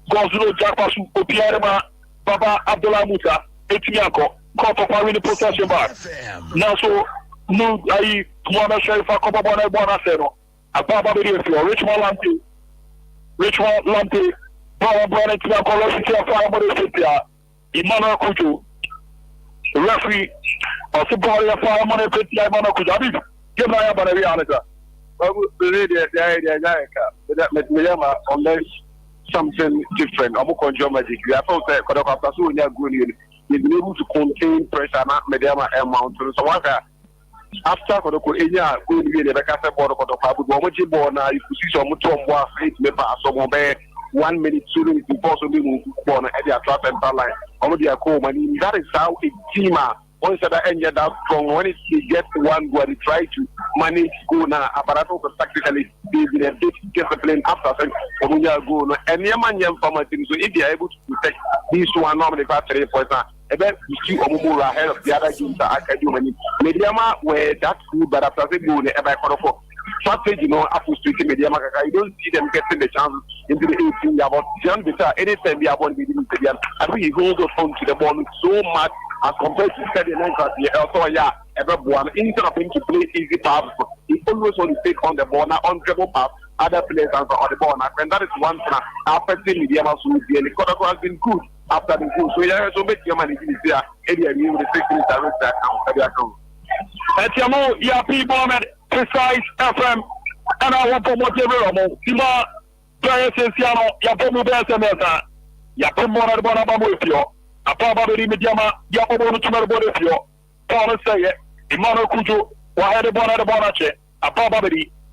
Gozulo Jakpasu opiarema Baba Abdullah Musa, Etiako, Koto Parini Protection Bar. Now, so, no, I, Mwana Sherifa, Kopa Bona Seno, a Baba Video, Richmond Lampi, Baba Bona Tiako, Lesitia, Fire City, Imano Kuju, referee, or Supporter Fire Money City, Imano Kuju. Give my Abana Rianaka. That Medeama, unless something different. I'm going to magic. I thought that after so many good, you've been able to contain pressure, Medeama and mountain. So after Kotoko, Enya, going to be the Becassa board of Kotoko, Womaji Bona, if you see some more faith, maybe some 1 minute, 2 minutes before so we move on at the trap and line. Already a call, and that is how a team once that ended up from when it gets one goal, they try to manage go now. Aparato tactically be in a bit discipline after saying go no. And Yaman formatting. So if they are able to protect these two are normally 3 points, and then you see Omumura ahead of the other teams that I can do. Medeama were that good, but after they go, they ever for strategy, after street Medeama, you don't see them getting the chance into the 18 yard. John Bita, anytime they are born within the game, I think he goes on to the ball so much. As compared to studying everyone, instead of him to play easy pass, he always want to take on the ball, now on dribble pass, other players on the ball. And that is one thing affecting Medeama Sunusi. And the Kotoko has been good after the goal. So yeah, so make your money in this area, you will take this account. Etiamo, Yapi Mohamed, Precise FM, and I want to motivate Sima, Players Siano, Yapomu Bessemeta, Yapomona Bonabamopio. A Papa Medeama, Yapo to Merbodefio, Paul say, Imano Kujo, Wahade Bona de Bonache, a Papa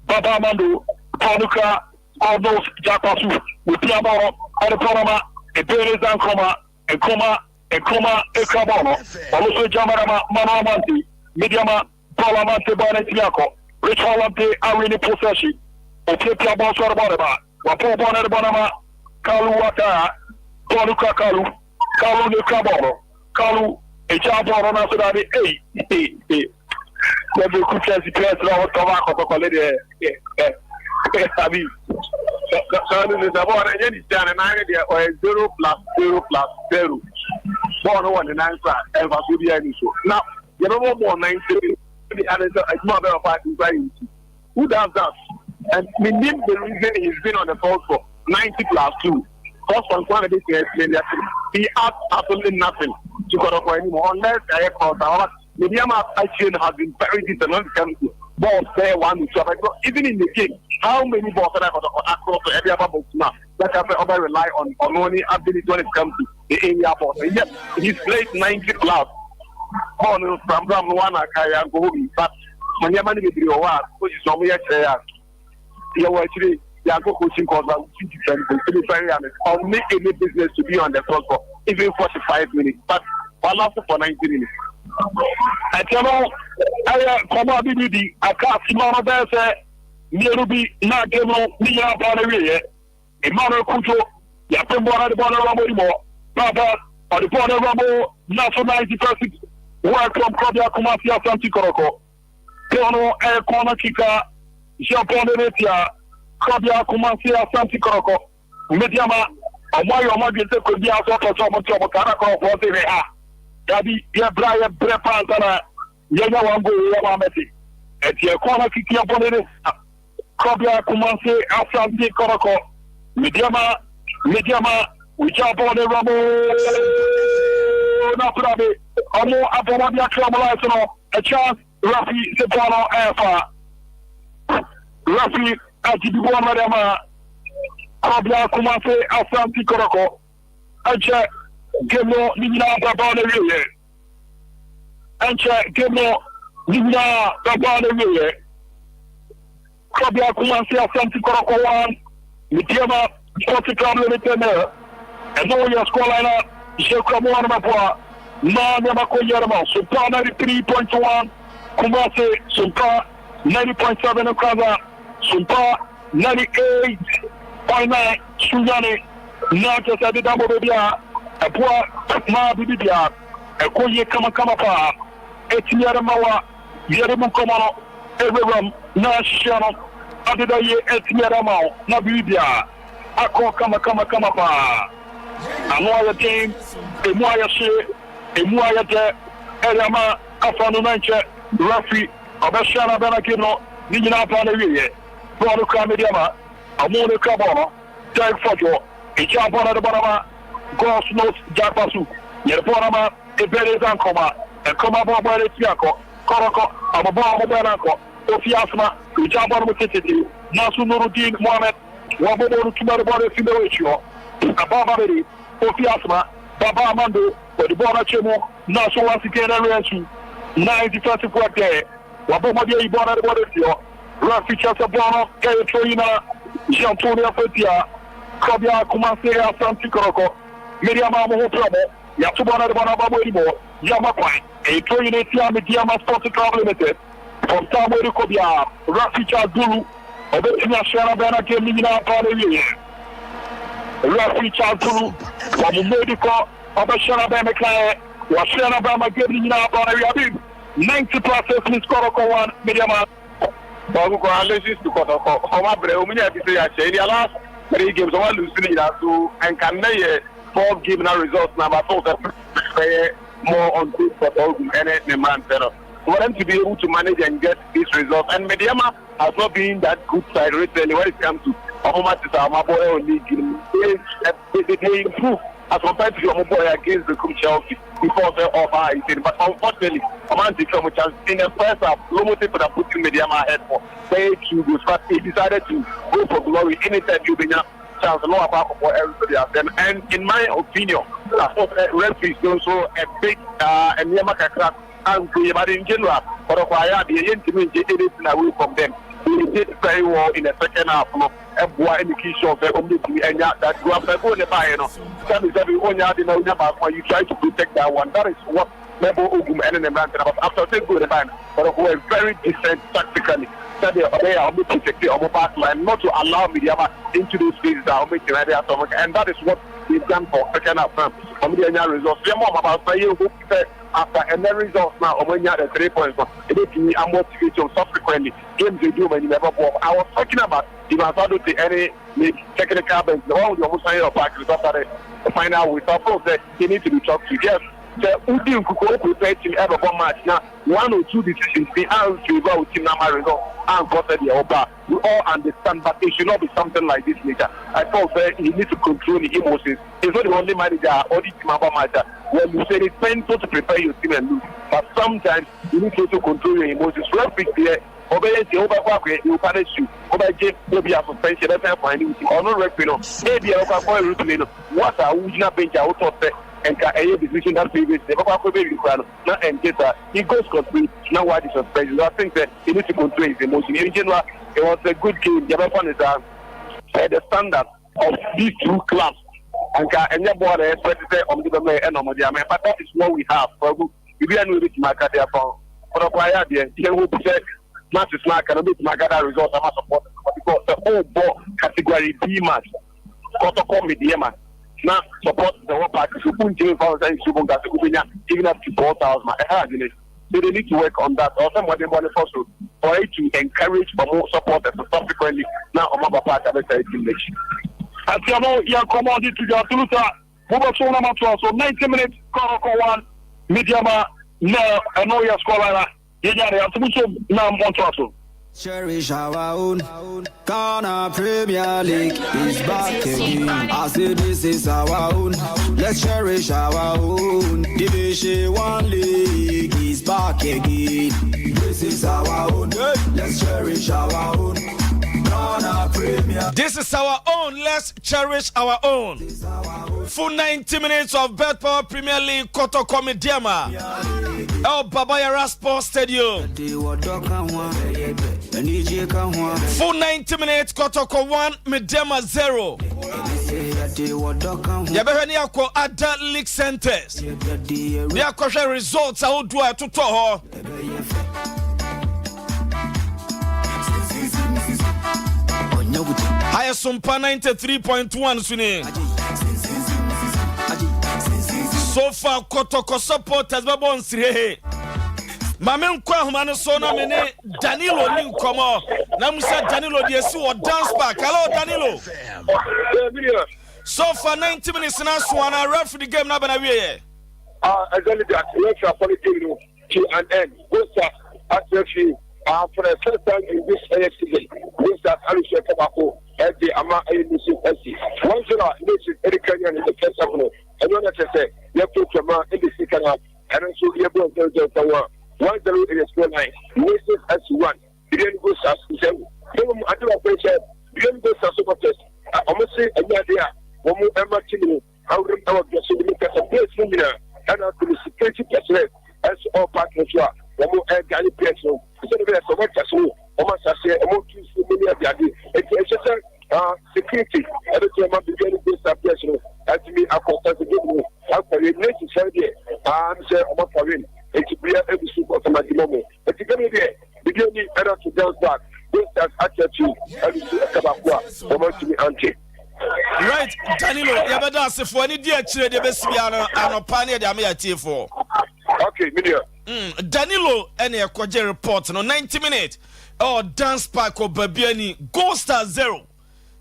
Baba Mandu, Panuka, all those Japasu, with Piamoro, Adeponama, a Perez and Coma, Ekoma Ekabono, also Jamarama, Manamanti, Medeama, Palamante Banetiaco, Rich Hollante, Arini Possession, Opia Bonsorba, Wapo Bonabonama, Kalu Wata, Toluka Kalu, Kalu de Cabono, Kalu, a Jabon Nasadi, let me cook as the place of tobacco for lady. So is about any stand an idea or 0 + 0 + 0. Born one and answer ever to be any so. Now, you know more 90. The other is not a party. Who does that? And we need the reason he's been on the phone for 90 + 2. First one, one of these he has absolutely nothing to go up anymore unless I call Medeama action has been very decent when it comes to balls there one to other. Even in the game, how many balls are across every other box now? That can over rely on only ability when it comes to the area balls. And yet he's played 90 plus. On from one I go but when you manage to your work, which is somewhere there. You actually go coaching course or make any business to be on the floor for even 45 minutes, but one after for 90 minutes. I tell you, I come out with the I can't see my mother near be not give no near about a year. Emmanuel Kuto, Yapembo, the border rumble more, Baba, or the border rumble, national 91st work from Claudia Kumasi, Asante Kotoko, Tono, air corner kicker, Japon, Claudia Kumasi, Asante Kotoko, Medeama, and why your mother could be out of some Caracol for the Daddy, dear Brian Brepantana, Yana Wambo, Yamameti, at your corner kicking upon it, Claudia Kumasi, Asante Kotoko, Medeama, we jump on the rumble, Naprabi, Amo Abomadia Clamalasono, a chance, Rafi Sepano Alpha, Rafi Ajibuan Medeama, Claudia Kumasi, Asante Kotoko, a check. Gemo Nina Babane, and check Gemo Nina Babane, Claudia Kumasi, Asante Kotoko 1, Medeama, 40 Limited, and no your score liner, Shekamon Mapua, Namako Yerma, Sompa 93.1, Kumasi, Sompa 90.7 Okaza, Sompa 98.9, Suzani, not just at the double baby. A poor ma bibia, a koye kama pa, etiaramawa, Yeramukomano, everyone, Nashano, Adidaye, etiaramao, Nabibia, Ako kama pa. Amoya team, a moya she, a moya de, Elama, Afano Nanche, Rafi, Abashana Benakino, Nina Panaria, Bonuka Medeama, Amone Cabono, Tag Fojo, a Japon at the Bonama. Ghost notes Japasu, Yerponama, a very Zankoma, and Koma Boba Tiako, Koroko, Ababa Banako, Ofiasma, Japan Mutiti, Nasu Nurudin Mohamed, Wabo Tumarabore Fidorio, Ababa, Ofiasma, Baba Mando, or the Bona Chemo, Nasu Wasikan Ransu, 91st work day, Waboma Bona Bodio, Rafi Chasabono, Kaytrina, Jantonia Fetia, Kabia Kumase, Asante Kotoko. Medeama mo trouble, Yatubana Bonabo, Yamakwai, a train Medeama Sports Club Limited, from Samuel Kobia, Raficha Guru, Obetina Shana Bana Kemina Panaria, Raficha Guru, from Medical, Obashana Bama, Washana Bama Gemina Panaria, 90 plus Miss Koroko 1, Medeama. Babu analysis to Kotoko, Homabre, Umina, the last 3 games, all losing to and can they. 4 game results number 4 more on this for all and man for them to be able to manage and get these results. And Medeama has not been that good side recently when it comes to Omatis League. They improve as compared to your boy against the Coach Chelsea before they offer 18. But unfortunately, Oman become a chance in the first half. Lomotive for putting Medeama ahead for 2 goals, but he decided to go for glory anytime you bring up. Chance no about for everybody else. And in my opinion, referees also a big and Yamakaka and but in general, but if I had the intimate anything away from them, he did very well in the second half. boy any key shop only and that you have to go in the buy no every one yard in you try to protect that one. That is what Mebo Ugum and the man after they go in the band, but who are very decent tactically. So they are protected on the back line, not to allow Medeama into those spaces that are making idea, and that is what we've done for second half. Medeama results. We are more about after and the results now, when you had the 3 points, it is me and motivation subsequently. Games they do when you never walk. I was talking about if I started to any technical bench, the one with the most of back results the final with our pros that he needs to be talked to. Yes. The Udin Kuko team ever one match now, 1 or 2 decisions they are favor with team number result and got the Oba. We all understand, but it should not be something like this later. I thought that he needs to control the emotions. He's not the only manager or the team about matter. When you say it's painful to prepare your team and lose, but sometimes you need to also control your emotions. Real big there. Obey the over you punish you. Obey Jim will be a suspension. That's how finding or no referee. Maybe I'll call you. What are we not being out of and a decision that previous now and get he goes complete now why the suspension. I think that he needs to control his emotion. In general, it was a good game. Japan is the standard of these two clubs. And your boy expected on the way and on the but that is what we have. We are able to mark their phone. For the player, they will be said match is not going to be mark that result. I'm support because the whole ball category B match. Kotoko Medeama. Now support the whole party. Even up to 4,000. So they need to work on that. Also, what they want to for it to encourage for more supporters subsequently. Now, on my part, I will say it. Atiamo, you are commanded to the Tulusa. Mobile number 12. So 90 minutes, Kotoko 1, Medeama, no, and no, your scholar. Yeah, now I'm on Cherish our own Ghana Premier League is back again. I say this is our own. Let's cherish our own. Division 1 League is back again. This is our own. Let's cherish our own. Ghana Premier. This is our own. Let's cherish our own. Full 90 minutes of Bet Power Premier League Kotoko Medeama. El Babayara Sports Stadium. Full 90 minutes, Kotoko 1, Medeama 0. Yabehani ako Ada League Centers. They are question results. I will do a tutor. Higher Sompa 93.1 Swini. So far, Kotoko supporters babon sire. Mamen kwa humano sona mene Danilo ni nkomo. Na musa Danilo diesi o dance back. Hello Danilo. So for 90 minutes now Swana ref the game na bana wiye. Exactly that. Let's apologize to an end. Both actually for the first time in this AFC game. This that Alicia Kabako at the Ama AFC. Once you are Eric Kenyan in the first half. And you know say you have to come in the second half. And also you have to 1-0 in the score line. Nations as 1. You didn't go SAS. I do appreciate. You didn't go SAS supporters. I almost say a year there. One more Emma Chimney. I would have just look at the place in there. And I could security personnel as all partners are. One more air galley person. So there's so much as well. Almost as a more 2 million of the it's just security. Every time I'm beginning to start person. As me, I contact the game. After the next Sunday, I'm saying about for win. It's be every super automatic moment. But you can be beginning better to dance back. This has actually every super about to be anti. Right, Danilo, yabada se for any dear chile de besiano and opania de amia for. Okay, media. Danilo any a kwaje report no 90 minutes. Oh, dance park or Babiani, Gold Star 0,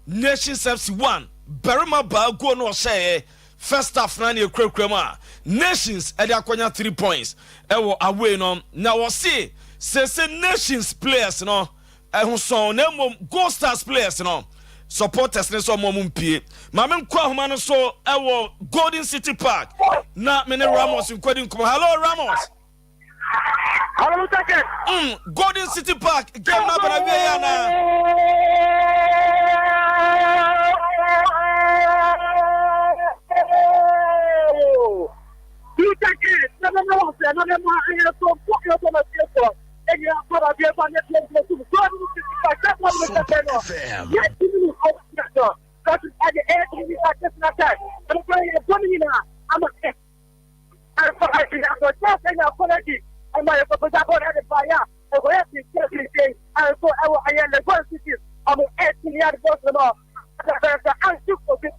Nations FC 1, Berima Ba go no say. First half nani ekrema Nations e dey akonya 3 points e wo away no na wo see say Nations players no e ho so na mom Gold Stars players no supporters ne so mom mpie ma me nkwa homa no so e wo Golden City Park na me ne Ramos nkwadi nkom. Hello Ramos. Hello Take. Golden City Park game na bana we ya na you take it. Never know. Another man here so fucking up on the table. And you have got to be able to get to the at the end of the attack. I'm playing a Domina. I'm a I'm for I think I'm just saying apology. I'm my proposal for the fire. And we have to say, and so I am the one city. I'm an 8 million dollars. I'm super good.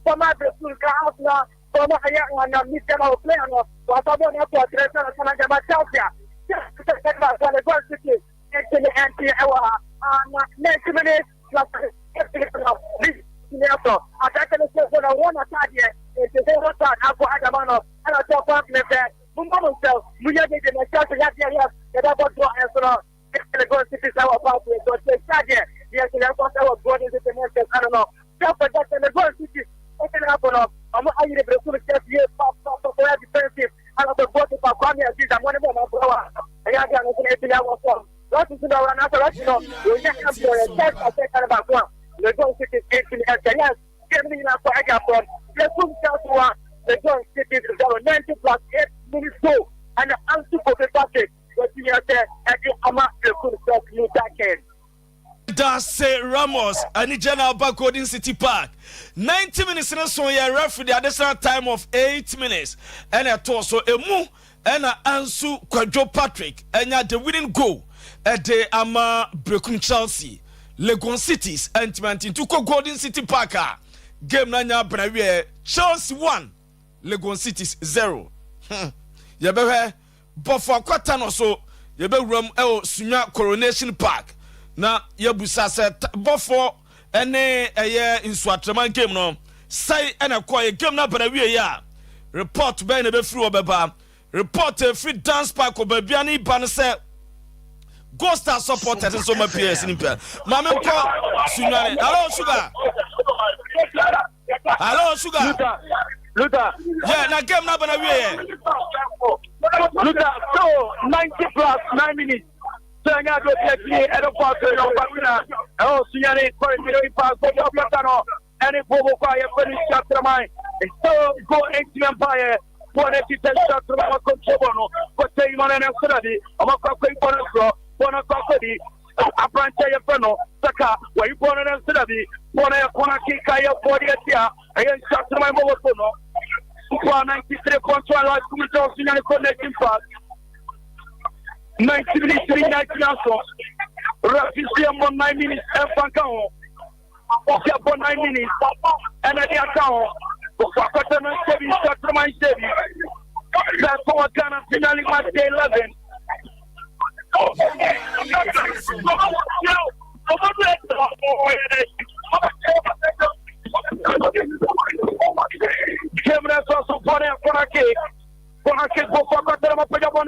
For my school house now, for my young and Mr. Player, what I don't have to address and my Chelsea. Just to take that for the one city. Actually, anti-hour. 90 minutes. I can't say what I want to tell you. It's a very hard. I've got a man of, and I talk about me there. Myself, we are getting a chance to get here. That I got to answer. The goal is our part. So it's a yes, I got our God is the next. I don't know. Just for that, the goal is open up on us. I'm not able to get here. Defensive. I don't know what if I come here. I'm one of them. I got to what is the answer? You know, we have to a test of second about one. The goal is 18 and yes, getting up for Agapon. Let's move down to one. The goal is 90 plus 8 minutes go. And the answer for the budget was here there at the Ama the Kunstop New Decade. That's Ramos and the General Bakodin City Park. 90 minutes in a so yeah, referee the additional time of 8 minutes. And a torso a move and a Ansu Kwadjo Patrick and the winning goal. Ede ama Brekun Chelsea Legon Cities Entiment to Golden City Park game nanya brawie Chelsea 1 Legon Cities 0 yebehwe bofo kwata no so yebewuram Sunya Coronation Park na yebusa se bofo ene eye insuatreman game no sai ena koye game na brawie ya report be na be free obeba report free dance park obabia ni ban se Ghost supporters and so my PS in Impel. Mamma Sunani. Hello, Sugar. Hello, Sugar. Luther. Yeah, now game number Luther, so 90 plus 9 minutes. So I got to take me at a park. Oh, Sunani, Corey, Park, Botano, and a Bobo Fire, finish chapter mine. And so go Empire. For the shot to our control, but say man and study. I'm a coffee for us. Bona Coffee, a branch of Feno, Saka, where you born and study, Bona Konaki Kaya 40 year, against shot to my mobile phone. 93.1 life committees in a connecting part. 93 nights also. Rafisium on 9 minutes, and Pancao. Okay, for 9 minutes, and at the account. Shot to my Chevy. That's what kind of finale match day 11. Gemini also for a cake. For a cake, go for a pajama.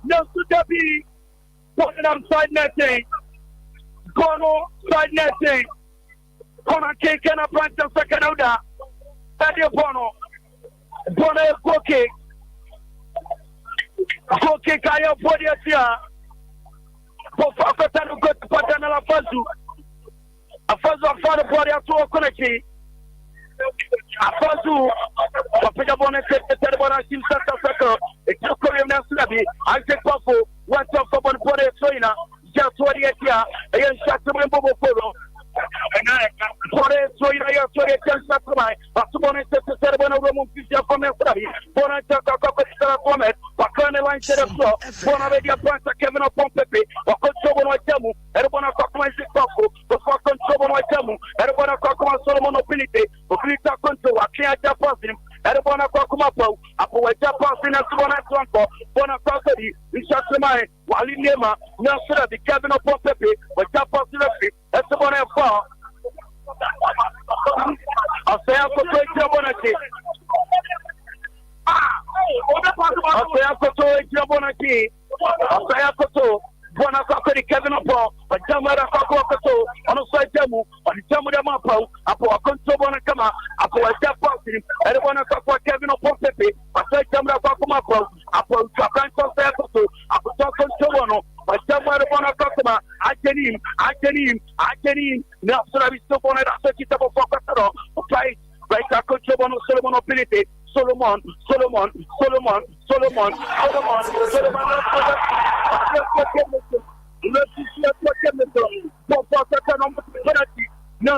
No, to be putting on side netting. Bono side netting. Kona cake and a branch of second order. Sadio Bono. Bono go cake. Go cake, I have body at ya. For Fakatan, go to Patana Fazu. A Fazu of Father body at two Konaki. A Fazu, Papajabona, Telebona, Simsata Saka, a Korean Naslabi, I take Pafo, what's up for one body at Soina, just 28 years, against Shataman Bobo Polo. For it, so you are so a chance to my Asumon Serbon Roman Fisher from Estradi, Bonata Comet, Pacana Line Set of Flow, Bonavedia Panta Kevin of Pompepe, or Control Tamu, Erebona Cockman Sikoku, the Falcon Sobon Tamu, Erebona Cockman Solomon Ability, Okrita Control, Akia Japasim, Erebona Cockmapo, Apoeta Pasin as Bona Tronco, Bona Cockady, Richard Semai, Wali Nema, Nasra, the Kevin of Pompepe, or Japasim, Estabona Fall. I say I'm going to Bonaki. I say I'm going to Bonaki. I say I'm going to Bonaki Kevin Paul, but Jamara Kakoto, on a side demo, on the Jamada Mapo, Apo Akonto Bonakama, Apo Japasim, everyone of Kevin Paul Pepe, I say Jamara Kakomapo, Apo Japanto Sakoto, Apo Tobono, but Jamara Bonakama, I can him, now so I still wanted to set it up for Casaro, right? Right, I could Solomon ability, Solomon. Now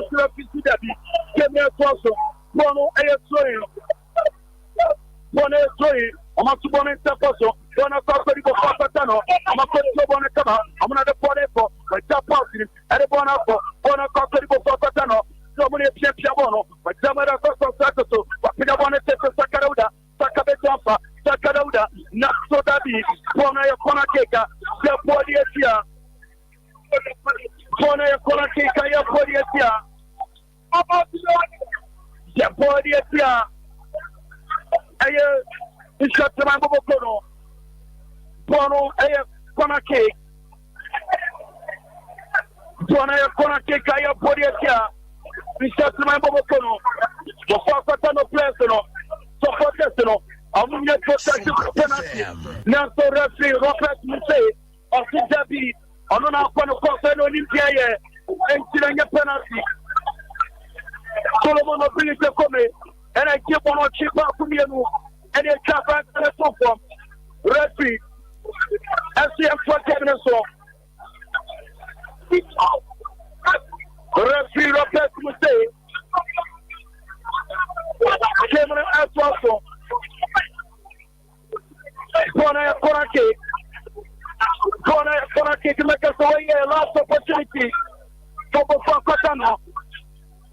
Bonaco, Botano, Domini Piabono, but Zamara Sacato, Pinabona Sakaruda, Sakabeta, Sakaruda, Naxo Dabi, Bona Konakeka, Zapodia, Bona Konakeka, Podia, Zapodia, Ishatamabo Bono, Bono, Konake, Bona Konakeka, Podia. Ishatamabo Bono, the Fakatano President, Sopotesino, Amunia Protective Penalty, Naso Referee Robert Muse, or Sijabi, Onona Kono Olympia, and Tiranga penalty. Solomon of British Come, and I keep on cheap out from you, and a cap back to the platform. Referee, SCM for Kevin so. Referee Robert Muse, Kevin Aswaso, Konake to make us away a last opportunity for Fakatano.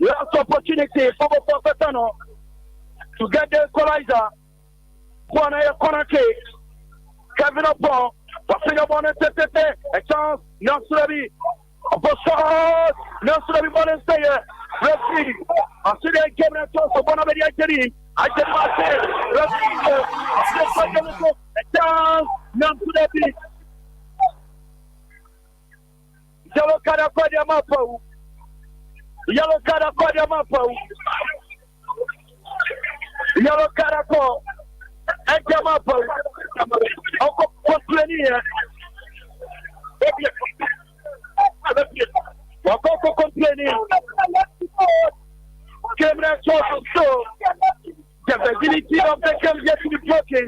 Last opportunity for Fakatano to get the equalizer. Konake, Kevin Upon, Pasingabon, a chance, Nasrabi, Nasrabi Bonestayer, Referee, I see they came and toss upon a very I said, Referee, a chance, Nasrabi. Yellow card for the Mapo. Yellow card for the Mapo. Yellow card for the Mapo. Uncle Complainia. Uncle Complainia. Camera so the virginity of the game yet to be broken.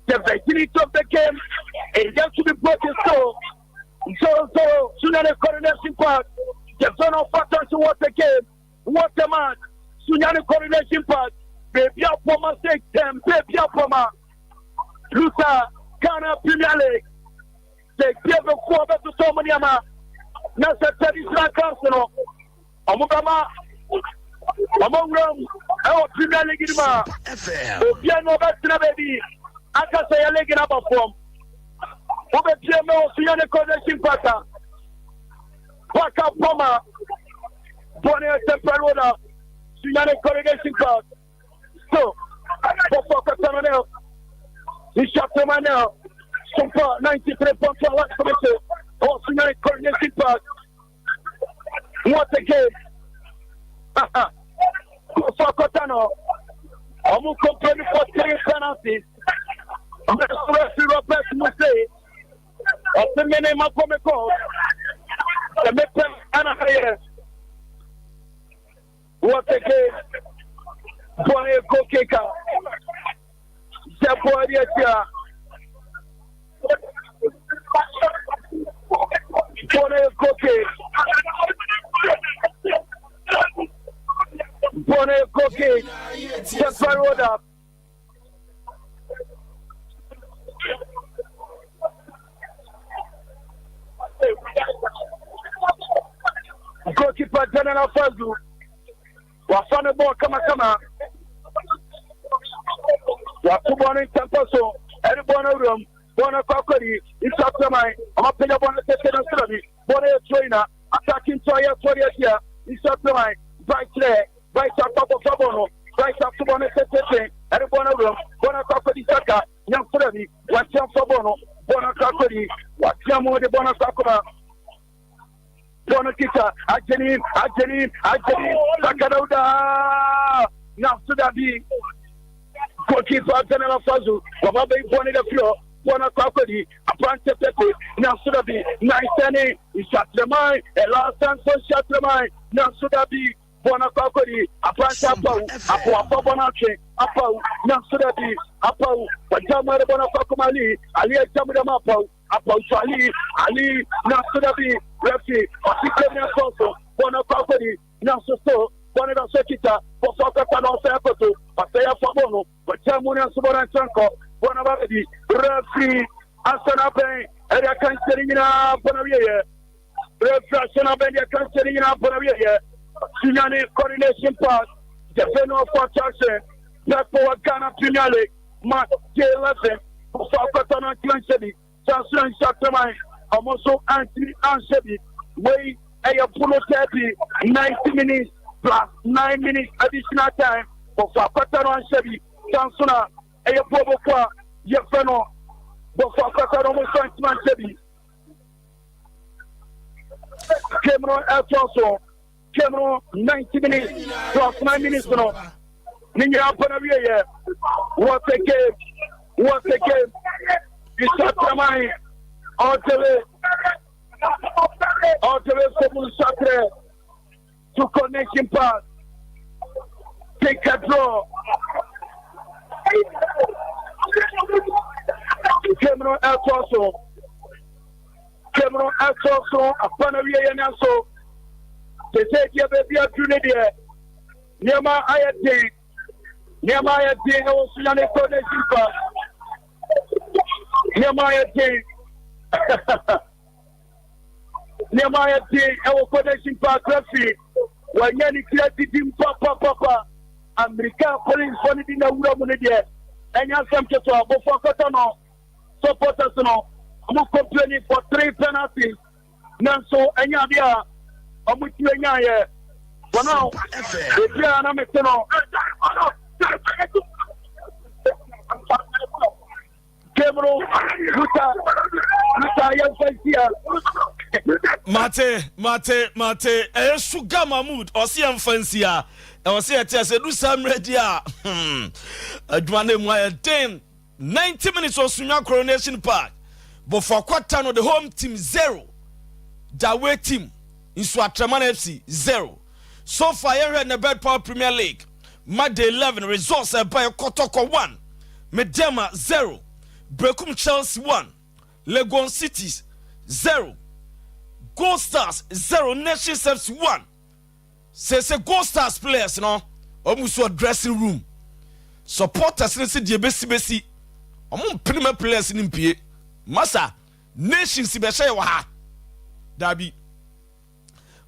The virginity of the game is yet to be broken so soon as the coronation park, the zone of factors to what the game, what the man, soon as the coronation park, baby up for my sake, them, baby up for my Luther, Ghana Premier League, they give a quarter to so many ama, Nasa Traditional Council, Amugama, among them, our Premier League in Ma, Piano Batina baby, I can say a leg in upper form. Over GMO, Siana Connection Pata, Waka Poma, Bonia Temperoda, Siana Corrugation Card. So, for Catanel, he shot the man now, Sompa 93.1 Watch Commission, or Siana Corrugation Card. What a game! For Cotano, I'm complaining for 3 penalties. I'm going to Robert Muse. The minute of the Medeama and a higher. What a game! Boy, Kokeka. Zapodia. Boy, Koke. Boy, Koke. Zaparoda. Goalkeeper General Fazu wafanya ball kama wakubona intampaso eri bona room bona kokori isatama amapenya bona tetena srabi bona trainer attacking toya here isatama right there right up Fabono right up to bona tetena eri bona room bona kokori saka nyam srabi wacham Fabono bona kokori wacham mo de bona kokora Bona kita, Ajenim, Sakarauda, Nafsudabi, goalkeeper General Fazu, Baba Boni the floor, Bona Kakodi, Apante Pepe, Nafsudabi, Naisani, Ishatlemai, a last time for Shatlemai, Nafsudabi, Bona Kakodi, Apante Apo Bonache, Apo, Nafsudabi, Apo, Pajama Bona Kakumali, Ali Jamudamapo, Apo Shali, Ali, Nafsudabi, Referee, Osikemia Soso, Bona Kakodi, Nafsusto, Bona Sekita, Posokatano Sakoto, Pasaya Fabono, Pajamunia Subana Chanko, Bona Referee, Asana Bay, Area Cancerina, Bonavia, refraction of the country in Aporia, Sinani coordination pass, the Feno for Chase, that for Ghana Premier League, Mark J. Lesson, for Fakatana Clancy, Sanson Satamai, also Anthony Ansebi, way a Pulo 90 minutes plus 9 minutes additional time for Fakatana Ansebi, Sansona, a Poboka, Yefeno, but Fakatana Ansebi. Cameron also Cameron 90 minutes plus 9 minutes no Ninya Panavia what a game it's a time all the way Satre to connection pass take a draw Cameron also a Panavia and also they say you baby a Trinidad Nema Ayati Nema Ayati I was on a connection pass Nema Ayati Nema Ayati I was connection pass referee when you created him papa America police funny in the world and you have some to before Cotonou supporters no I'm complaining for 3 penalties. Nanso, Enyadia, I'm with you, Enya. For now, if you are not making Mate, Sugar Mahmood, or see Fancia, or see a test, do some redia. A 90 minutes or Sunya Coronation Park. But for quarter no the home team 0, the away team in Swatraman FC 0. So far here in the Bed Power Premier League, Monday 11 results are by Kotoko 1, Medeama 0, Brekum Chelsea 1, Legon Cities 0, Gold Stars 0, Nations FC 1. Say Gold Stars players no, almost a dressing room. Supporters say the besi. Premier players in PA. Masa nations ibesha wa ha dabi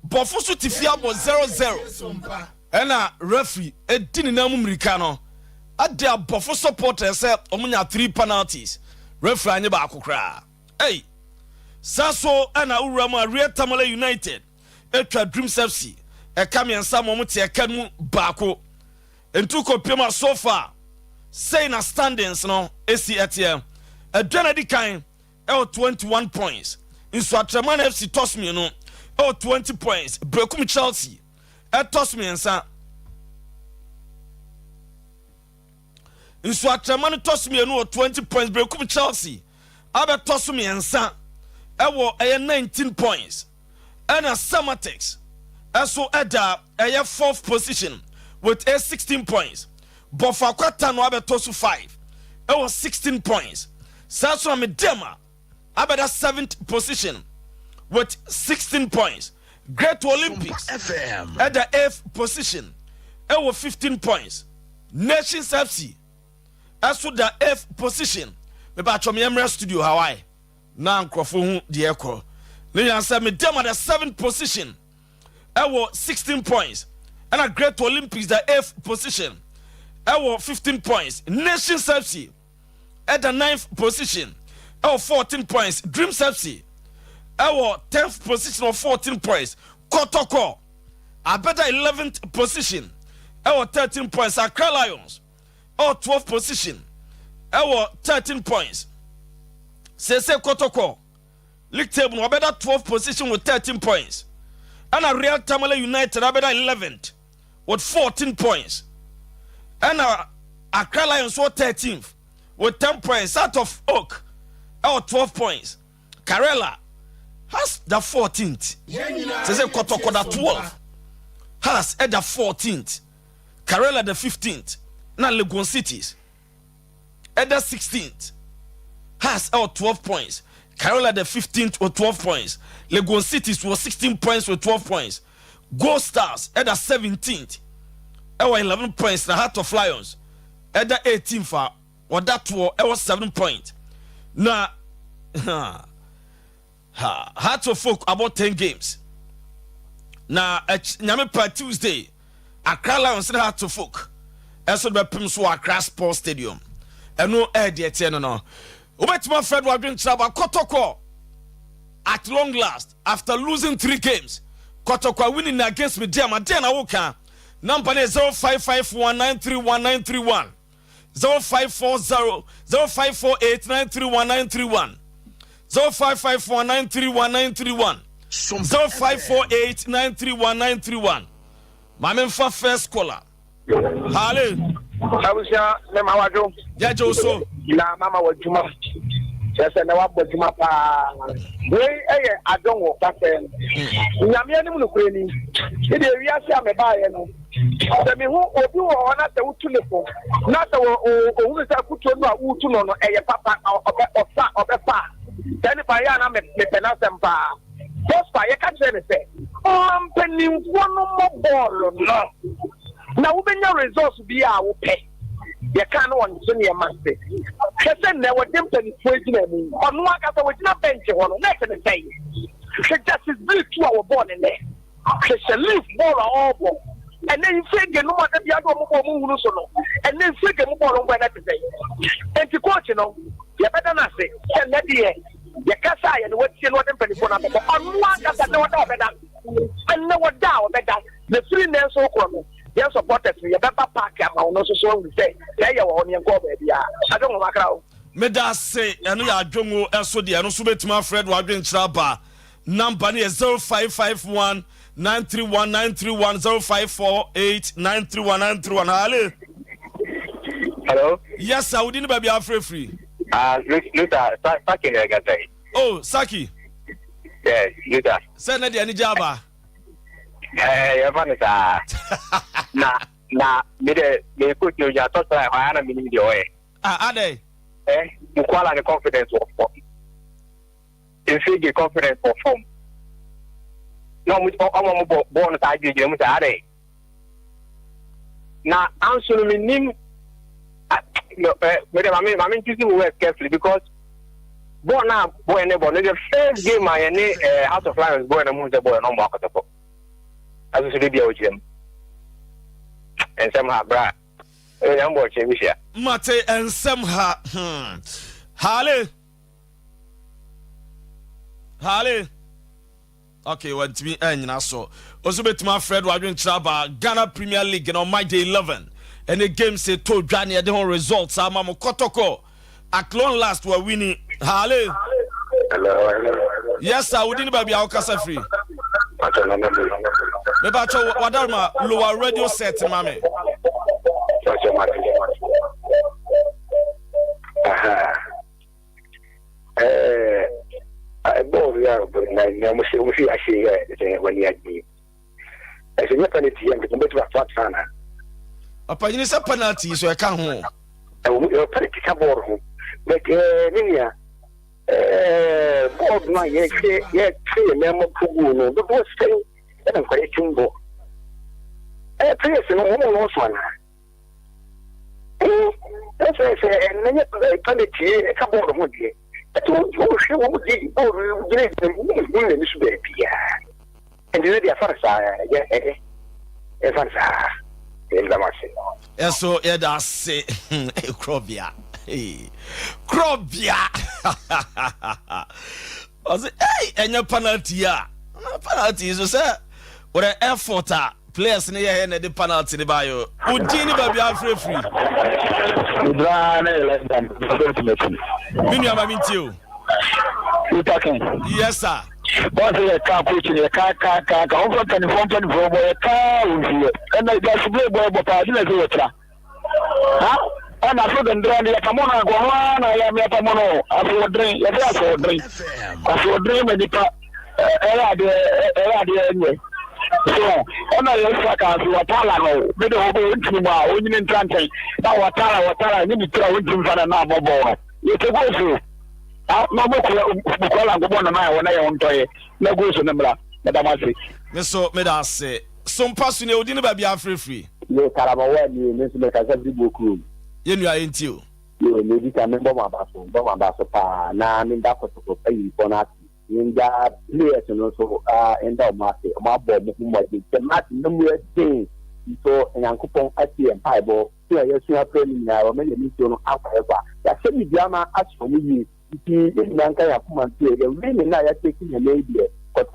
bofusu tifia bo 0-0 ena referee edini na mumrika no ade abofo supporters say omunya 3 penalties referee anye ba akokra hey saso ena urama Real Tamale United etwa Dreams FC e kamiensa momuti e kanu baako entu kopema so far say na standings no esi etiem Adrenadi Kain, 21 points. In Swatraman FC toss me no, 20 points. Brekum Chelsea, toss me and sa. In Swatraman toss me no 20 points. Brekum Chelsea, Abe toss me and sa. 19 points. And a Samatex, so Eda, 4th position with 16 points. But for quarter no Abe toss 5, 16 points. Sasso Medeama, about the 7th position with 16 points. Great Olympics FM at the 8th position, 15 points. Nations FC, as for the 8th position, me ba chom Emirates Studio Hawaii. Na nkrofo the echo. Le yansa Medeama the 7th position, 16 points. And a Great Olympics the 8th position, 15 points. Nations FC at the 9th position, 14 points. Dreams FC, 10th position of 14 points. Kotoko, a better 11th position, 13 points. Accra Lions, 12th position, 13 points. Sese Kotoko, League table, a better 12th position with 13 points. And a Real Tamale United, a better 11th with 14 points. And a Accra Lions were 13th. With 10 points out of Oak, 12 points. Karela has the 14th. Says Kotoko the 12th. Has at the 14th. Karela the 15th. Now Legon Cities at the 16th. Has 12 points. Karela the 15th with 12 points. Legon Cities was 16 points with 12 points. Gold Stars at the 17th. 11 points. The Heart of Lions at the 18th. Or that 7 points. Now, Heart of Folk about 10 games. Now, Nyame per Tuesday, Accra Lions Heart of Folk. Eso be Pimso Accra Sports Stadium. And no air the eternal no. Ubetima Fred Wagin Traba Kotoko. At long last, after losing 3 games, Kotoko winning against Medeama. Then I walk number 0551931931. 0540 0548931931. 0551931931. 0548931931. My man for first caller. Hale. Abusha na mawado. Ya Joso. Na mama wajuma. Sasa na wabo juma pa. We adonwo pase. Nyame anim no kurani. Ide wiase ameba ye no. Se me hu obi wo ona se wutu lefo. Na se wo hu se kutu no a wutu no no eye papa obefa. Tani pa ya na me pena sempa. Prosper ye ka kire me se. Penimfo no mo ball no. Na wo benya results bi a wo pe. Ye kan won so ne master. Kese na wo dem penimfo gina mu. Ono aka so wo gina bench ho no. Na ke ne say. She just is built to our ball in there. She leave ball all ball. And then you say no more than the other mo so no. And then say no ball on that say. And the coach no, you better not say. Say let the ye kasa ye no what say no dem penimfo na be. Ono aka no what better. And no what down better. The free name so come. Yes, supporters, you better pack am no so we say. Say you won yen go baby ah. I don't know makra. Me da say eno ya adwongo eso de eno so betima Fred Wadwen Traba. Number is 0551 931 0548 931. Hello. Yes, sir. We didn't be free. Luther, Saki Nagata. Oh, Saki. Yes, Luther. Send the any jaba. Na, me put you ya thought I am in the way. Are they? You call the confidence of form. You feel the confidence of form. No, we all born as I did, you are they. Now, answer me, name. I'm choosing words carefully because born now, boy, never. The first game I any House of Lions boy and the boy no more. As a be with him. And somehow, brah. I'm watching this year. Mate and somehow. Hale. Okay, what to me and so. Also bet my Fred Wadwen Traba, Ghana Premier League and on my day 11. And the game say to Johnny the whole results. Mama Kotoko. At long last we're winning. Hale. Hello. Yes, sir. We didn't be our casa free. Mebacho wadarma lower radio set mame. I bought the album and I see when you had me. I said, what penalty and the better flat fan. A penalty penalty, so I can't home. A penalty cabo. But Minia, Bob, my yet, 3 member Pugu, the boss thing. I'm quite a chumbo. A place in one. That's why I say, and then a penalty, a couple of money. I told you, she won't be over great and this baby. And the other first, yes, so Eda say, Crobia. Crobia. I said, hey, and your penalty, penalty is, sir. What an effort, players near and the penalty, the bio. Udini baby, I'm free. Miniam, I mean, you. You talking? Yes, sir. What's a car preaching a car, over 24 boy, a car with you. And I got to play boy, but I didn't do it. Huh? And I feel the drain, the Pamona, go on, I am a Pamono. I feel a dream, yes, I feel a dream. I feel a dream, and the so, on a second, you are Talano, with the whole Intima, Union Transit. Now, Watala, I need to throw it in for a number boy. You can go through. No more call on my when I own toy. No goes to number. Medeama. So, Medeama say, some person you didn't be free. You Carabaway, you miss me as a big book room. You are into you. Maybe can remember my bathroom, but my bathroom, now I'm in that for pay for nothing. in the players and also in the market. My boy, the match number 10. So, and Uncle Pong at the Bible, here, yes, we are playing now, many million however. That same Medeama as for me, if Nanka come and say, the really now taking a lady, but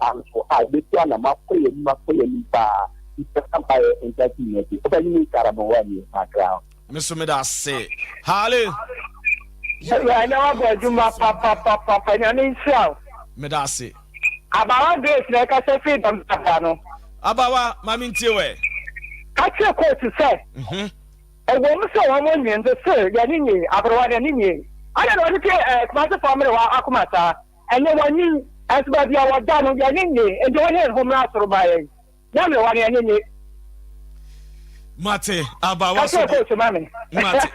and so I be one of my bar, it's a empire entertainment. But you need Carabawani, my ground. Mr. Medas say, Harley. I know about you, papa, and in self. Medasi. About this, like I said, freedom, Tapano. Abawa, Mammy Tiwe. Catch your court to say. A woman so one woman, the sir, Yanini, Abawa Yanini. I don't know if Master Family or Akumata, and no one knew as about the hour done of Yanini, and join in home after buying. No one Yanini. Mate, Abawa so to Mammy. Mate.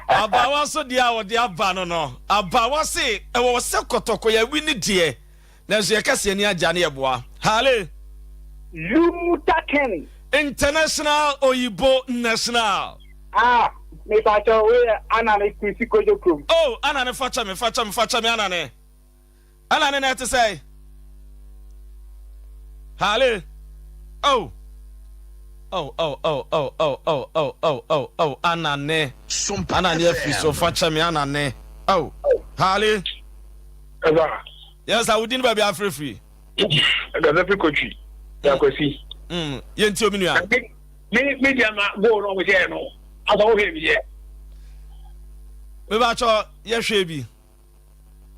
Abawa so dia the abano no. Abawa say, I was so kotoko ya winnie dear. There's your Cassiania Jani Abua. Hale. You taken. International Oyibo National. Ah, me pacho we anane kusiko jokum. Oh, anane facha me anane. Anane na to say. Hale. Oh, anane. Sompa. Anane fiso facha me anane. Oh, Hale. Yes, I wouldn't be free. Gazafi coach. Yakosi. Yenti ominua. Medeama go wrong with you no. As I hear me here. Me ba cho yehwe bi.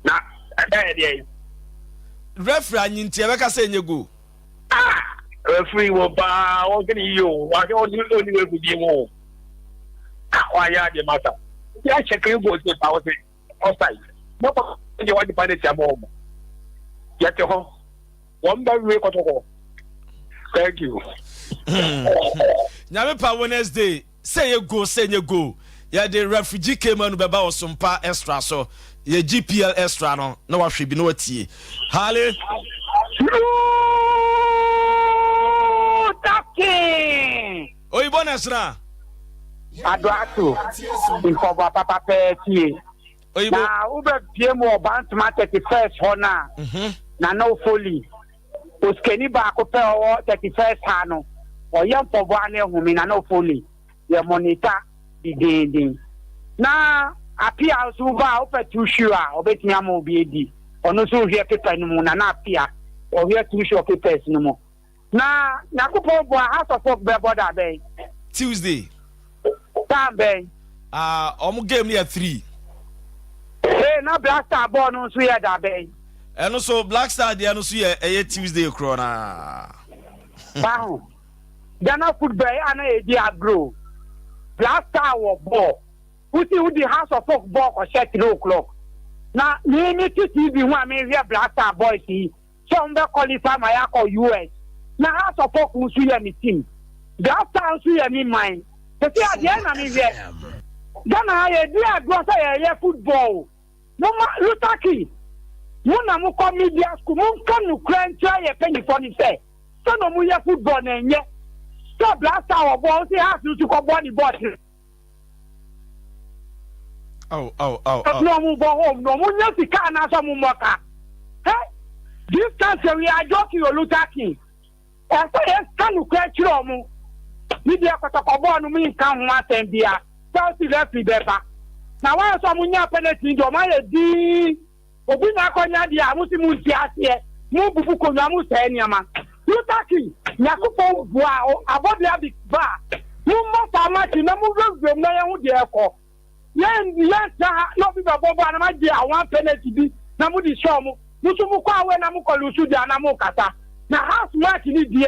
Na, ada dey. Referee anyinti e be ka say nye go. Referee wo ba, o gani yo, wa ke oni we gudi mo. Wa ya de mata. Ya check you go say pa o say offside. No ko je wa di pa de ti amo. Yet home. One by way Kotoko. Thank you. Nyame pa Wednesday. Say you go. Yeah, the refugee came on beba or Sompa extra so. Ye GPL extra no. No wa hwe bi no tie. Hale. Taki. Oyibo National. Aduatu. Info papa tie. Oyibo. Na ube piemo bantuma 31st hona. Na no folly. Oskeni ba ko pe o 31st hano. O yam po bo ane humi na no folly. Ye monitor di. Na apia so ba o pe tushu a obetimi am obi edi. Ono so hwe paper no mu na apia. O hwe tushu papers no mu. Na yakupo bo house of folk be border be. Tuesday. Tambe. Omu game near 3. Hey, na blaster ball no so ye da be. And also Black Star there no so ye Tuesday krona. Baho. Ghana football ana e di agro. Black Star wo ball. Uti udi house of folk ball ko set 3 o'clock. Na me TV hu ame here Black Star boys yi. So mbe qualify my akọ US. Na house of folk nso ye ni team. Black Star nso ye ni mine. Se ti ade na me here. Ghana ye di agro say ye football. No ma Lutaki. Muna mu ko media school mun kan nu krancha ye penny for ni say. So no mu ye football na nye. So Blaster our ball say have to go body ball. Oh. No mu go home. No mu nye sika na so mu moka. Hey, this time we are joking you Lutaki. E say kan nu krancha mu. Media ko ball no mi kan ho atembia. So left be better. Na wa so mu nya penalty do ma ye di obi na akonya dia amusi mu ti ase mu bubu ko na mu se niama Lutaki Yakupon bua abodi abi ba mu mo fama ti na mu gwem na ye hu de eko yen sa no bi ba bobo na ma di awon penalty bi na mu di show mu so mu kwa we na mu ko lusu dia na mu kata na house match ni die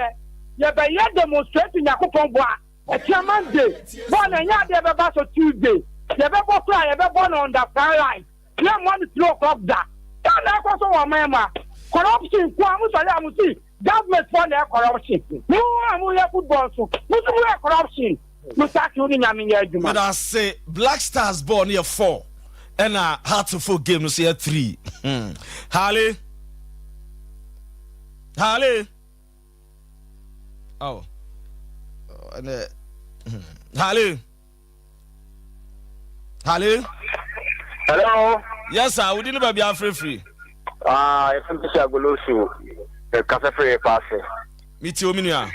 ye be ye demonstrate Yakupon bua e chairman day bo na nya de be ba so Tuesday ye be bo fly ye be bo on the far line ye mo ni 3 o'clock da na ko so wa mema corruption kwa mu so ya mu see government for the corruption no amu ya football so mu so corruption mu ta ki uni nyame ya aduma but I say Black Stars born here 4 and hard to full game no say 3 Harley oh and Harley Hello. Yes, sir. We didn't be free. If I'm just a golosu, the cafe free pass. Me too, Minia.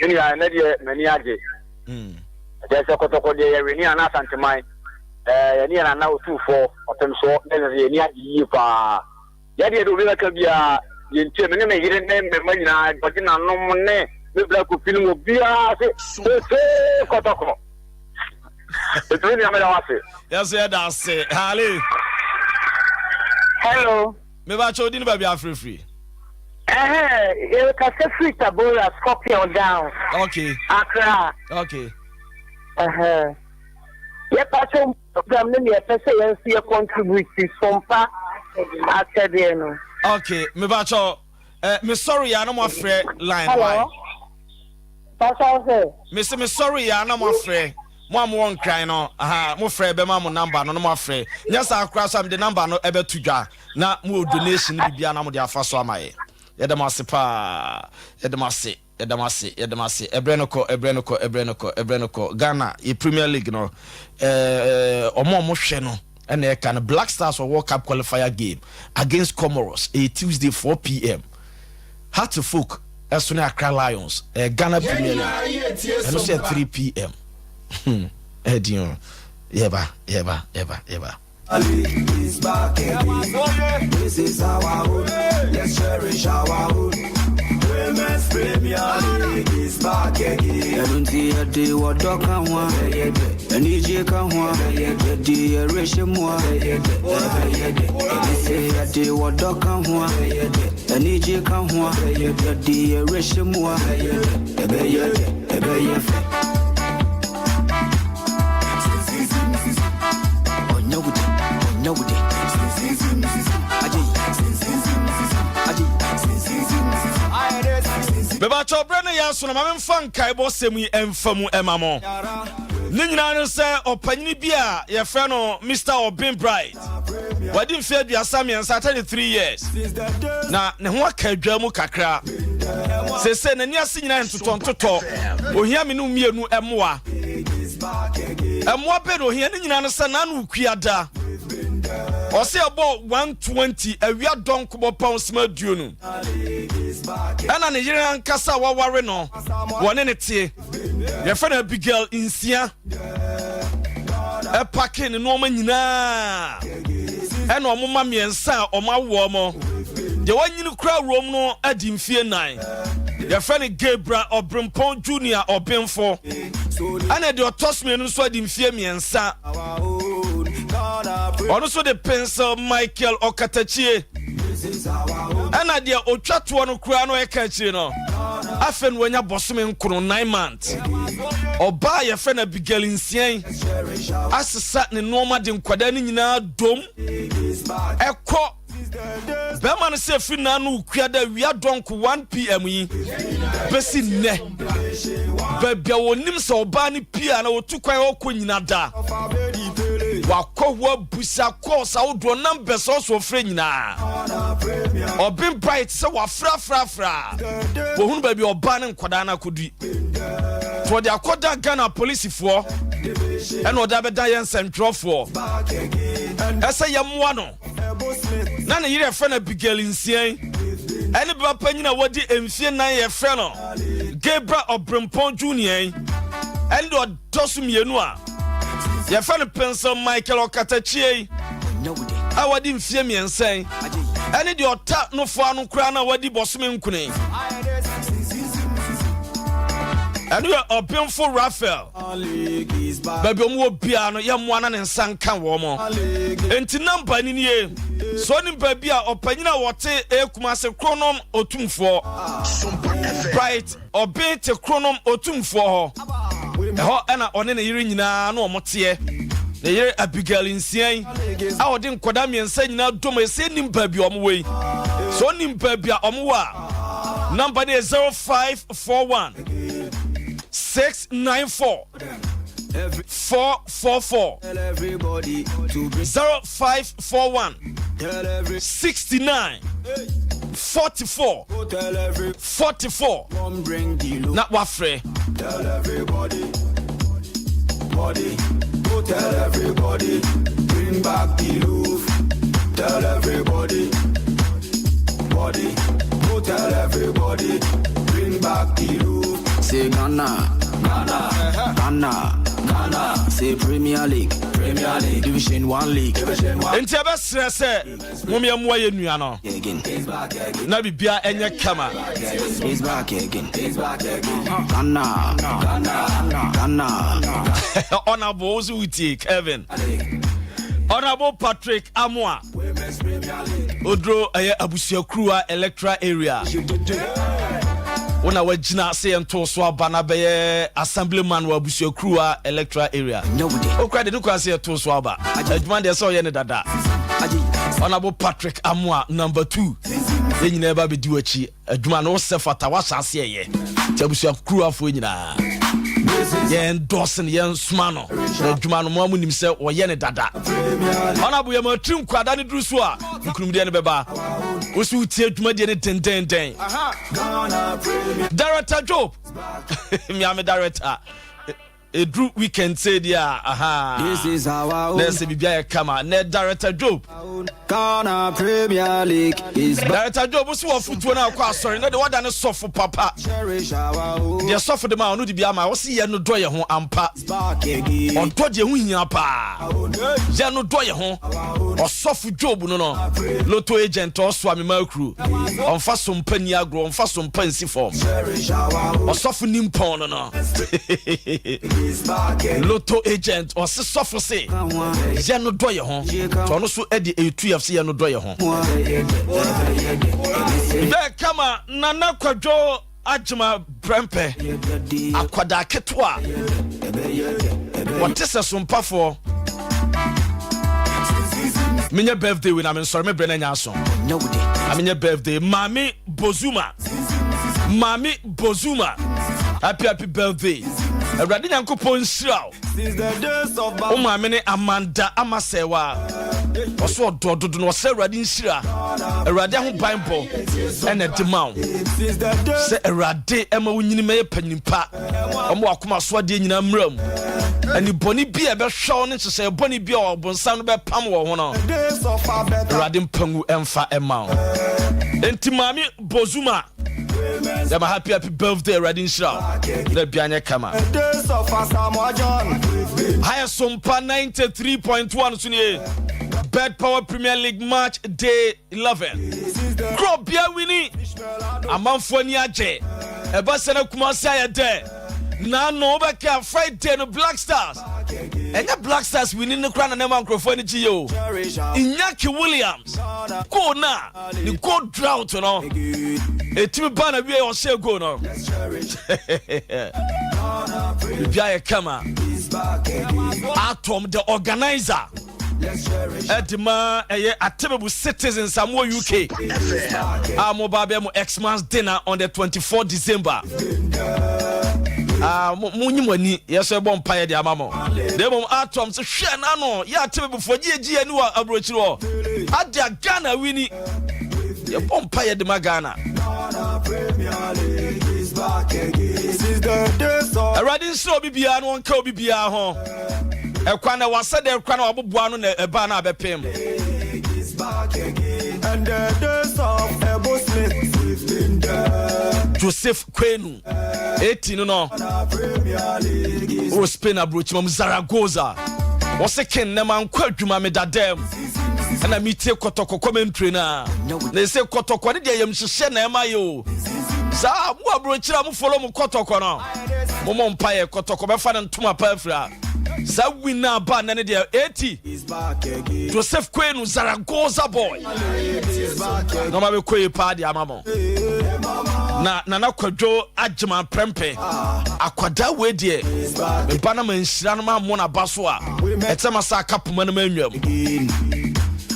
Minia, many aje. There's a Kotoko de Reni and Asante mine. Near and now 2-4 of them so then the near Yipa. Yadi do Villa Cabia, the Intimate name, Marina, but in a no money, the black film will be Kotoko. It's really a Yes, yeah, that's it. Hello. Me ba cho didn't be free. You can say free Tabora, Scorpion down. Okay. Accra. Okay. Yeah, Pacho, from the person see a contribute to Sompa Academy. Okay, me ba cho me sorry ya no mo frɛ line. Hello. Pacho, me sorry ya no mo frɛ. Mo am won cry no. Aha, mo frɛ be ma mo number no mo frɛ. Yes, akra so am the number no ebe to dwa. Na mo donation bi bia na mo de afa so amaye. Yedamase pa. Yedamase. Ebrenoko. Ghana, a Premier League no. Omo hwe no. And they can Black Stars for World Cup qualifier game against Comoros a Tuesday 4 p.m. Heart to Folk, as soon as Accra Lions, Ghana Premier League. And also at 3 p.m. Edion. Yeba. Is back again. This is our home. Let's cherish our home. Women's Premier League is back again. I don't see a day what dog can want. And EJ can want. The day ration more. I say a day what dog can want. And EJ can want. The day ration more. Beba chobrene ya so na ma memfa nkai bo semu emfamu emamo. Ni nyina no se opanyini bia ye fe no Mr. Obin Bright. Wadi mfe aduasa miensa 33 years. Na ne ho akadwa mu kakra. Se na ni ase nyina ntotontoto. Ohia me no mienu emoa. Emoa be no ohia ni nyina no se na no kuada. Ose about 120 awia donk bo pounds ma duonu. Ana ne yire ankasa waware no wone ne tie. Ye fa na Abigail insia. E packing no ma nyina. Ena omoma miensa omawo mo. De wanyini kura rom no adi mfie 9. Ye fa ne Gabriel Obrimpon Junior Obinfo. Ana de otosme no so adi mfie miensa. Also the pencil Michael Okatachie. And idea Ochato no Kurano Ekachino. Afen when ya bossman kuno 9 months. Or buy a friend of Bigel in Sien. As a satin normal dim quadani na dome. Echo. Berman say Finanu Kiada we are drunk 1 p.m. Bessie ne. Baby, I will name so Barney piano to quite all queen nada. Wako wa busa course I would run numbers also friend na. Obin Bright so wa fra. Who baby or banning Kwadana could be. For the Akoda Ghana police for and what Abadayan Central for. As I am one. None of your friend of Bigel in Sien. Any Bapanina what the MC 9 year friend. Gabriel Obrimpon Junior. And what Tosum Yenua. Your friend pencil Michael Okatachie. I didn't fear me and say, I need your tap no far no crown or what the bossman kune. And you are a painful Raphael. Baby, more piano, young one and sang can woman. And to number in ye. Sonim baby or panina water a kumase chronom or tomb for. Bright or bait a chronom or tomb for her. And on any hearing na no motie. The year Abigail in Sien. I didn't Kodami and say now do my sending baby on way. So nim baby omwa. Number is 0541 694 444 0541 69 44 44. Not wafre. Tell everybody, body, go tell everybody, bring back the roof. tell everybody. Body, go tell everybody. Bring back the roof. Say Ghana, Ghana, Ghana, Ghana. Say Premier League, Premier League, Division 1 League, Division 1. Enti abesre se mummy amwa ye nua no. Na bibia enye kama. He's back again. He's back again. Ghana, Ghana, Ghana. Honorable Uzi Kevin. Honorable Patrick Amwa. Odro aye abusia krua electoral area. Wona wagina say ento so abana be assemblyman wa abusia krua electoral area. Okra de nukwa say ento so aba. Adwuma de so ye ne dada. Honorable Patrick Amwa number 2. Enyina eba be di wachi. Adwuma no sefata wa hyase ye. Abusia krua fo nyina. Yen Dawson yen Smano. Adwuma no mo amunim se oye ne dada. Honorable ye matrim kwada ne duru so a nkunum de ne beba. Osu tie adwuma de ne den. Director Job. Me am director. Edru weekend say dia This is our own. Let's be bia kama. Ne Director Job. Ghana Premier League is back. Director Job so footwo na akwa sorry. Na de wada ne sofo papa. Cherish our own. Dia sofo de ma onu di bia ma wo se ye no do ye ho ampa. Back again. On to je ho hia pa. Je no do ye ho. Osofo Job no no. Lotto agent oso amema kru. Onfa Sompa ni agro, onfa Sompa nsi form. Cherish our own. Osofo nimpon no no. Lotto agent or se sofo se. Je no do ye ho. To no so e di A2F se ye no do ye ho. Be kama nana kwadwo ajima brempe akwada ketwa what is a Sompa for minya birthday when I'm sorry me brena nyaso aminya birthday mami bozuma happy birthday Awurade Nyankopon nhyiraw Since the days of o mami ne Amanda Amasewa oso dododo no se Awurade nhyira Awurade ho Bible ene demaw since the days se Awurade ema wonyini me panyimpa omo akoma so ade nyina mram ani boni bia be hwaw ne kyese boni bia obonsan no be pam wo ho no days of our better Awurade mpangu emfa ema enti mami bozuma Dem happy birthday Awurade nhyira na bianye kama days of our Samoa John. Higher Sompa 93.1 Sunye Bed Power Premier League match day 11 Crop bia wini amanfo ni aje eba sene Kumasi ayede na no be ka Friday no Black Stars enya Black Stars winning no kra na man microphone ni yo Inyaki Williams go na the go drought no etimi bana wi o se go no bia kama Atom the organizer Edima Atebebu citizens Samoa UK Mobile Xmas dinner on the 24th December Munyimani yes bon paye de amamo dem Atom se hwe na no ya Atebebu fo ji ani wa abrochiro adia Ghana wini ye bon paye de Ghana Already so bibia no nka bibia ho ekwa na wasa de ekwa na oboboa no na eba na abepem And the days of Ebo Smith Joseph Kwenu 18 no o Spain abroach mam Zaragoza o se ken na man kwa adwuma me dadam na mitie Kotoko commentary na se Kotoko de yam hye na ema yo sa mu abroachira mu follow mu Kotoko no mo mpaye Kotoko be fa ntoma pa afra sa winner ba na ne de 80 Joseph Kwenu Zaragoza boy no ma be koyi pa de amamo na kwadwo agema prempe akwada we de me ba na manhyira no ma mo na baso a etema sa kapoma na manwam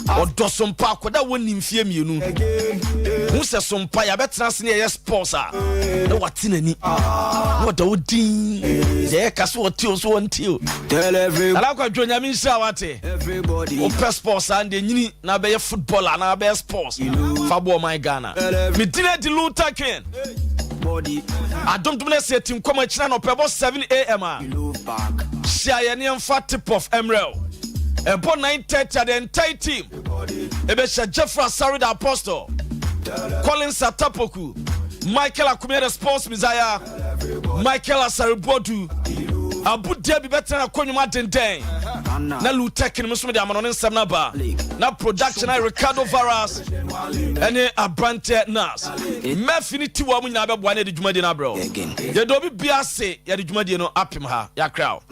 Odo Sompa akwada woni mfie mienu hu se Sompa ya betena se ne sports a na watinani no da odin ye kaso otio so ontio tell everybody ala kwadwo nyame nhyira wate o sports and nyini na be footballer na be sports fabo my Ghana me dine di Luther King body adom dum na se tim koma kina no pebo 7 am a share ye ne mfa tip of Emerald Ebo 9:30 the entire team Ebesha Jeffrey Asari the Apostle, Collins Atapoku, Michael Akumia the Sports Messiah, Michael Asari Bodu, Abu Dhabi better na Konyuma Denden, na Lutek in Muslim Diamond Samnaba, na production Ricardo Varas, and Abrante Nas. Mefinity woman Naba one of the Jumadina bro. You don't be Biase, ya the Jumadino Apimha, ya crowd.